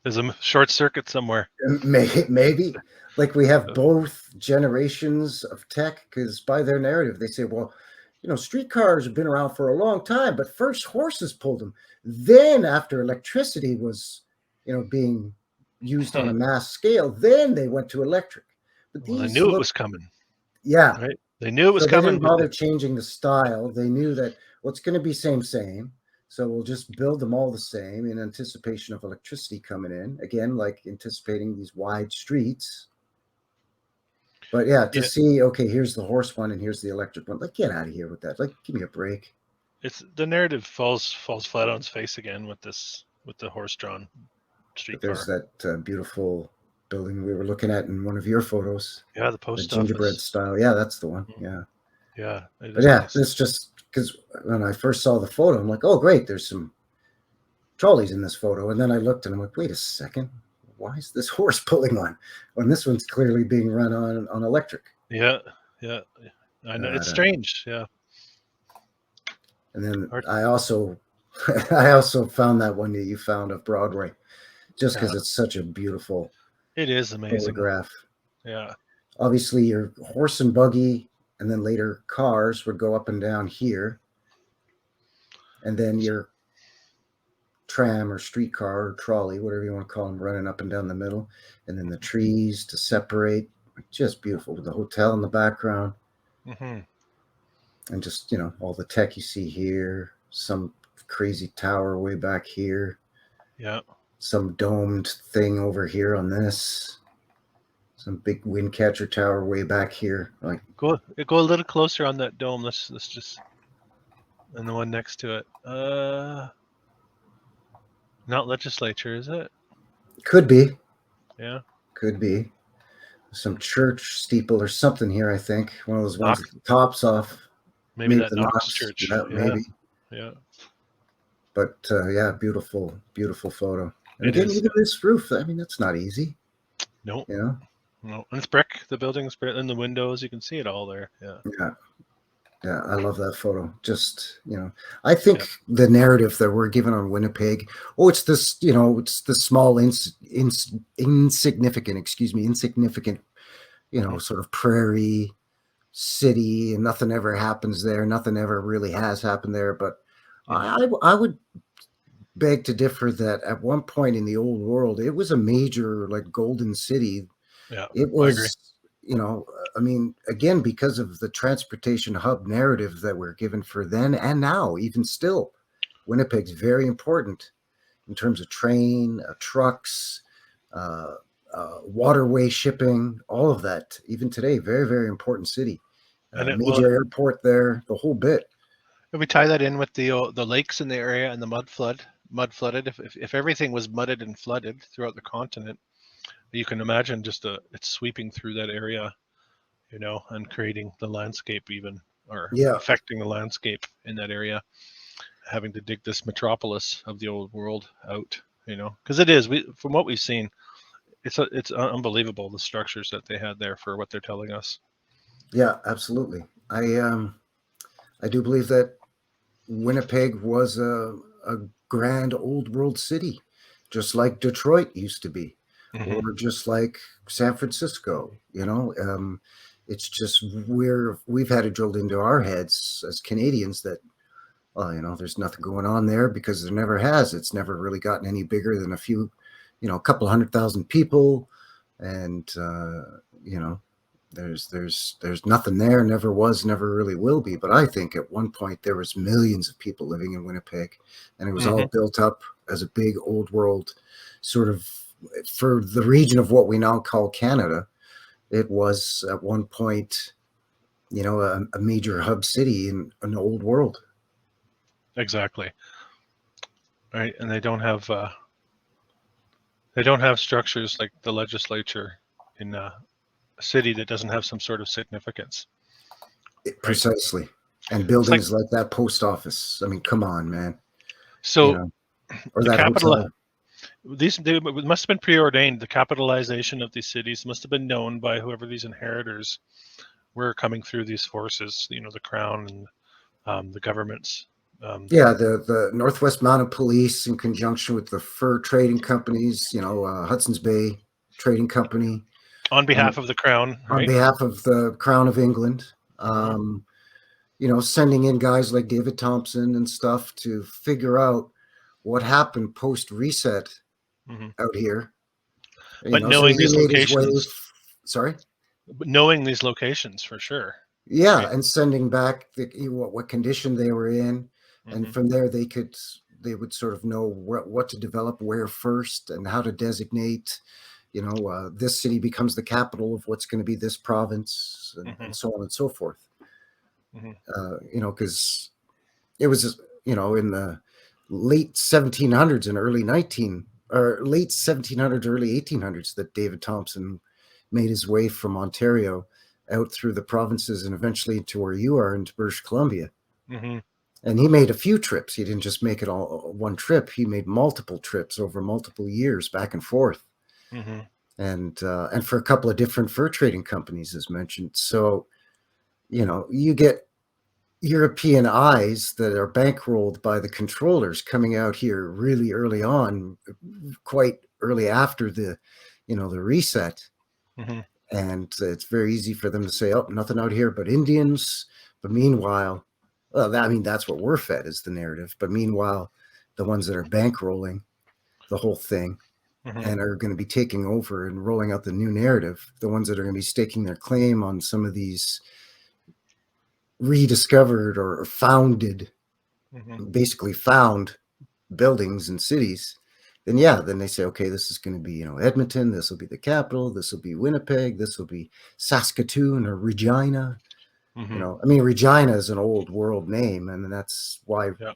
B: There's a short circuit somewhere.
A: Maybe like we have both generations of tech, because by their narrative they say, well, streetcars have been around for a long time, but first horses pulled them. Then after electricity was being used on a mass scale, then they went to electric. But
B: Well, I
A: these
B: knew it
A: look,
B: was coming,
A: yeah,
B: right? They knew it was
A: so they
B: coming,
A: didn't
B: but
A: bother changing the style. They knew that, well, it's going to be same. So we'll just build them all the same in anticipation of electricity coming in. Again, like anticipating these wide streets. But yeah, to
B: yeah,
A: see, okay, here's the horse one and here's the electric one. Like, get out of here with that. Like, give me a break.
B: it's the narrative falls flat on its face again with the horse-drawn
A: But there's
B: streetcar.
A: that beautiful building we were looking at in one of your photos,
B: Yeah, the
A: the
B: post
A: gingerbread
B: office.
A: style. Yeah, that's the one.
B: Mhm.
A: Yeah.
B: Yeah, it
A: But
B: is
A: yeah,
B: nice.
A: this just because when I first saw the photo, I'm like, oh, great, there's some trolleys in this photo. And then I looked and I'm like, wait a second, why is this horse pulling one when this one's clearly being run on electric?
B: Yeah, yeah. I know it's
A: Uh,
B: strange. Yeah.
A: and then
B: Hard-
A: I also I also found that one that you found of Broadway, just
B: Yeah,
A: because it's such a beautiful
B: it is amazing.
A: photograph.
B: Yeah.
A: Obviously, your horse and buggy, and then later cars would go up and down here, and then your tram or streetcar or trolley, whatever you want to call them, running up and down the middle, and then the trees to separate. Just beautiful with the hotel in the background,
B: Hmm.
A: and just all the tech you see here. Some crazy tower way back here.
B: Yeah.
A: Some domed thing over here on this. Some big wind catcher tower way back here. Like,
B: Go a little closer on that dome. Let's just and the one next to it. Not legislature, is it?
A: could be,
B: Yeah.
A: could be some church steeple or something here. I think one of those ones
B: Knox.
A: that the tops off.
B: Maybe
A: Maybe
B: that
A: the
B: Knox
A: Knox.
B: Church.
A: Yeah,
B: Yeah.
A: maybe.
B: Yeah.
A: But yeah, beautiful, beautiful photo. And
B: It
A: again,
B: is.
A: even this roof. I mean, that's not easy.
B: No.
A: You know.
B: No. And it's brick. The building's brick, and the windows. You can see it all there. Yeah.
A: Yeah. Yeah, I love that photo. Just, I think
B: Yeah.
A: the narrative that we're given on Winnipeg, oh, it's this, it's the small, insignificant, insignificant,
B: Hmm.
A: sort of prairie city, and nothing ever happens there. Nothing ever really has happened there. But
B: Hmm.
A: I would beg to differ that at one point in the old world, it was a major, like, golden city.
B: Yeah.
A: It
B: I agree.
A: was, I mean, again, because of the transportation hub narrative that we're given for then and now, even still, Winnipeg's very important in terms of train, trucks, uh, waterway shipping, all of that. Even today, very, very important city.
B: And it well,
A: Major airport there, the whole bit.
B: if we tie that in with the lakes in the area and the mud flooded. If everything was mudded and flooded throughout the continent, you can imagine just it's sweeping through that area, and creating the landscape even, or
A: Yeah,
B: affecting the landscape in that area, having to dig this metropolis of the old world out, because it is, from what we've seen, it's unbelievable the structures that they had there for what they're telling us.
A: yeah, absolutely. I do believe that Winnipeg was a grand old world city, just like Detroit used to be,
B: Hmm.
A: or just like San Francisco. It's just we've had it drilled into our heads as Canadians that, well, there's nothing going on there because there never has. It's never really gotten any bigger than a few, a couple 100,000 people, and there's nothing there. Never was, never really will be. But I think at one point there was millions of people living in Winnipeg, and it was all
B: Hmm.
A: built up as a big old world sort of for the region of what we now call Canada. It was at one point, a major hub city in an old world.
B: Exactly. Right, and they don't have structures like the legislature in a city that doesn't have some sort of significance. Right.
A: Precisely. And
B: It's like
A: buildings like that post office. I mean, come on, man.
B: so
A: Or
B: the
A: that
B: capital.
A: hotel.
B: They must have been preordained. The capitalization of these cities must have been known by whoever these inheritors were coming through these forces. The crown and the governments.
A: Yeah, the Northwest Mounted Police, in conjunction with the fur trading companies, Hudson's Bay Trading Company,
B: On
A: um,
B: behalf of the crown,
A: on
B: right?
A: behalf of the Crown of England,
B: Mm-hmm.
A: sending in guys like David Thompson and stuff to figure out what happened post reset
B: Mm-hmm.
A: out here.
B: But
A: So
B: knowing
A: he
B: these
A: made his way.
B: locations,
A: Sorry.
B: knowing these locations for sure,
A: Yeah,
B: right?
A: and sending back what condition they were in, and
B: Mm-hmm.
A: from there they would sort of know what to develop where first and how to designate. This city becomes the capital of what's going to be this province,
B: Mm-hmm.
A: and so on and so forth.
B: Mm-hmm.
A: Because it was in the late 1700s and late 1700s, early 1800s that David Thompson made his way from Ontario out through the provinces and eventually to where you are into British Columbia.
B: Mm-hmm.
A: And he made a few trips. He didn't just make it all one trip. He made multiple trips over multiple years back and forth.
B: Mm-hmm.
A: And for a couple of different fur trading companies, as mentioned. So, you get European eyes that are bankrolled by the controllers coming out here really early on, quite early after the reset.
B: Mm-hmm.
A: And it's very easy for them to say, oh, nothing out here but Indians. But meanwhile, well, I mean, that's what we're fed is the narrative. But meanwhile, the ones that are bankrolling the whole thing
B: Mm-hmm.
A: and are going to be taking over and rolling out the new narrative, the ones that are going to be staking their claim on some of these rediscovered or founded,
B: Mm-hmm.
A: basically found buildings and cities, then they say, okay, this is going to be, Edmonton, this will be the capital, this will be Winnipeg, this will be Saskatoon or Regina.
B: Mm-hmm.
A: I mean, Regina is an old world name, and that's why
B: Yeah.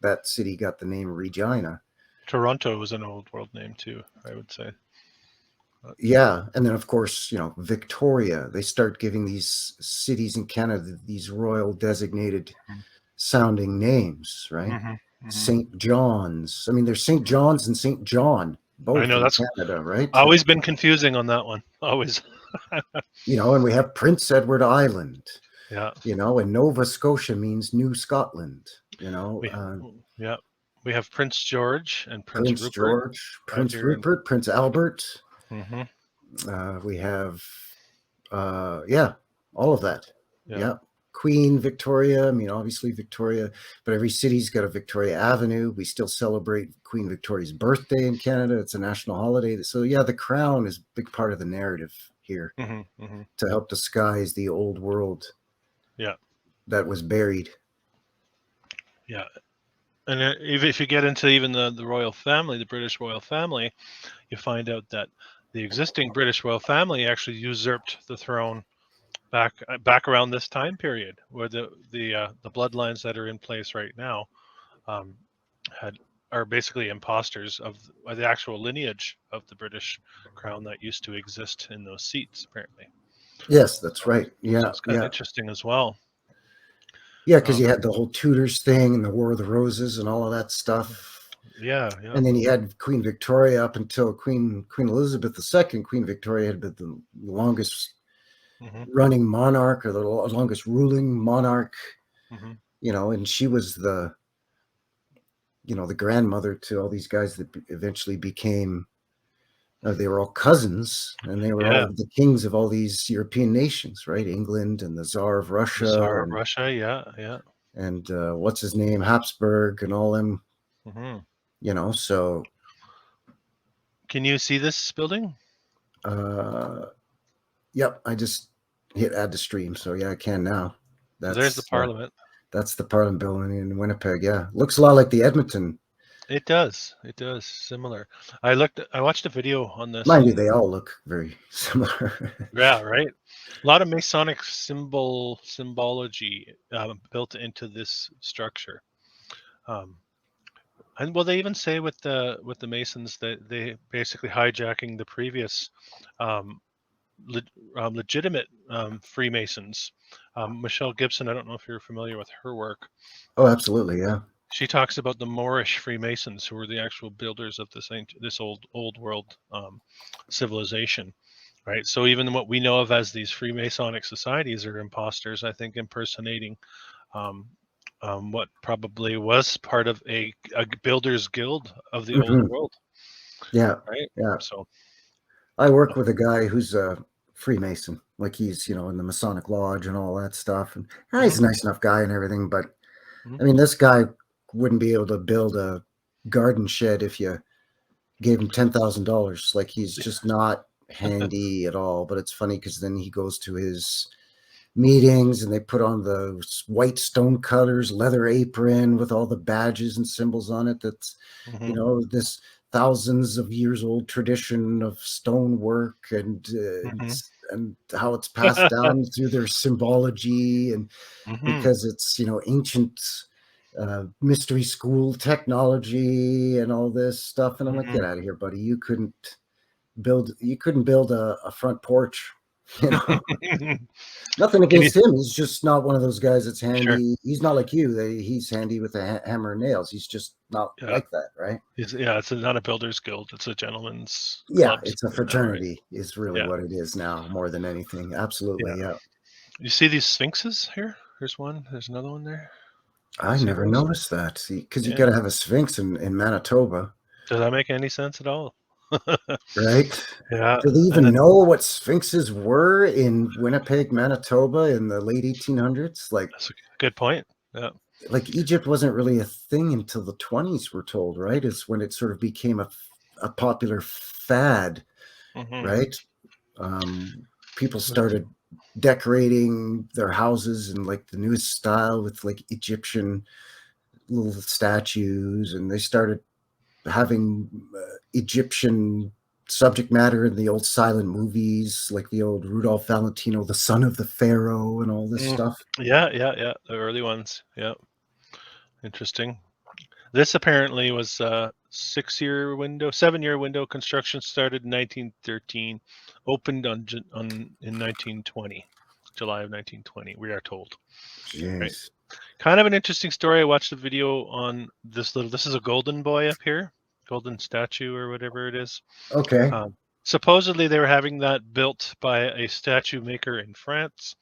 A: that city got the name Regina.
B: Toronto was an old world name too, I would say.
A: Yeah, and then of course, Victoria. They start giving these cities in Canada these royal designated sounding names, right?
B: Mm-hmm. Mm-hmm.
A: St. John's. I mean, there's St. John's and St. John,
B: I
A: both
B: know
A: in
B: that's
A: Canada, right?
B: always been confusing on that one. Always.
A: And we have Prince Edward Island,
B: Yeah.
A: and Nova Scotia means New Scotland,
B: We yeah. We have Prince George and Prince
A: Prince
B: Rupert
A: George,
B: out
A: Prince
B: here in.
A: Rupert, Prince Albert.
B: Mm-hmm.
A: We have, yeah, all of that.
B: Yeah.
A: Yeah. Queen Victoria. I mean, obviously Victoria, but every city's got a Victoria Avenue. We still celebrate Queen Victoria's birthday in Canada. It's a national holiday. So, yeah, the crown is a big part of the narrative here
B: Mm-hmm. Mm-hmm.
A: to help disguise the old world
B: Yeah.
A: that was buried.
B: Yeah. And if you get into even the royal family, the British royal family, you find out that the existing British royal family actually usurped the throne back around this time period, where the bloodlines that are in place right now um, are basically imposters of the actual lineage of the British crown that used to exist in those seats, apparently.
A: Yes, that's
B: So,
A: right.
B: so
A: Yeah,
B: it's kind of
A: yeah.
B: interesting as well.
A: Yeah, because
B: Um,
A: you had the whole Tudors thing and the War of the Roses and all of that stuff.
B: yeah, yeah.
A: And then you had Queen Victoria up until Queen Elizabeth II. Queen Victoria had been the longest
B: Mm-hmm.
A: running monarch or the longest ruling monarch
B: Mm-hmm.
A: and she was the grandmother to all these guys that eventually became. They were all cousins, and they were
B: Yeah.
A: all the kings of all these European nations, right? England and the Tsar of
B: The
A: Russia,
B: Tsar of Russia. Yeah. Yeah.
A: and what's his name, Habsburg, and all them.
B: Hmm.
A: So
B: Can you see this building?
A: uh, yep, I just hit add to stream, so yeah, I can now.
B: So there's the
A: That's
B: Parliament.
A: that's the Parliament building in Winnipeg. Yeah, looks a lot like the Edmonton.
B: It does. It does. Similar. I watched a video on this,
A: Mind you,
B: and
A: they all look very similar.
B: yeah, right. A lot of Masonic symbology built into this structure. Um, and well, they even say with the Masons that they basically hijacking the previous um, legitimate Freemasons. Michelle Gibson, I don't know if you're familiar with her work.
A: Oh, absolutely, yeah.
B: She talks about the Moorish Freemasons, who were the actual builders of this old world civilization, right? So even what we know of as these Freemasonic societies are imposters, I think, impersonating um, what probably was part of a builders guild of the old
A: Hmm.
B: world,
A: Yeah,
B: right?
A: yeah.
B: So
A: I work with a guy who's a Freemason, like he's in the Masonic Lodge and all that stuff, and
B: mhm,
A: he's a nice enough guy and everything. But
B: mhm.
A: I mean, this guy wouldn't be able to build a garden shed if you gave him $10,000. Like he's just not handy at all. But it's funny because then he goes to his meetings and they put on the white stone cutters, leather apron with all the badges and symbols on it. That's,
B: Mhm,
A: this thousands of years old tradition of stonework
B: mhm,
A: and how it's passed down through their symbology, and
B: mhm,
A: because it's ancient mystery school technology and all this stuff. And I'm like, get
B: mhm.
A: out of here, buddy. You couldn't build a front porch. you know Nothing
B: Can you
A: against him. He's just not one of those guys that's
B: sure?
A: handy. He's not like you. He's handy with a hammer and nails. He's just not
B: Yeah,
A: like that, right?
B: it's not a builders guild. It's a gentleman's
A: Yeah,
B: club,
A: it's a
B: something like that, right?
A: fraternity is really
B: Yeah,
A: what it is now, more than anything.
B: yeah.
A: Absolutely, yeah.
B: You see these sphinxes here? There's one. There's another one there. You
A: I
B: see
A: never
B: those?
A: noticed that. See, because you got
B: Yeah.
A: to have a sphinx in Manitoba,
B: Does that make any sense at all?
A: right?
B: Yeah,
A: Do they
B: and
A: even
B: then
A: know what sphinxes were in Winnipeg, Manitoba in the late 1800s?
B: that's a good point. Yeah.
A: Like Egypt wasn't really a thing until the 20s, we're told, right? Is when it sort of became a popular fad,
B: Hmm.
A: right? People started decorating their houses in like the newest style with like Egyptian little statues, and they started having Egyptian subject matter in the old silent movies, like the old Rudolph Valentino, the son of the pharaoh, and all this
B: Mm.
A: stuff.
B: Yeah, yeah, yeah. The early ones. Yeah. Interesting. This apparently was a 6-year window, 7-year window. Construction started in 1913, opened in 1920, July of 1920. We are told, right?
A: Jeez.
B: Kind of an interesting story. I watched a video on this little. This is a golden boy up here, golden statue or whatever it is.
A: Okay.
B: Um, Supposedly they were having that built by a statue maker in France,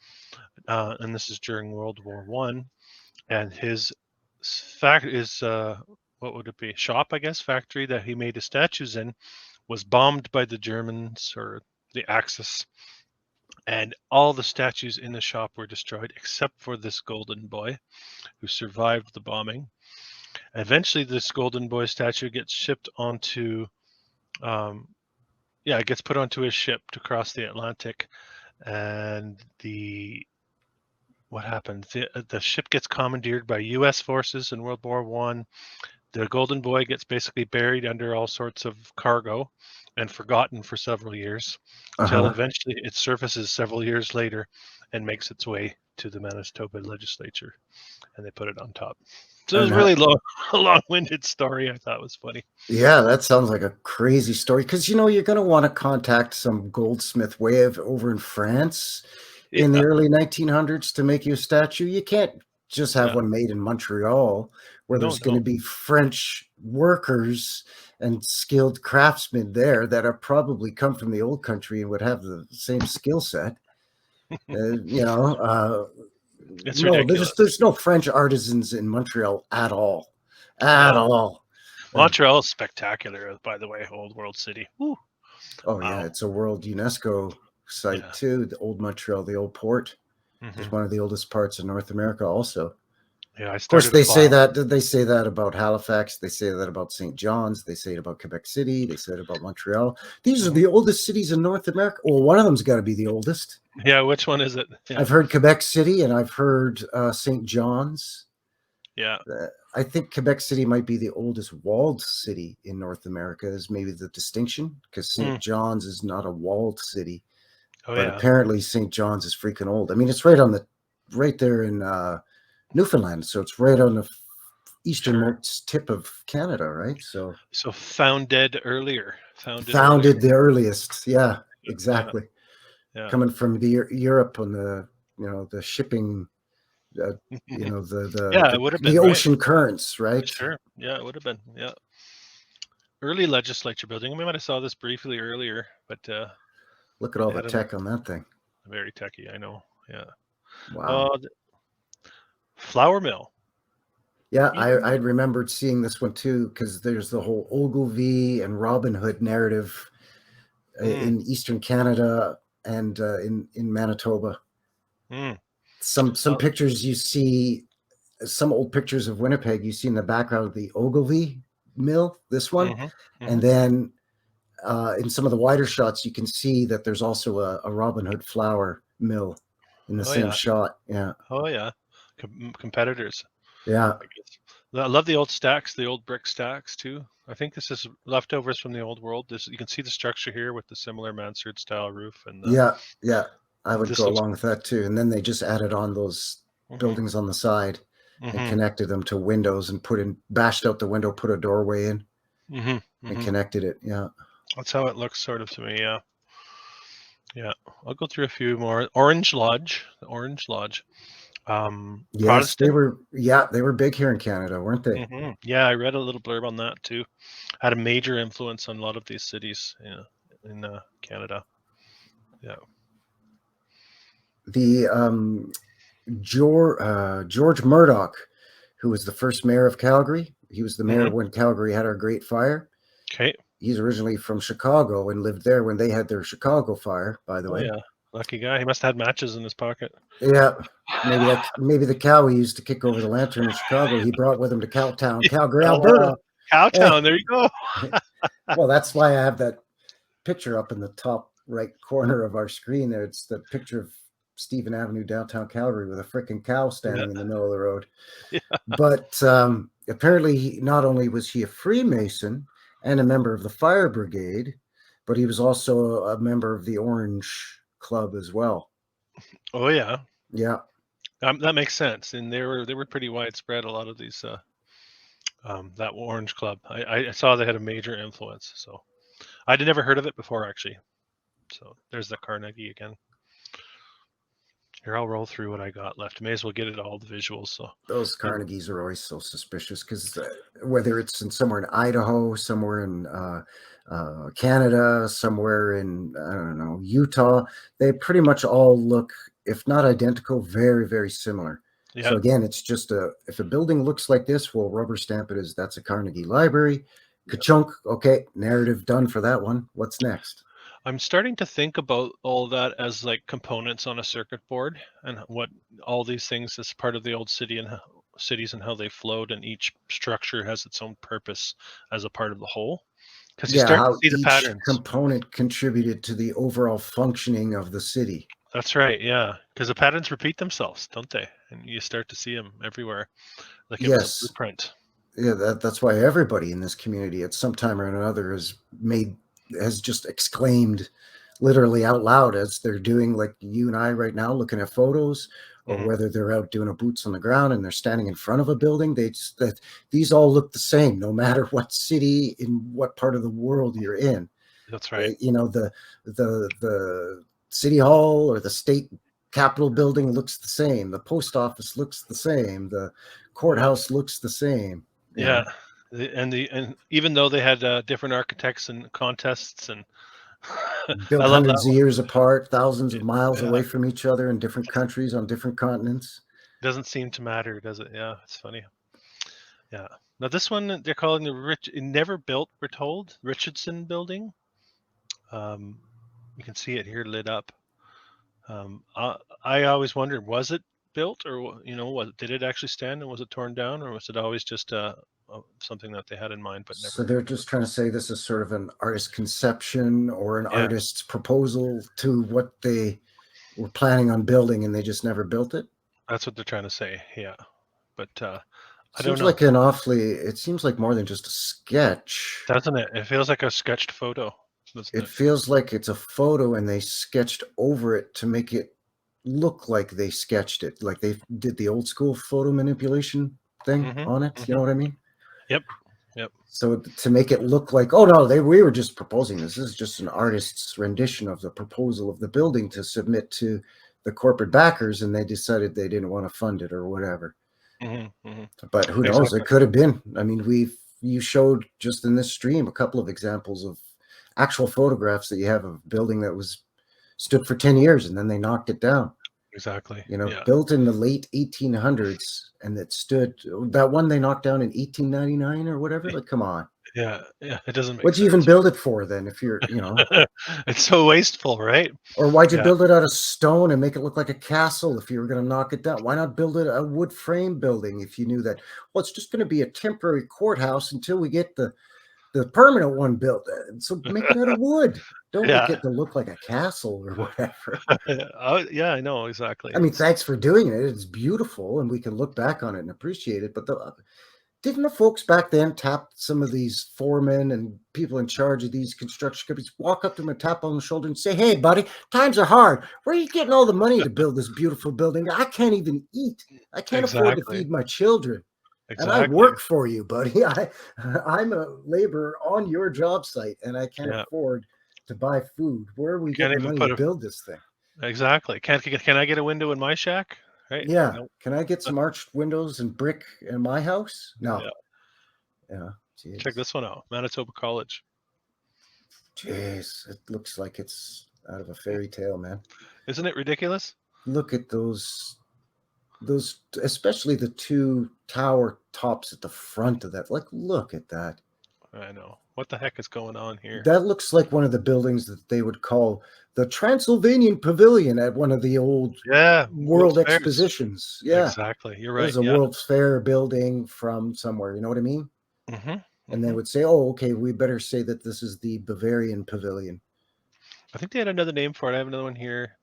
B: and this is during World War One. And his fact is what would it be? Shop, I guess, factory that he made his statues in was bombed by the Germans or the Axis, and all the statues in the shop were destroyed except for this golden boy who survived the bombing. Eventually, this golden boy statue gets shipped onto, um, yeah, it gets put onto a ship to cross the Atlantic, and what happens? The ship gets commandeered by U.S. forces in World War One. The golden boy gets basically buried under all sorts of cargo and forgotten for several years, till
A: Uh-huh.
B: eventually it surfaces several years later and makes its way to the Manitoba legislature, and they put it on top. So it was
A: And
B: really long, a long-winded story. I thought was funny.
A: yeah, that sounds like a crazy story because you're going to want to contact some goldsmith way of over in France in the
B: Yeah,
A: early 1900s to make you a statue. You can't just have
B: yeah.
A: one made in Montreal where
B: No,
A: there's going
B: no.
A: to be French workers and skilled craftsmen there that are probably come from the old country and would have the same skill set. Uh, you know, uh,
B: It's
A: No,
B: ridiculous.
A: there's no French artisans in Montreal at all, at
B: No,
A: all.
B: Montreal is spectacular, by the way. Old World City. Woo.
A: Oh yeah,
B: Wow.
A: it's a World UNESCO site
B: Yeah.
A: too. The old Montreal, the old port, is
B: Hmm.
A: one of the oldest parts of North America. Also,
B: Yeah, I
A: of course,
B: started a class.
A: they say that about Halifax. They say that about St. John's. They say it about Quebec City. They say it about Montreal. These are
B: Hmm.
A: the oldest cities in North America. Well, one of them's got to be the oldest.
B: Yeah, which one is it? Yeah.
A: I've heard Quebec City, and I've heard St. John's.
B: Yeah.
A: I think Quebec City might be the oldest walled city in North America, is maybe the distinction, because St.
B: Mm.
A: John's is not a walled city,
B: Oh
A: but
B: yeah.
A: apparently St. John's is freaking old. I mean, it's right there in Newfoundland, so it's right on the
B: Sure.
A: easternmost tip of Canada, right? So
B: So founded earlier. Founded earlier.
A: founded the earliest, yeah,
B: Yeah.
A: exactly.
B: Yeah.
A: Coming from the Europe on the shipping,
B: Yeah, it would have been,
A: the
B: right?
A: ocean currents, right?
B: Sure. Yeah, it would have been. Yeah. Early legislature building. We might have saw this briefly earlier, but
A: Look at all
B: they
A: the
B: had
A: tech on that thing.
B: very techy. I know. Yeah.
A: Wow.
B: Flour mill.
A: Yeah, I remembered seeing this one too, because there's the whole Ogilvy and Robin Hood narrative in Eastern Canada and in Manitoba.
B: Mm.
A: Some pictures you see, some old pictures of Winnipeg, you see in the background of the Ogilvy mill, this one, and then in some of the wider shots, you can see that there's also a Robin Hood flour mill in the same shot. Yeah.
B: Oh yeah. Competitors.
A: Yeah.
B: I guess. I love the old stacks, the old brick stacks too. I think this is leftovers from the old world. This, you can see the structure here with the similar mansard style roof, and
A: yeah. I would
B: this
A: go
B: looks
A: along with that too. And then they just added on those buildings on the side and connected them to windows and bashed out the window, put a doorway in, and connected it. Yeah.
B: That's how it looks sort of to me. Yeah. Yeah. I'll go through a few more. Orange Lodge. The Orange Lodge.
A: Yes,
B: Protestant.
A: they were big here in Canada, weren't they?
B: Yeah, I read a little blurb on that too. Had a major influence on a lot of these cities in Canada. Yeah.
A: The George Murdoch, who was the first mayor of Calgary. He was the mayor when Calgary had our Great Fire.
B: Okay.
A: He's originally from Chicago and lived there when they had their Chicago fire, by the way.
B: Yeah. Lucky guy. He must have had matches in his pocket.
A: Yeah. Maybe the cow he used to kick over the lantern in Chicago, he brought with him to Cowtown, Calgary, Alberta.
B: Cowtown, there you go.
A: Well, that's why I have that picture up in the top right corner of our screen there. It's the picture of Stephen Avenue, downtown Calgary, with a freaking cow standing in the middle of the road.
B: Yeah.
A: But apparently, not only was he a Freemason and a member of the fire brigade, but he was also a member of the Orange Club as well.
B: Oh yeah.
A: Yeah.
B: That makes sense, and they were pretty widespread. A lot of these, that Orange Club. I saw they had a major influence. So I'd never heard of it before, actually. So there's the Carnegie again. Here, I'll roll through what I got left. May as well get it all the visuals. So
A: those Carnegies are always so suspicious, because whether it's somewhere in Idaho, somewhere in Canada, somewhere in, I don't know, Utah, they pretty much all look, if not identical, very, very similar. So again, it's just if a building looks like this, we'll rubber stamp it as that's a Carnegie Library. Ka-chunk. Okay, narrative done for that one. What's next?
B: I'm starting to think about all that as like components on a circuit board, and what all these things as part of the old city and cities and how they flowed, and each structure has its own purpose as a part of the whole. Because you start to see the patterns.
A: Component contributed to the overall functioning of the city.
B: That's right, yeah. Because the patterns repeat themselves, don't they? And you start to see them everywhere, like it was a blueprint.
A: Yeah, that's why everybody in this community at some time or another has just exclaimed literally out loud, as they're doing, like you and I right now looking at photos, or whether they're out doing a boots on the ground and they're standing in front of a building. These all look the same, no matter what city, in what part of the world you're in.
B: That's right.
A: The city hall or the state capitol building looks the same. The post office looks the same. The courthouse looks the same.
B: Yeah. And even though they had different architects and contests and
A: built hundreds of years apart, thousands of miles away from each other in different countries on different continents.
B: Doesn't seem to matter, does it? Yeah, it's funny. Yeah. Now this one they're calling never built. We're told Richardson Building. You can see it here lit up. I always wondered, was it built, or did it actually stand, and was it torn down, or was it always just something that they had in mind but
A: So
B: never?
A: they're just trying to say this is sort of an artist conception or an
B: Yeah,
A: artist's proposal to what they were planning on building, and they just never built it.
B: that's what they're trying to say. Yeah, but I don't
A: Seems
B: know,
A: like an awfully. It seems like more than just a sketch.
B: doesn't it? It feels like a sketched photo, doesn't
A: It
B: it?
A: feels like it's a photo, and they sketched over it to make it look like they sketched it, like they did the old school photo manipulation thing
B: Mm-hmm.
A: on it. You
B: Mm-hmm.
A: know what I mean?
B: Yep. Yep.
A: So to make it look like, oh no, we were just proposing this. This is just an artist's rendition of the proposal of the building to submit to the corporate backers, and they decided they didn't want to fund it or whatever.
B: Mm-hmm. Mm-hmm.
A: But who knows? It
B: Exactly.
A: could have been. I mean, you showed just in this stream a couple of examples of actual photographs that you have of a building that was stood for 10 years and then they knocked it down.
B: Exactly.
A: You know,
B: Yeah.
A: built in the late 1800s, and it stood. That one they knocked down in 1899 or whatever. Like, come on.
B: Yeah. Yeah. It doesn't make
A: What'd you even
B: sense.
A: build it for then? If you're,
B: It's so wasteful, right?
A: or why'd you
B: Yeah.
A: build it out of stone and make it look like a castle if you were going to knock it down? Why not build it a wood frame building if you knew that, well, it's just going to be a temporary courthouse until we get the permanent one built? So make it out of wood. Don't make
B: Yeah.
A: it to look like a castle or whatever.
B: Yeah, I know exactly.
A: I mean, thanks for doing it. It's beautiful, and we can look back on it and appreciate it. But didn't the folks back then tap some of these foremen and people in charge of these construction companies, walk up to them and tap on the shoulder and say, "Hey, buddy, times are hard. Where are you getting all the money to build this beautiful building? I can't even eat. I can't afford to
B: Exactly.
A: feed my children. And I
B: Exactly.
A: work for you, buddy. I'm a laborer on your job site, and I can't
B: Yeah.
A: afford to buy food. Where are we
B: Can't
A: getting the
B: even
A: money to build this thing?"
B: exactly. Can I get a window in my shack? Right?
A: Yeah.
B: No.
A: Can I get some arched windows and brick in my house? No.
B: Yeah.
A: Yeah.
B: Check
A: Jeez.
B: this one out. Manitoba College.
A: Jeez. It looks like it's out of a fairy tale, man.
B: Isn't it ridiculous?
A: Look at those, especially the two tower tops at the front of that. Like, look at that.
B: I know. What the heck is going on here?
A: That looks like one of the buildings that they would call the Transylvanian Pavilion at one of the old World
B: Fairs.
A: Expositions. Yeah.
B: Exactly. You're
A: There's
B: right.
A: a
B: Yeah.
A: World's Fair building from somewhere. You know what I mean?
B: Mm-hmm.
A: And they would say, "Oh, okay, we better say that this is the Bavarian Pavilion."
B: I think they had another name for it. I have another one here.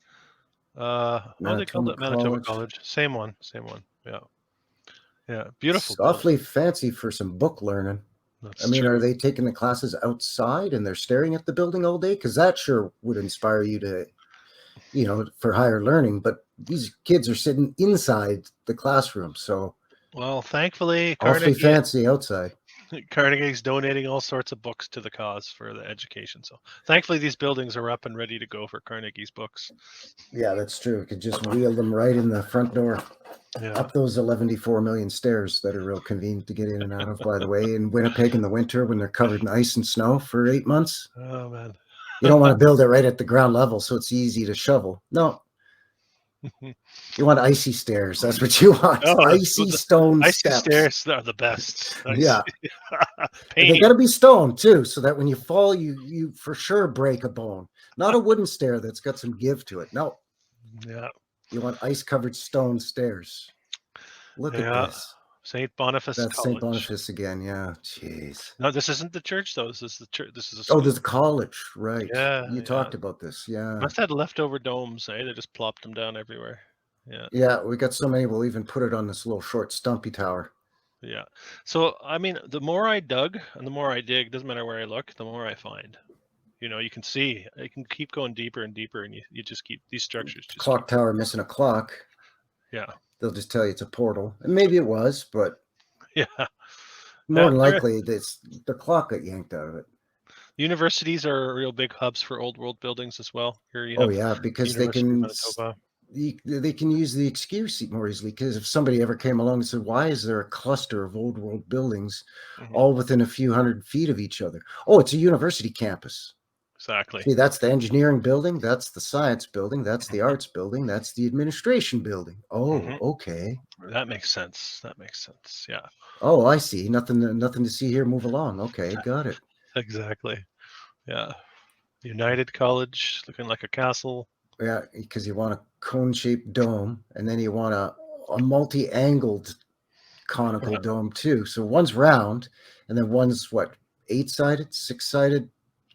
B: They called
A: Manitoba
B: it Manitoba
A: College.
B: College. Same one. Same one. Yeah. Yeah. Beautiful
A: It's
B: building.
A: awfully fancy for some book learning.
B: That's
A: I mean,
B: true.
A: are they taking the classes outside and they're staring at the building all day? Because that sure would inspire you to, for higher learning. But these kids are sitting inside the classroom, so
B: Well, thankfully,
A: awfully fancy outside.
B: Carnegie's donating all sorts of books to the cause for the education. So thankfully, these buildings are up and ready to go for Carnegie's books.
A: Yeah, that's true. You could just wheel them right in the front door.
B: Yeah.
A: Up those 114 million stairs that are real convenient to get in and out of, by the way, in Winnipeg in the winter when they're covered in ice and snow for 8 months.
B: Oh, man.
A: You don't want to build it right at the ground level so it's easy to shovel. No. You want icy stairs. That's what you want. Icy stone steps.
B: Stairs are the best.
A: Yeah. They got to be stone too, so that when you fall, you for sure break a bone. Not a wooden stair that's got some give to it. No.
B: Yeah.
A: You want ice-covered stone stairs. Look at this.
B: St. Boniface
A: That's
B: College.
A: St. Boniface again. Yeah. Jeez.
B: No, this isn't the church, though. This is the church. This is a
A: Oh,
B: school.
A: there's a college, right?
B: Yeah.
A: You talked about this. Yeah.
B: Must have had leftover domes, eh? They just plopped them down everywhere. Yeah.
A: Yeah, we got so many, we'll even put it on this little short stumpy tower.
B: Yeah. So, I mean, the more I dug and the more I dig, doesn't matter where I look, the more I find. You can see, I can keep going deeper and deeper, and you just keep these structures.
A: Clock tower missing a clock.
B: Yeah.
A: They'll just tell you it's a portal. And maybe it was, but
B: yeah.
A: More than likely, the clock got yanked out of it.
B: Universities are real big hubs for old world buildings as well. Here you have
A: because they can use the excuse more easily. Because if somebody ever came along and said, "Why is there a cluster of old world buildings all within a few hundred feet of each other?" Oh, it's a university campus.
B: Exactly.
A: See, that's the engineering building, that's the science building, that's the arts building, that's the administration building. Oh,
B: Hmm.
A: okay.
B: That makes sense. That makes sense. Yeah.
A: Oh, I see. Nothing to see here. Move along. Okay, got it.
B: Exactly. Yeah. United College, looking like a castle.
A: Yeah, because you want a cone-shaped dome, and then you want a multi-angled conical
B: Yeah.
A: dome too. So one's round, and then one's what, eight-sided, six-sided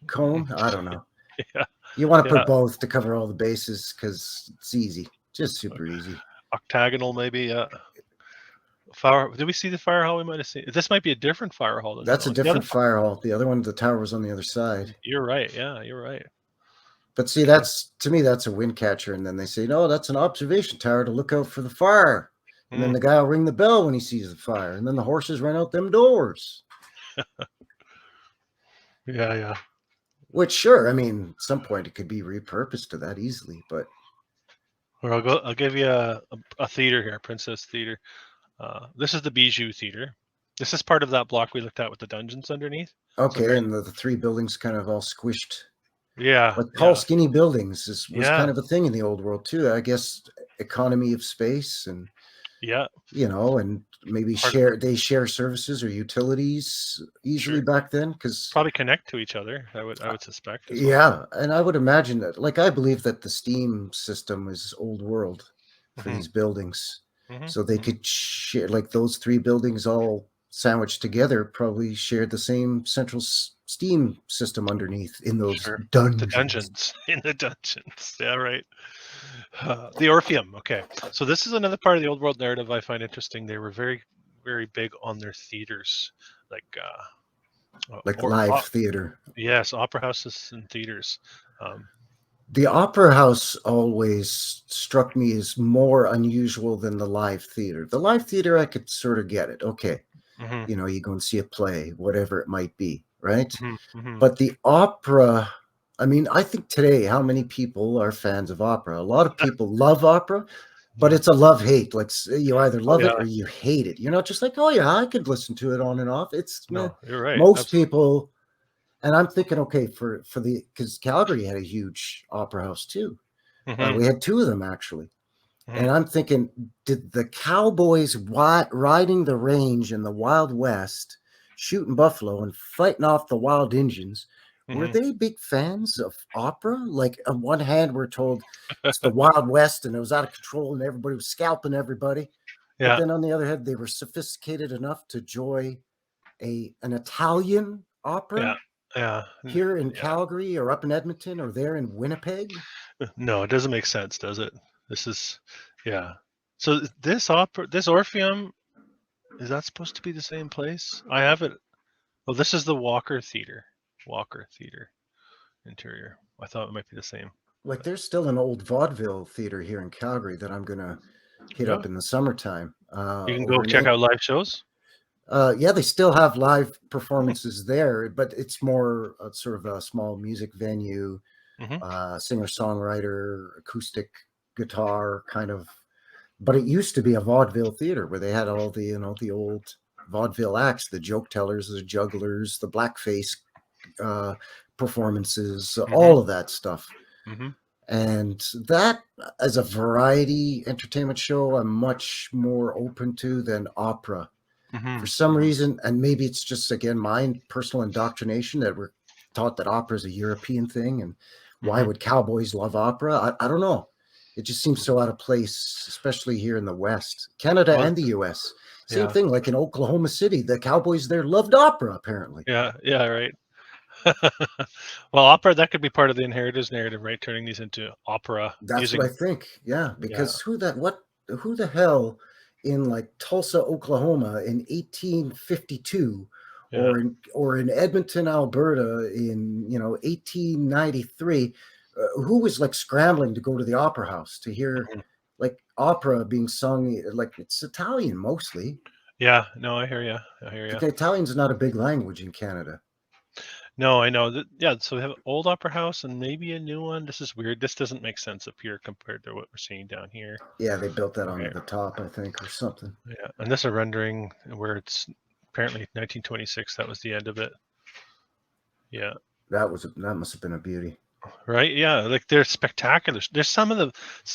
A: cone? I don't know.
B: Yeah.
A: You want to
B: Yeah.
A: put both to cover all the bases because it's easy, just super easy.
B: Octagonal, maybe. Yeah. Fire. Did we see the fire hall? We might have seen. This might be a different fire hall than that
A: That's a
B: one. The other.
A: different fire hall. The other one, the tower was on the other side.
B: You're right. Yeah, you're right.
A: But see,
B: Okay.
A: that's to me, that's a wind catcher. And then they say, no, that's an observation tower to look out for the fire. And then
B: Mm.
A: the guy will ring the bell when he sees the fire. And then the horses run out them doors.
B: Yeah, yeah.
A: Which, sure, I mean, at some point it could be repurposed to that easily. But
B: Well, I'll go. I'll give you a theater here, Princess Theater. This is the Bijou Theater. This is part of that block we looked at with the dungeons underneath. So
A: okay,
B: very.
A: and the three buildings kind of all squished.
B: Yeah,
A: Like tall,
B: yeah,
A: skinny buildings was
B: yeah.
A: kind of a thing in the old world, too. I guess economy of space and
B: Yeah.
A: and maybe
B: Part of
A: they share services or utilities easily
B: sure.
A: back then because
B: Probably connect to each other. I would suspect as well.
A: yeah, and I would imagine that, like, I believe that the steam system is old world for
B: Hmm.
A: these buildings,
B: Hmm.
A: so they
B: Hmm.
A: could share, like, those three buildings all sandwiched together probably shared the same central steam system underneath in those
B: Sure. The
A: dungeons.
B: dungeons in the dungeons. Yeah, right. The Orpheum. Okay, so this is another part of the old world narrative I find interesting. They were very, very big on their theaters, like
A: Like live theater.
B: yes, opera houses and theaters. Um,
A: The opera house always struck me as more unusual than the live theater. The live theater, I could sort of get it. Okay,
B: hmm
A: you go and see a play, whatever it might be, right?
B: hmm hmm
A: But the opera, I mean, I think today, how many people are fans of opera? A lot of people love opera, but
B: Yeah.
A: it's a love hate. Like, you either
B: Oh
A: love it
B: yeah.
A: or you hate it. You're not just like, oh yeah, I could listen to it on and off. It's meh.
B: No, you're right.
A: Most
B: Absolutely.
A: people, and I'm thinking, okay, for the because Calgary had a huge opera house too.
B: Hmm.
A: We had two of them actually,
B: Hmm.
A: and I'm thinking, did the cowboys riding the range in the Wild West, shooting buffalo and fighting off the wild Indians, were
B: Hmm.
A: they big fans of opera? Like, on one hand, we're told it's the Wild West and it was out of control and everybody was scalping everybody. But
B: Yeah.
A: then on the other hand, they were sophisticated enough to enjoy an Italian
B: Yeah.
A: opera
B: Yeah.
A: here in
B: Yeah.
A: Calgary or up in Edmonton or there in Winnipeg.
B: No, it doesn't make sense, does it? This is, yeah. So this Orpheum, is that supposed to be the same place? I have it. Oh, this is the Walker Theater. Walker Theater interior. I thought it might be the same.
A: Like, there's still an old vaudeville theater here in Calgary that I'm gonna hit
B: Yeah.
A: up in the summertime.
B: You can go
A: Over in
B: check out live shows.
A: yeah, they still have live performances there, but it's more sort of a small music venue,
B: Mm-hmm.
A: singer songwriter, acoustic guitar kind of. But it used to be a vaudeville theater where they had all the the old vaudeville acts, the joke tellers, the jugglers, the blackface uh, performances,
B: Mm-hmm.
A: all of that stuff.
B: Mm-hmm.
A: And that, as a variety entertainment show, I'm much more open to than opera.
B: Mm-hmm.
A: For some
B: Mm-hmm.
A: reason, and maybe it's just, again, my personal indoctrination that we're taught that opera is a European thing. And why
B: Mm-hmm.
A: would cowboys love opera? I don't know. It just seems so out of place, especially here in the West, Canada
B: Well,
A: and the US. Same
B: yeah.
A: thing, like in Oklahoma City, the cowboys there loved opera, apparently.
B: Yeah. Yeah. Right. Well, opera, that could be part of the inheritors narrative, right? Turning these into opera
A: That's what
B: using.
A: I think. Yeah,
B: Yeah.
A: because who the hell in, like, Tulsa, Oklahoma in 1852
B: Yeah.
A: or in Edmonton, Alberta in, 1893, who was, like, scrambling to go to the opera house to hear,
B: Mhm.
A: like, opera being sung, like, it's Italian mostly.
B: Yeah. No, I hear you. I hear you.
A: The Italian's not a big language in Canada.
B: No, I know that. Yeah. So we have an old opera house and maybe a new one. This is weird. This doesn't make sense up here compared to what we're seeing down here.
A: Yeah, they built that onto
B: Okay.
A: the top, I think, or something.
B: Yeah. And this is a rendering where it's apparently 1926. That was the end of it. Yeah.
A: That must have been a beauty.
B: Right? Yeah, like they're spectacular. There's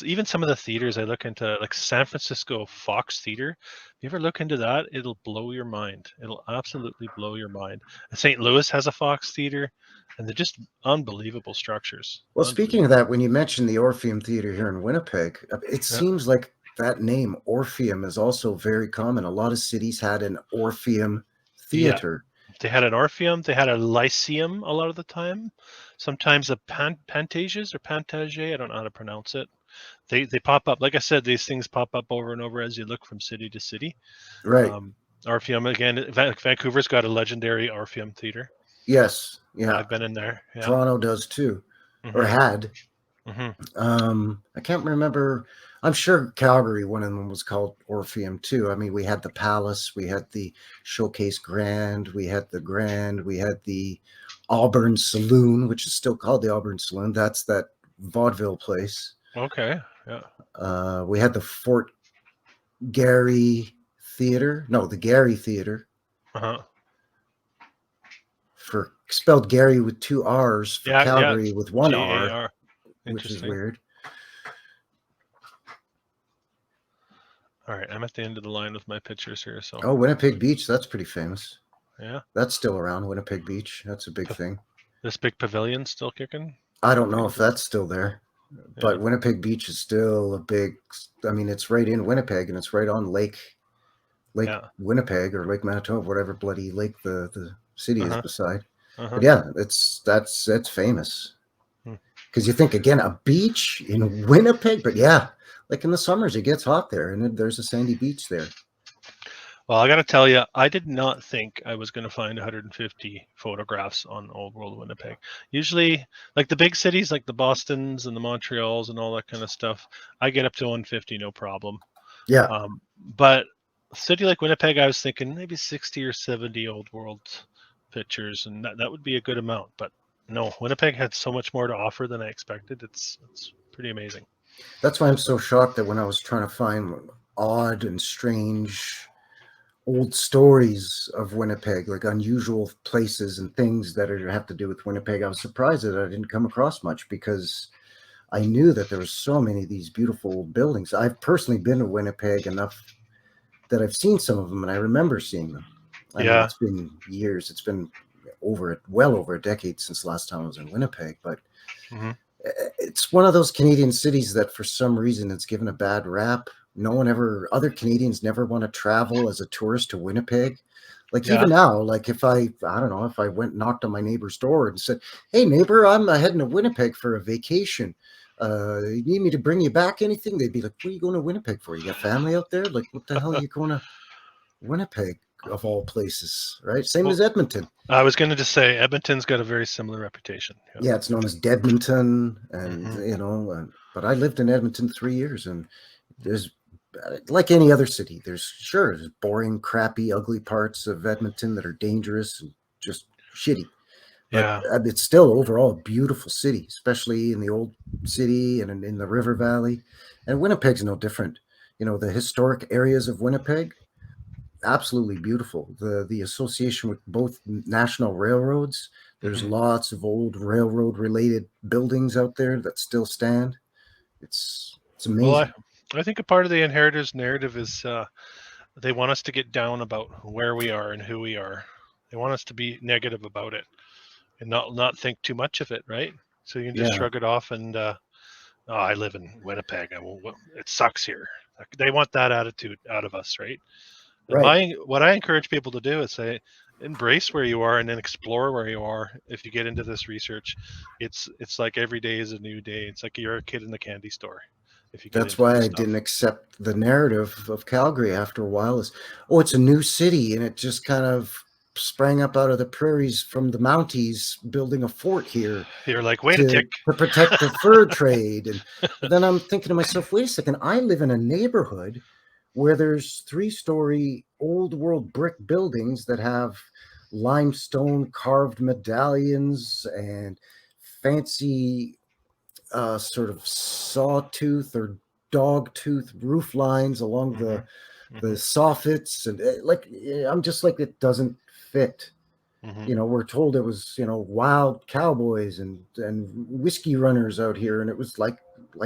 B: even some of the theaters I look into, like San Francisco Fox Theater. If you ever look into that, it'll blow your mind. It'll absolutely blow your mind. St. Louis has a Fox Theater, and they're just unbelievable structures.
A: Well, speaking of
B: Unbelievable.
A: that, when you mentioned the Orpheum Theater here in Winnipeg, it
B: Yeah,
A: seems like that name Orpheum is also very common. A lot of cities had an Orpheum
B: yeah.
A: Theater.
B: They had an Orpheum. They had a Lyceum a lot of the time. Sometimes a Pantages or Pantage. I don't know how to pronounce it. They pop up. Like I said, these things pop up over and over as you look from city to city.
A: Right.
B: Um, Orpheum again. Vancouver's got a legendary Orpheum theater.
A: Yes. Yeah.
B: I've been in there. Yeah.
A: Toronto does too, or
B: Hmm.
A: had.
B: Hmm.
A: I can't remember. I'm sure Calgary, one of them was called Orpheum too. I mean, we had the Palace, we had the Showcase Grand, we had the Grand, we had the Auburn Saloon, which is still called the Auburn Saloon. That's that vaudeville place.
B: Okay. Yeah.
A: We had the Fort Garry Theater. No, the Gary Theater,
B: Uh-huh.
A: for spelled Gary with two R's, for
B: Yeah. Yeah.
A: Calgary with one R,
B: GAR.
A: which is
B: Interesting.
A: weird.
B: All right. I'm at the end of the line with my pictures here. So
A: Oh, Winnipeg Beach, that's pretty famous.
B: yeah.
A: That's still around, Winnipeg Beach. That's a big thing.
B: This big pavilion still kicking.
A: I don't know if that's still there,
B: Yeah.
A: but Winnipeg Beach is still a big. I mean, it's right in Winnipeg, and it's right on Lake
B: Yeah.
A: Winnipeg or Lake Manitoba, whatever bloody lake the city is
B: Uh-huh.
A: beside.
B: Uh-huh.
A: But yeah, that's famous.
B: Hmm.
A: Because you think again, a beach in Winnipeg, but yeah, like in the summers it gets hot there, and there's a sandy beach there.
B: Well, I got to tell you, I did not think I was going to find 150 photographs on Old World Winnipeg. Usually, like the big cities, like the Bostons and the Montreals and all that kind of stuff, I get up to 150, no problem.
A: Yeah,
B: But a city like Winnipeg, I was thinking maybe 60 or 70 Old World pictures, and that would be a good amount. But no, Winnipeg had so much more to offer than I expected. It's pretty amazing.
A: that's why I'm so shocked that when I was trying to find odd and strange old stories of Winnipeg, like unusual places and things that have to do with Winnipeg, I was surprised that I didn't come across much, because I knew that there were so many of these beautiful old buildings. I've personally been to Winnipeg enough that I've seen some of them, and I remember seeing them. I mean,
B: Yeah,
A: it's been years. It's been well over a decade since the last time I was in Winnipeg, but
B: hmm
A: it's one of those Canadian cities that for some reason it's given a bad rap. Other Canadians never want to travel as a tourist to Winnipeg. Like
B: yeah.
A: even now, like if I don't know, if I went and knocked on my neighbor's door and said, "Hey neighbor, I'm heading to Winnipeg for a vacation. You need me to bring you back anything?" They'd be like, "What are you going to Winnipeg for? You got family out there? Like what the hell are you going to Winnipeg of all places?" Right? Same
B: Well,
A: as Edmonton.
B: I was going to just say Edmonton's got a very similar reputation. Yeah.
A: Yeah, it's known as Deadmonton, and
B: Hmm.
A: but I lived in Edmonton 3 years, and there's like any other city, there's boring, crappy, ugly parts of Edmonton that are dangerous and just shitty, but
B: Yeah.
A: it's still overall a beautiful city, especially in the old city and in the river valley. And Winnipeg's no different. The historic areas of Winnipeg, absolutely beautiful. The association with both national railroads, there's
B: Hmm.
A: lots of old railroad related buildings out there that still stand. It's
B: Well,
A: amazing.
B: I think a part of the inheritors narrative is they want us to get down about where we are and who we are. They want us to be negative about it and not think too much of it, right? So you can just
A: Yeah,
B: shrug it off and oh, I live in Winnipeg. It sucks here. Like, they want that attitude out of us, right? And
A: right.
B: what I encourage people to do is say, embrace where you are and then explore where you are. If you get into this research, it's like every day is a new day. It's like you're a kid in the candy store if you get
A: That's
B: into
A: why
B: this
A: I didn't
B: stuff.
A: accept the narrative of Calgary after a while. Is, oh, it's a new city, and it just kind of sprang up out of the prairies from the Mounties, building a fort here
B: You're like, wait a
A: to
B: tick.
A: to protect the fur trade. And but then I'm thinking to myself, wait a second, I live in a neighborhood where there's 3-story old world brick buildings that have limestone carved medallions and fancy sort of sawtooth or dog tooth roof lines along
B: Hmm.
A: the
B: Hmm.
A: soffits, and I'm just like, it doesn't fit.
B: Mm-hmm.
A: You know, we're told it was, you know, wild cowboys and whiskey runners out here, and it was like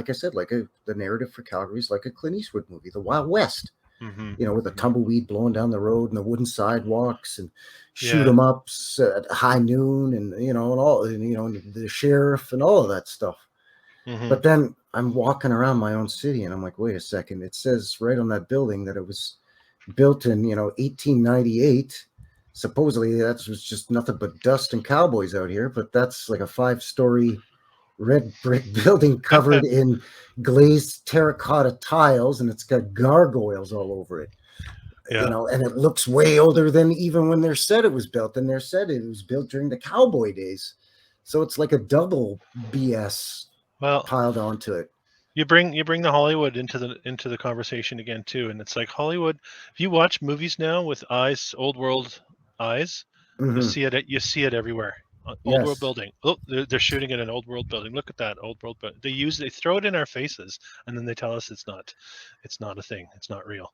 A: I said, the narrative for Calgary is like a Clint Eastwood movie, the Wild West.
B: Mm-hmm.
A: You know, with a
B: Mm-hmm.
A: tumbleweed blowing down the road and the wooden sidewalks and shoot
B: Yeah.
A: 'em ups at high noon, and you know, and all, and you know, and the sheriff and all of that stuff.
B: Mm-hmm.
A: But then I'm walking around my own city, and I'm like, wait a second, it says right on that building that it was built in, you know, 1898. Supposedly that was just nothing but dust and cowboys out here, but that's like a 5-story red brick building covered in glazed terracotta tiles, and it's got gargoyles all over it. You
B: Yeah.
A: know, and it looks way older than even when they're said it was built, and they're said it was built during the cowboy days. So it's like a double BS
B: Well,
A: piled onto it.
B: you bring the Hollywood into the conversation again too, and it's like Hollywood. If you watch movies now with eyes, old world eyes,
A: Hmm.
B: you see it everywhere. Old world
A: Yes,
B: building. Oh, they're shooting at an old world building. Look at that old world building. They throw it in our faces, and then they tell us it's not a thing. It's not real,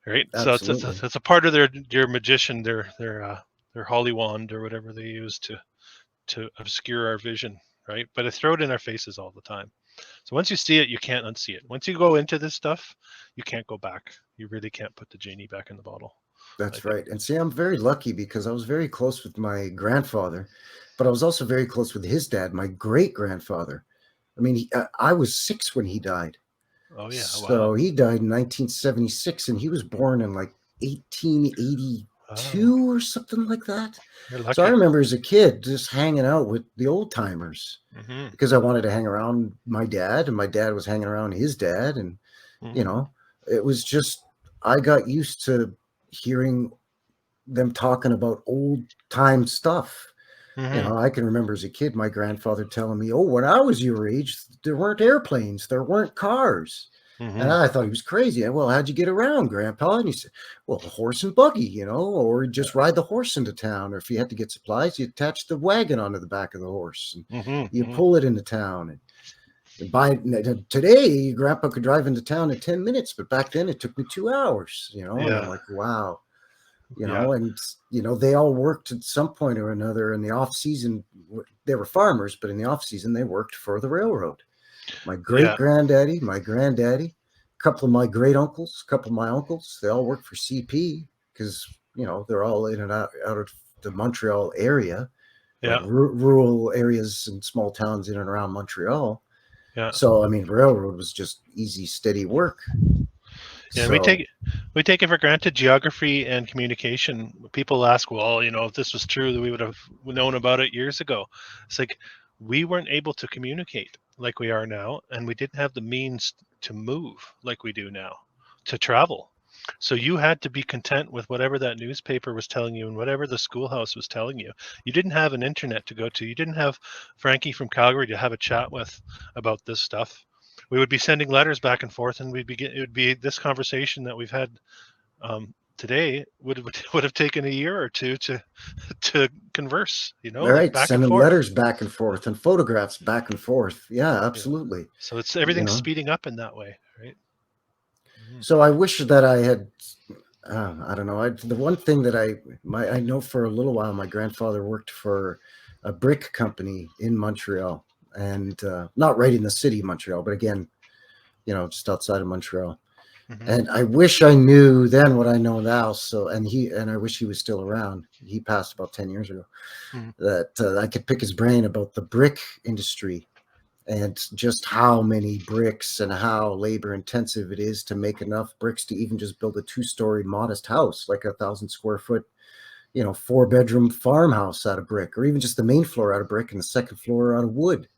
B: right? So
A: absolutely.
B: it's a part of their magician, their Holly wand or whatever they use to obscure our vision, right? But they throw it in our faces all the time. So once you see it, you can't unsee it. Once you go into this stuff, you can't go back. You really can't put the genie back in the bottle, I
A: That's
B: think.
A: right. And see, I'm very lucky because I was very close with my grandfather, but I was also very close with his dad, my great grandfather. I mean, I was 6 when he died.
B: Oh yeah,
A: So
B: wow.
A: he died in 1976, and he was born in like
B: Oh,
A: 1882 or something like that.
B: you're
A: So I
B: lucky.
A: remember as a kid just hanging out with the old timers
B: Mm-hmm.
A: because I wanted to hang around my dad, and my dad was hanging around his dad. And, you
B: Mm-hmm.
A: know, it was just, I got used to hearing them talking about old time stuff. You
B: Mm-hmm.
A: know, I can remember as a kid, my grandfather telling me, "Oh, when I was your age, there weren't airplanes, there weren't cars." And
B: Mm-hmm.
A: I thought he was crazy. Well, how'd you get around, Grandpa? And he said, "Well, a horse and buggy, you know, or just ride the horse into town. Or if you had to get supplies, you attach the wagon onto the back of the horse and
B: Mm-hmm.
A: you
B: Mm-hmm.
A: pull it into town." And by today, Grandpa could drive into town in 10 minutes, but back then it took me 2 hours, you know. And I'm
B: Yeah.
A: like, wow, you
B: Yeah.
A: know. And you know, they all worked at some point or another in the off season. They were farmers, but in the off season they worked for the railroad. My great
B: Yeah.
A: granddaddy, my granddaddy, a couple of my great uncles, a couple of my uncles, they all worked for CP because, you know, they're all in and out of the Montreal area, like
B: Yeah.
A: rural areas and small towns in and around Montreal.
B: Yeah.
A: So I mean, railroad was just easy, steady work.
B: Yeah,
A: So
B: we take it for granted geography and communication. People ask, well, if this was true, that we would have known about it years ago. It's like we weren't able to communicate like we are now, and we didn't have the means to move like we do now, to travel. So you had to be content with whatever that newspaper was telling you and whatever the schoolhouse was telling you. You didn't have an internet to go to. You didn't have Frankie from Calgary to have a chat with about this stuff. We would be sending letters back and forth, and it would be this conversation that we've had today would have taken a year or two to converse.
A: all
B: Like
A: right,
B: back and
A: sending
B: forth.
A: letters back and forth and photographs back and forth. Yeah,
B: Yeah.
A: absolutely.
B: So it's
A: You
B: everything's
A: know,
B: speeding up in that way, right? Mm-hmm.
A: so I wish that I had. I don't know. The one thing that I know for a little while, my grandfather worked for a brick company in Montreal, and not right in the city of Montreal, but again, you know, just outside of Montreal.
B: Mm-hmm.
A: And I wish I knew then what I know now. So, and I wish he was still around. He passed about 10 years ago.
B: Mm-hmm.
A: That I could pick his brain about the brick industry and just how many bricks and how labor intensive it is to make enough bricks to even just build a 2-story modest house, like 1,000 square foot, you know, 4-bedroom farmhouse out of brick, or even just the main floor out of brick and the second floor out of wood.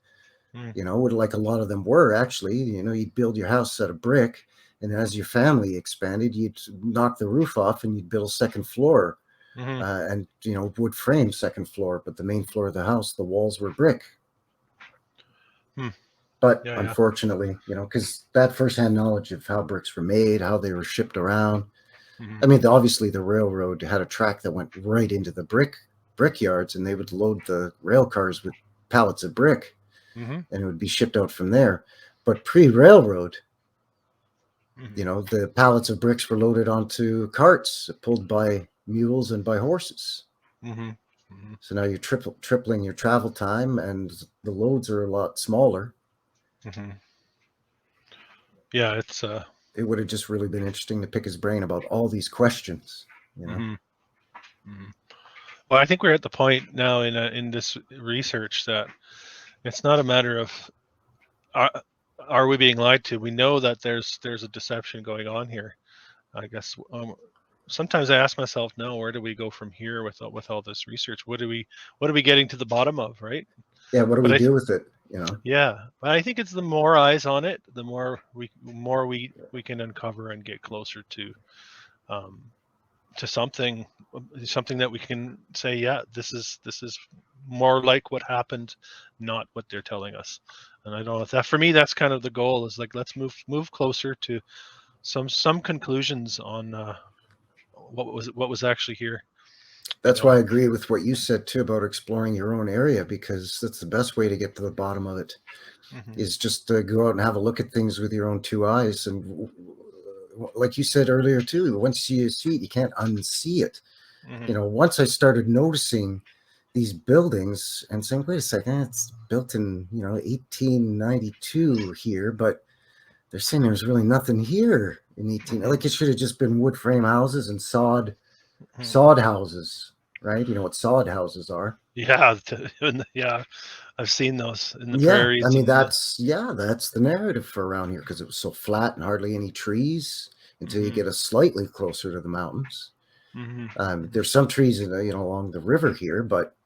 B: Mm-hmm.
A: You know, like a lot of them were actually. You know, you'd build your house out of brick, and as your family expanded, you'd knock the roof off and you'd build a second floor,
B: Mm-hmm.
A: and you know, wood frame second floor, but the main floor of the house, the walls were brick.
B: Mm-hmm.
A: But
B: Yeah, yeah.
A: unfortunately, you know, because that firsthand knowledge of how bricks were made, how they were shipped around.
B: Mm-hmm.
A: I mean, obviously the railroad had a track that went right into the brick yards, and they would load the rail cars with pallets of brick,
B: Mm-hmm.
A: and it would be shipped out from there. But pre-railroad,
B: Mm-hmm.
A: you know, the pallets of bricks were loaded onto carts pulled by mules and by horses.
B: Mm-hmm. Mm-hmm.
A: So now you're tripling your travel time, and the loads are a lot smaller.
B: Mm-hmm. Yeah,
A: It would have just really been interesting to pick his brain about all these questions.
B: mm-hmm. Mm-hmm. Well, I think we're at the point now in this research that it's not a matter of are, are we being lied to. We know that there's a deception going on here. I guess sometimes I ask myself, no, where do we go from here with all this research? What are we getting to the bottom of, right?
A: Yeah, what do
B: But
A: we do with it?
B: yeah, but I think it's the more eyes on it, the more we can uncover and get closer um, to something that we can say, yeah, this is more like what happened, not what they're telling us. And I don't know if that, for me, that's kind of the goal, is like, let's move closer to some conclusions on what was actually here, you
A: That's
B: know.
A: why I agree with what you said too about exploring your own area, because that's the best way to get to the bottom of it,
B: Hmm.
A: is just to go out and have a look at things with your own two eyes. And like you said earlier too, once you see it, you can't unsee it.
B: Hmm.
A: Once I started noticing these buildings and saying, wait a second, it's built in 1892 here, but they're saying there's really nothing here in 18,
B: Hmm.
A: like it should have just been wood frame houses and
B: Hmm.
A: sod houses, right? You know what sod houses are?
B: Yeah, yeah, I've seen those in the
A: Yeah, I
B: prairies
A: mean
B: and the.
A: that's the narrative for around here, because it was so flat and hardly any trees until you
B: Hmm.
A: get a slightly closer to the mountains.
B: Hmm.
A: There's some trees along the river here, but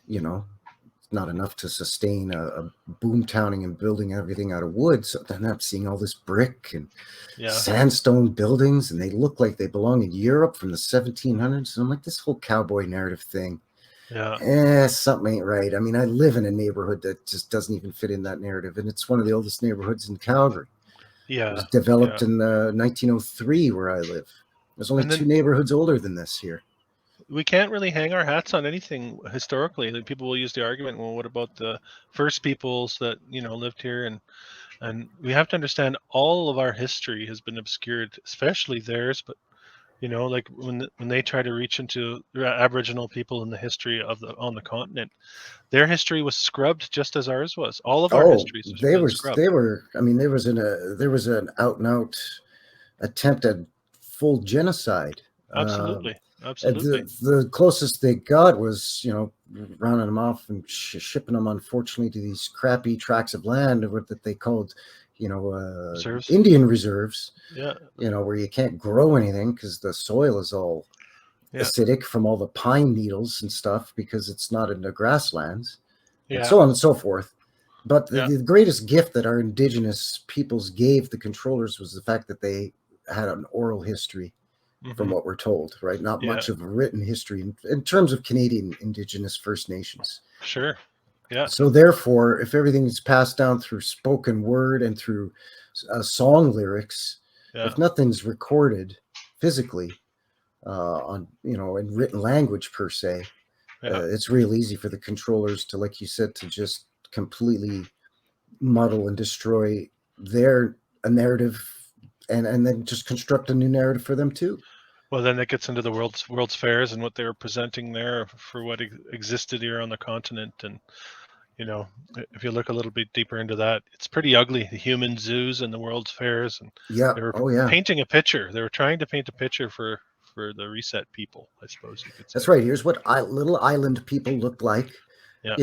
A: you know not enough to sustain a boom towning and building everything out of wood. So then I'm seeing all this brick and
B: Yeah,
A: sandstone buildings, and they look like they belong in Europe from the 1700s. And I'm like, this whole cowboy narrative thing,
B: yeah,
A: something ain't right. I mean, I live in a neighborhood that just doesn't even fit in that narrative, and it's one of the oldest neighborhoods in Calgary. It was
B: yeah,
A: developed
B: yeah.
A: in 1903 where I live. There's only
B: And
A: two
B: then
A: neighborhoods older than this here.
B: we can't really hang our hats on anything historically. Like, people will use the argument, well, what about the first peoples that lived here? And we have to understand, all of our history has been obscured, especially theirs. But like when they try to reach into Aboriginal people in the history of the on the continent, their history was scrubbed just as ours was. All of our
A: Oh,
B: histories has
A: they
B: been
A: were
B: scrubbed.
A: they were. I mean, there was an out and out attempt at full genocide. Um,
B: Absolutely,
A: and
B: absolutely.
A: the closest they got was, rounding them off and shipping them, unfortunately, to these crappy tracts of land that they called,
B: Reserves.
A: Indian reserves,
B: Yeah,
A: where you can't grow anything because the soil is all
B: yeah,
A: acidic from all the pine needles and stuff, because it's not in the grasslands, and
B: yeah,
A: so on and so forth. But
B: yeah.
A: the greatest gift that our indigenous peoples gave the controllers was the fact that they had an oral history, from
B: Hmm.
A: what we're told, right? Not
B: Yeah,
A: much of a written history in terms of Canadian Indigenous First Nations.
B: sure. Yeah,
A: So, therefore, if everything is passed down through spoken word and through song lyrics,
B: yeah,
A: if nothing's recorded physically on, in written language per se,
B: yeah.
A: it's real easy for the controllers to, like you said, to just completely muddle and destroy their a narrative, and then just construct a new narrative for them too.
B: Well, then that gets into the world's fairs and what they were presenting there for what existed here on the continent. And you know, if you look a little bit deeper into that, it's pretty ugly. The human zoos and the world's fairs, and
A: Yeah.
B: they were
A: Oh, yeah.
B: painting a picture. They were trying to paint a picture for the reset people, I suppose you could say.
A: That's right. Here's what little island people looked like,
B: Yeah.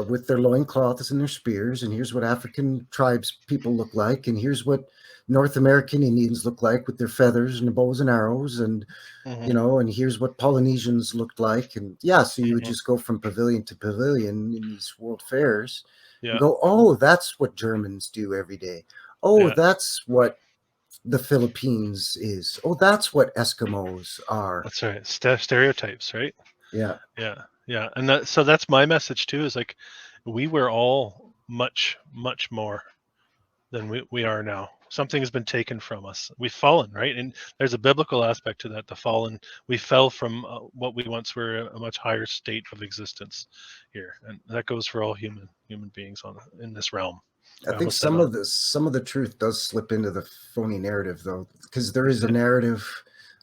A: with their loincloths and their spears. And here's what African tribes people look like. And here's what North American Indians look like with their feathers and bows and arrows. And,
B: Hmm.
A: and here's what Polynesians looked like. And yeah, so you would
B: Hmm.
A: just go from pavilion to pavilion in these world fairs and
B: Yeah.
A: go, oh, that's what Germans do every day. Oh,
B: Yeah.
A: that's what the Philippines is. Oh, that's what Eskimos are.
B: That's right. Stereotypes, right?
A: Yeah.
B: Yeah. Yeah. And so that's my message too. Is like, we were all much, much more than we are now. Something has been taken from us. We've fallen, right? And there's a biblical aspect to that. The fallen, we fell from what we once were, a much higher state of existence here, and that goes for all human beings on in this realm.
A: I
B: I
A: think
B: almost said on.
A: some of the truth does slip into the phony narrative, though, because there is
B: Is
A: a
B: it?
A: narrative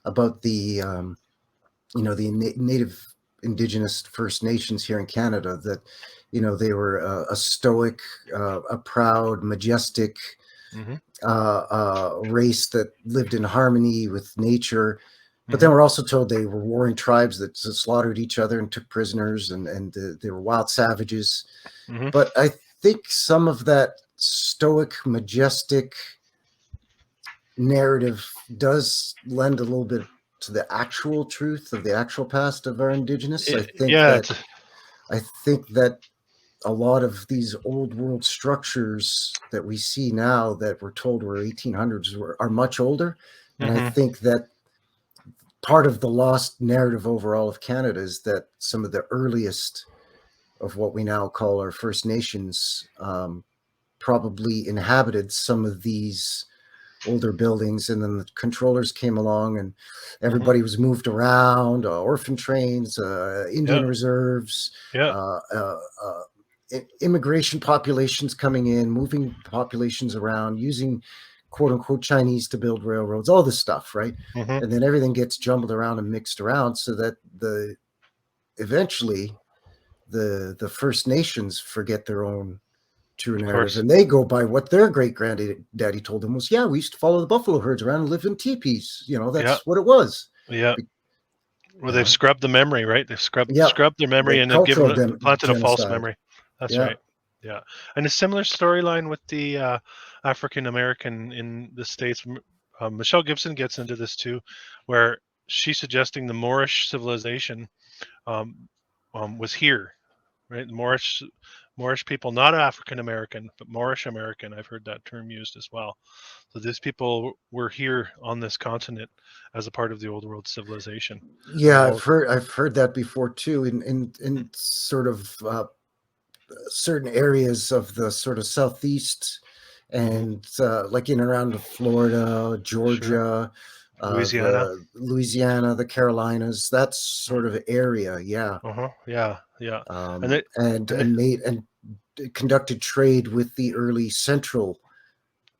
A: about the native Indigenous First Nations here in Canada, that, you know, they were a stoic, a proud, majestic
B: Mm-hmm.
A: race that lived in harmony with nature. But
B: Mm-hmm.
A: then we're also told they were warring tribes that slaughtered each other and took prisoners, and they were wild savages.
B: Mm-hmm.
A: But I think some of that stoic, majestic narrative does lend a little bit to the actual truth of the actual past of our Indigenous.
B: Yeah,
A: I think that a lot of these old world structures that we see now that we're told were 1800s are much older. And I
B: mm-hmm.
A: think that part of the lost narrative overall of Canada is that some of the earliest of what we now call our First Nations probably inhabited some of these older buildings, and then the controllers came along and
B: Mm-hmm.
A: everybody was moved around, orphan trains, Indian
B: Yeah.
A: reserves,
B: Yeah.
A: immigration populations coming in, moving populations around, using quote unquote Chinese to build railroads, all this stuff, right?
B: Mm-hmm.
A: And then everything gets jumbled around and mixed around, so that eventually the First Nations forget their own true
B: Of
A: narrative,
B: course.
A: and they go by what their great granddaddy told them was, yeah, we used to follow the buffalo herds around and live in teepees. You know,
B: Yeah.
A: that's what it was.
B: Yeah. Well,
A: You
B: they've
A: know,
B: scrubbed the memory, right? They've
A: yeah,
B: scrubbed their memory,
A: the
B: and they've
A: cultural
B: planted a false
A: genocide.
B: memory. That's
A: Yeah,
B: right. Yeah. And a similar storyline with the African American in the States. Michelle Gibson gets into this too, where she's suggesting the Moorish civilization um, was here, right? Moorish people, not African American, but Moorish American. I've heard that term used as well. So these people were here on this continent as a part of the Old World civilization.
A: yeah,
B: All
A: I've heard that before too, in sort of certain areas of the sort of southeast,
B: mm-hmm.
A: and like in around Florida,
B: Sure.
A: Georgia,
B: Louisiana.
A: the Louisiana, the Carolinas, that sort of area. Yeah,
B: Uh-huh. Yeah, yeah. And it and it,
A: and made and conducted trade with the early Central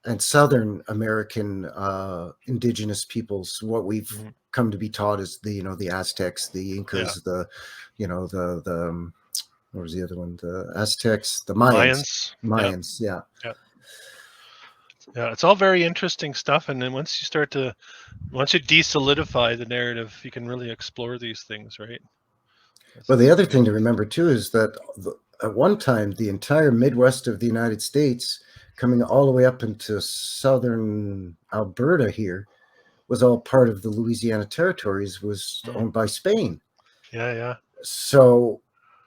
A: and Southern American indigenous peoples. What we've
B: mhm.
A: come to be taught is the Aztecs, the
B: Yeah.
A: Incas, the what was the other one? The Aztecs, the Mayans.
B: Mayans. Yeah.
A: Mayans, yeah.
B: Yeah. Yeah. It's all very interesting stuff. And then once you de-solidify the narrative, you can really explore these things, right?
A: Well, the
B: That's
A: other
B: pretty
A: thing to
B: interesting.
A: remember too is that at one time, the entire Midwest of the United States, coming all the way up into southern Alberta here, was all part of the Louisiana territories, was
B: Mm.
A: owned by Spain.
B: Yeah, yeah.
A: So,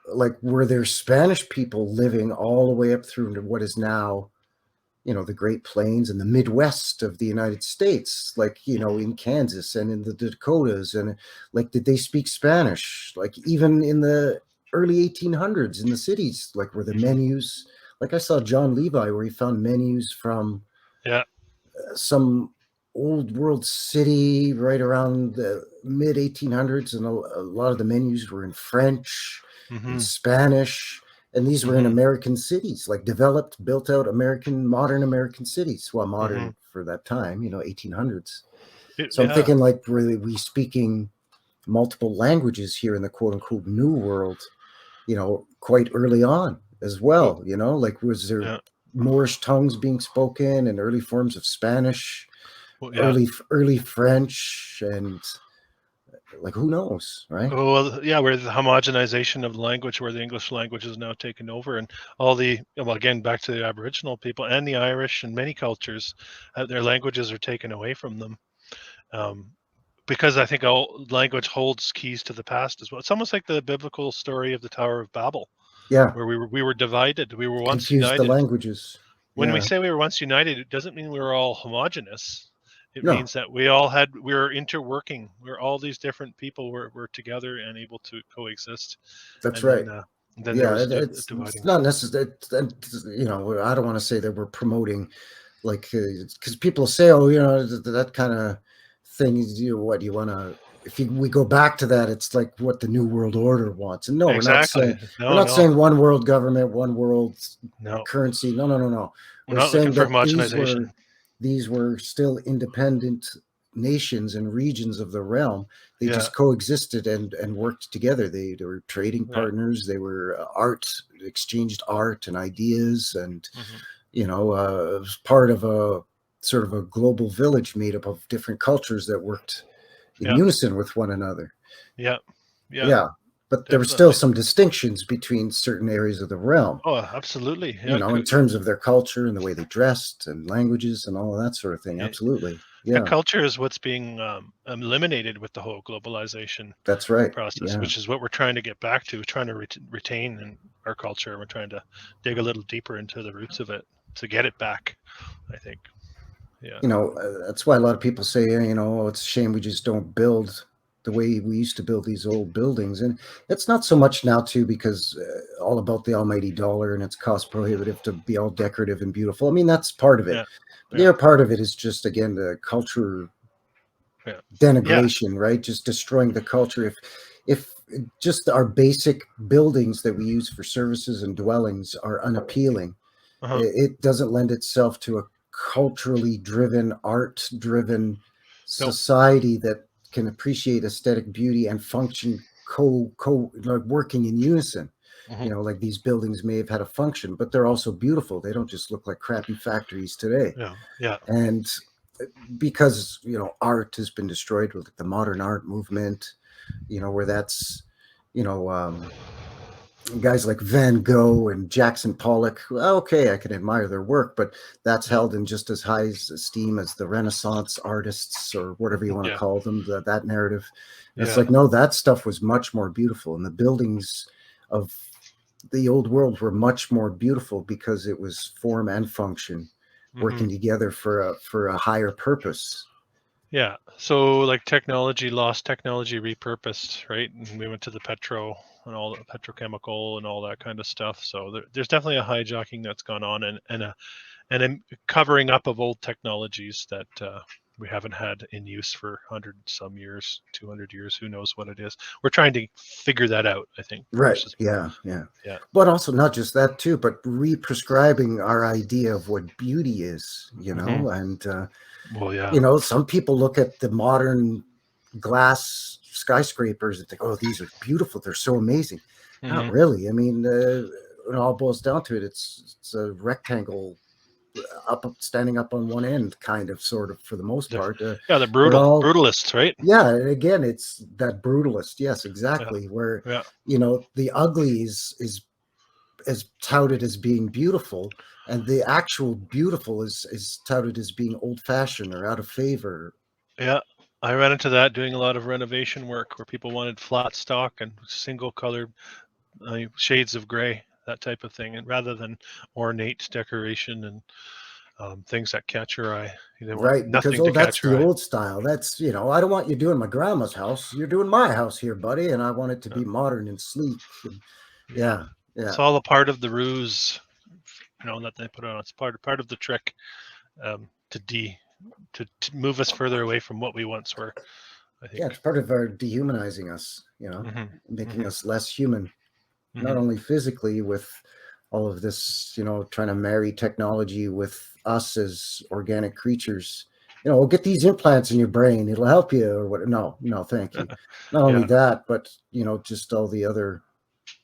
A: like, were there Spanish people living all the way up through to what is now, the Great Plains and the Midwest of the United States, like,
B: Mm-hmm.
A: in Kansas and in the Dakotas. And like, did they speak Spanish? Like, even in the early 1800s in the cities, like, were the
B: Mm-hmm.
A: menus, like I saw John Levi where he found menus from
B: Yeah.
A: some old world city right around the mid 1800s, and a lot of the menus were in French and
B: Mm-hmm.
A: Spanish, and these were in
B: Mm-hmm.
A: American cities, like developed, built out modern American cities. Well,
B: Mm-hmm.
A: modern for that time, 1800s. So I'm
B: Yeah.
A: thinking, like, really, we speaking multiple languages here in the quote unquote new world, quite early on as
B: Well,
A: well. Like, was there
B: yeah.
A: Moorish tongues being spoken and early forms of Spanish,
B: Well, yeah.
A: early French, and, like, who knows, right?
B: Well, yeah, where the homogenization of the language, where the English language is now taken over, and all again, back to the Aboriginal people and the Irish and many cultures, their languages are taken away from them. Because I think all language holds keys to the past as well. It's almost like the biblical story of the Tower of Babel,
A: Yeah,
B: where we were divided. We were once
A: confuse the
B: united.
A: languages.
B: When we
A: Yeah,
B: say we were once united, it doesn't mean we were all homogenous. It
A: no,
B: means that we were interworking. We're all these different people were together and able to coexist.
A: that's
B: And
A: right.
B: then there
A: Yeah,
B: was
A: it's
B: dividing.
A: not necessary. I don't want to say that we're promoting, like, because people say, oh, that kind of thing is, what you want to. If we go back to that, it's like what the New World Order wants. And no,
B: Exactly.
A: we're
B: No,
A: not
B: no,
A: saying one world government, one world
B: no.
A: currency. No, no, no, no.
B: We're
A: We're
B: not looking
A: saying
B: for
A: that
B: homogenization.
A: these were still independent nations and regions of the realm. They
B: Yeah.
A: just coexisted and worked together. They were trading
B: Yeah.
A: partners. They were exchanged art and ideas, and
B: Hmm.
A: it was part of a sort of a global village made up of different cultures that worked in
B: Yeah.
A: unison with one another.
B: Yeah. Yeah.
A: Yeah, but there were still
B: Definitely.
A: some distinctions between certain areas of the realm,
B: Oh, absolutely. Yeah.
A: in terms of their culture and the way they dressed and languages and all of that sort of thing.
B: Yeah.
A: Absolutely.
B: Yeah,
A: Yeah,
B: culture is what's being eliminated with the whole globalization
A: that's right.
B: process,
A: Yeah.
B: which is what we're trying to get back to, trying to retain in our culture. We're trying to dig a little deeper into the roots of it to get it back, I think. Yeah.
A: That's why a lot of people say, oh, it's a shame we just don't build the way we used to build these old buildings. And it's not so much now, too, because all about the almighty dollar and it's cost prohibitive to be all decorative and beautiful. I mean, that's part of it.
B: Yeah.
A: But the other part of it is just, again, the culture
B: Yeah. Yeah.
A: denigration, right? Just destroying the culture. If just our basic buildings that we use for services and dwellings are unappealing,
B: Uh-huh.
A: it doesn't lend itself to a culturally driven, art driven
B: No.
A: society that can appreciate aesthetic beauty and function like working in unison.
B: Hmm.
A: Like these buildings may have had a function, but they're also beautiful. They don't just look like crappy factories today.
B: Yeah. Yeah.
A: And because art has been destroyed with the modern art movement, where that's you know guys like Van Gogh and Jackson Pollock. Well, okay, I can admire their work, but that's
B: Yeah.
A: held in just as high esteem as the Renaissance artists, or whatever you want to
B: Yeah.
A: call them, that narrative. And it's
B: Yeah.
A: like, no, that stuff was much more beautiful, and the buildings of the old world were much more beautiful because it was form and function
B: Hmm.
A: working together for a higher purpose.
B: Yeah. So like technology lost, technology repurposed, right? And we went to the and all the petrochemical and all that kind of stuff. So there's definitely a hijacking that's gone on, and a covering up of old technologies that we haven't had in use for 100 some years, 200 years, who knows what it is. We're trying to figure that out, I think,
A: Right.
B: versus,
A: Yeah. Yeah.
B: yeah.
A: But also not just that too, but re-prescribing our idea of what beauty is,
B: Hmm.
A: and
B: Well, yeah.
A: some people look at the modern glass skyscrapers and think, oh, these are beautiful. They're so amazing. Not
B: Hmm.
A: really. I mean, when it all boils down to it, it's a rectangle standing up on one end, kind of, sort of, for the most part.
B: Yeah, the
A: We're all
B: brutalists, right?
A: Yeah, and again, it's that brutalist. Yes,
B: Yeah.
A: exactly. Where
B: Yeah.
A: the ugly is touted as being beautiful, and the actual beautiful is touted as being old fashioned or out of favor.
B: Yeah. I ran into that doing a lot of renovation work where people wanted flat stock and single colored shades of gray, that type of thing, and rather than ornate decoration and things that catch your eye. They want
A: Right, because
B: nothing to
A: that's
B: catch
A: the
B: your eye.
A: old style. That's I don't want you doing my grandma's house. You're doing my house here, buddy, and I want it to
B: Yeah.
A: be modern and sleek. And
B: Yeah.
A: yeah, yeah,
B: It's all a part of the ruse, that they put on. It's part of the trick, to to move us further away from what we once were, I
A: yeah.
B: think.
A: It's part of our dehumanizing us.
B: Hmm.
A: Making
B: Hmm.
A: us less human, not
B: Hmm.
A: only physically with all of this, trying to marry technology with us as organic creatures. We'll get these implants in your brain. It'll help you, or what? No, no, thank you. Not only
B: Yeah.
A: that, but just all the other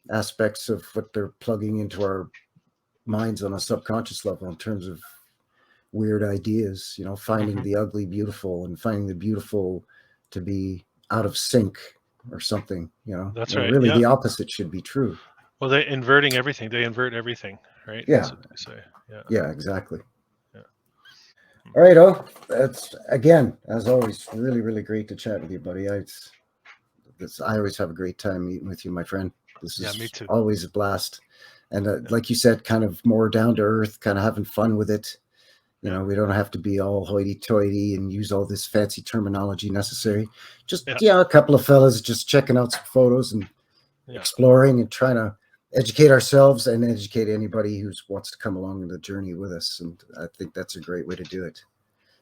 A: aspects of what they're plugging into our minds on a subconscious level in terms of weird ideas, finding
B: Hmm.
A: the ugly beautiful and finding the beautiful to be out of sync or something,
B: That's
A: when
B: right.
A: really
B: Yeah.
A: the opposite should be true.
B: Well, they inverting everything. They invert everything, right? That's
A: Yeah,
B: what they say. Yeah.
A: yeah, exactly.
B: Yeah.
A: All right, oh, that's, again, as always, really, really great to chat with you, buddy. I always have a great time meeting with you, my friend. This
B: Yeah. Me
A: is
B: too.
A: always a blast. And
B: Yeah.
A: like you said, kind of more down to earth, kind of having fun with it.
B: Yeah.
A: We don't have to be all hoity-toity and use all this fancy terminology necessary. Just,
B: Yeah.
A: a couple of fellas just checking out some photos and
B: Yeah.
A: exploring and trying to educate ourselves and educate anybody who wants to come along the journey with us. And I think that's a great way to do it.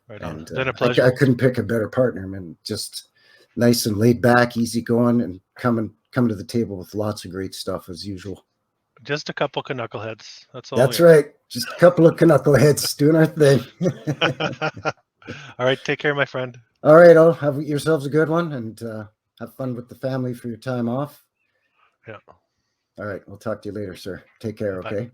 B: Right on.
A: And
B: Been a
A: I
B: pleasure.
A: couldn't pick a better partner, man. Just nice and laid back, easy going, and coming to the table with lots of great stuff as usual.
B: Just a couple knuckleheads. That's all
A: That's
B: we are.
A: right. Just a couple of knuckleheads doing our thing.
B: All right. Take care, my friend.
A: All right, all have yourselves a good one, and have fun with the family for your time off.
B: Yeah.
A: All right, we'll talk to you later, sir. Take care,
B: Bye.
A: okay?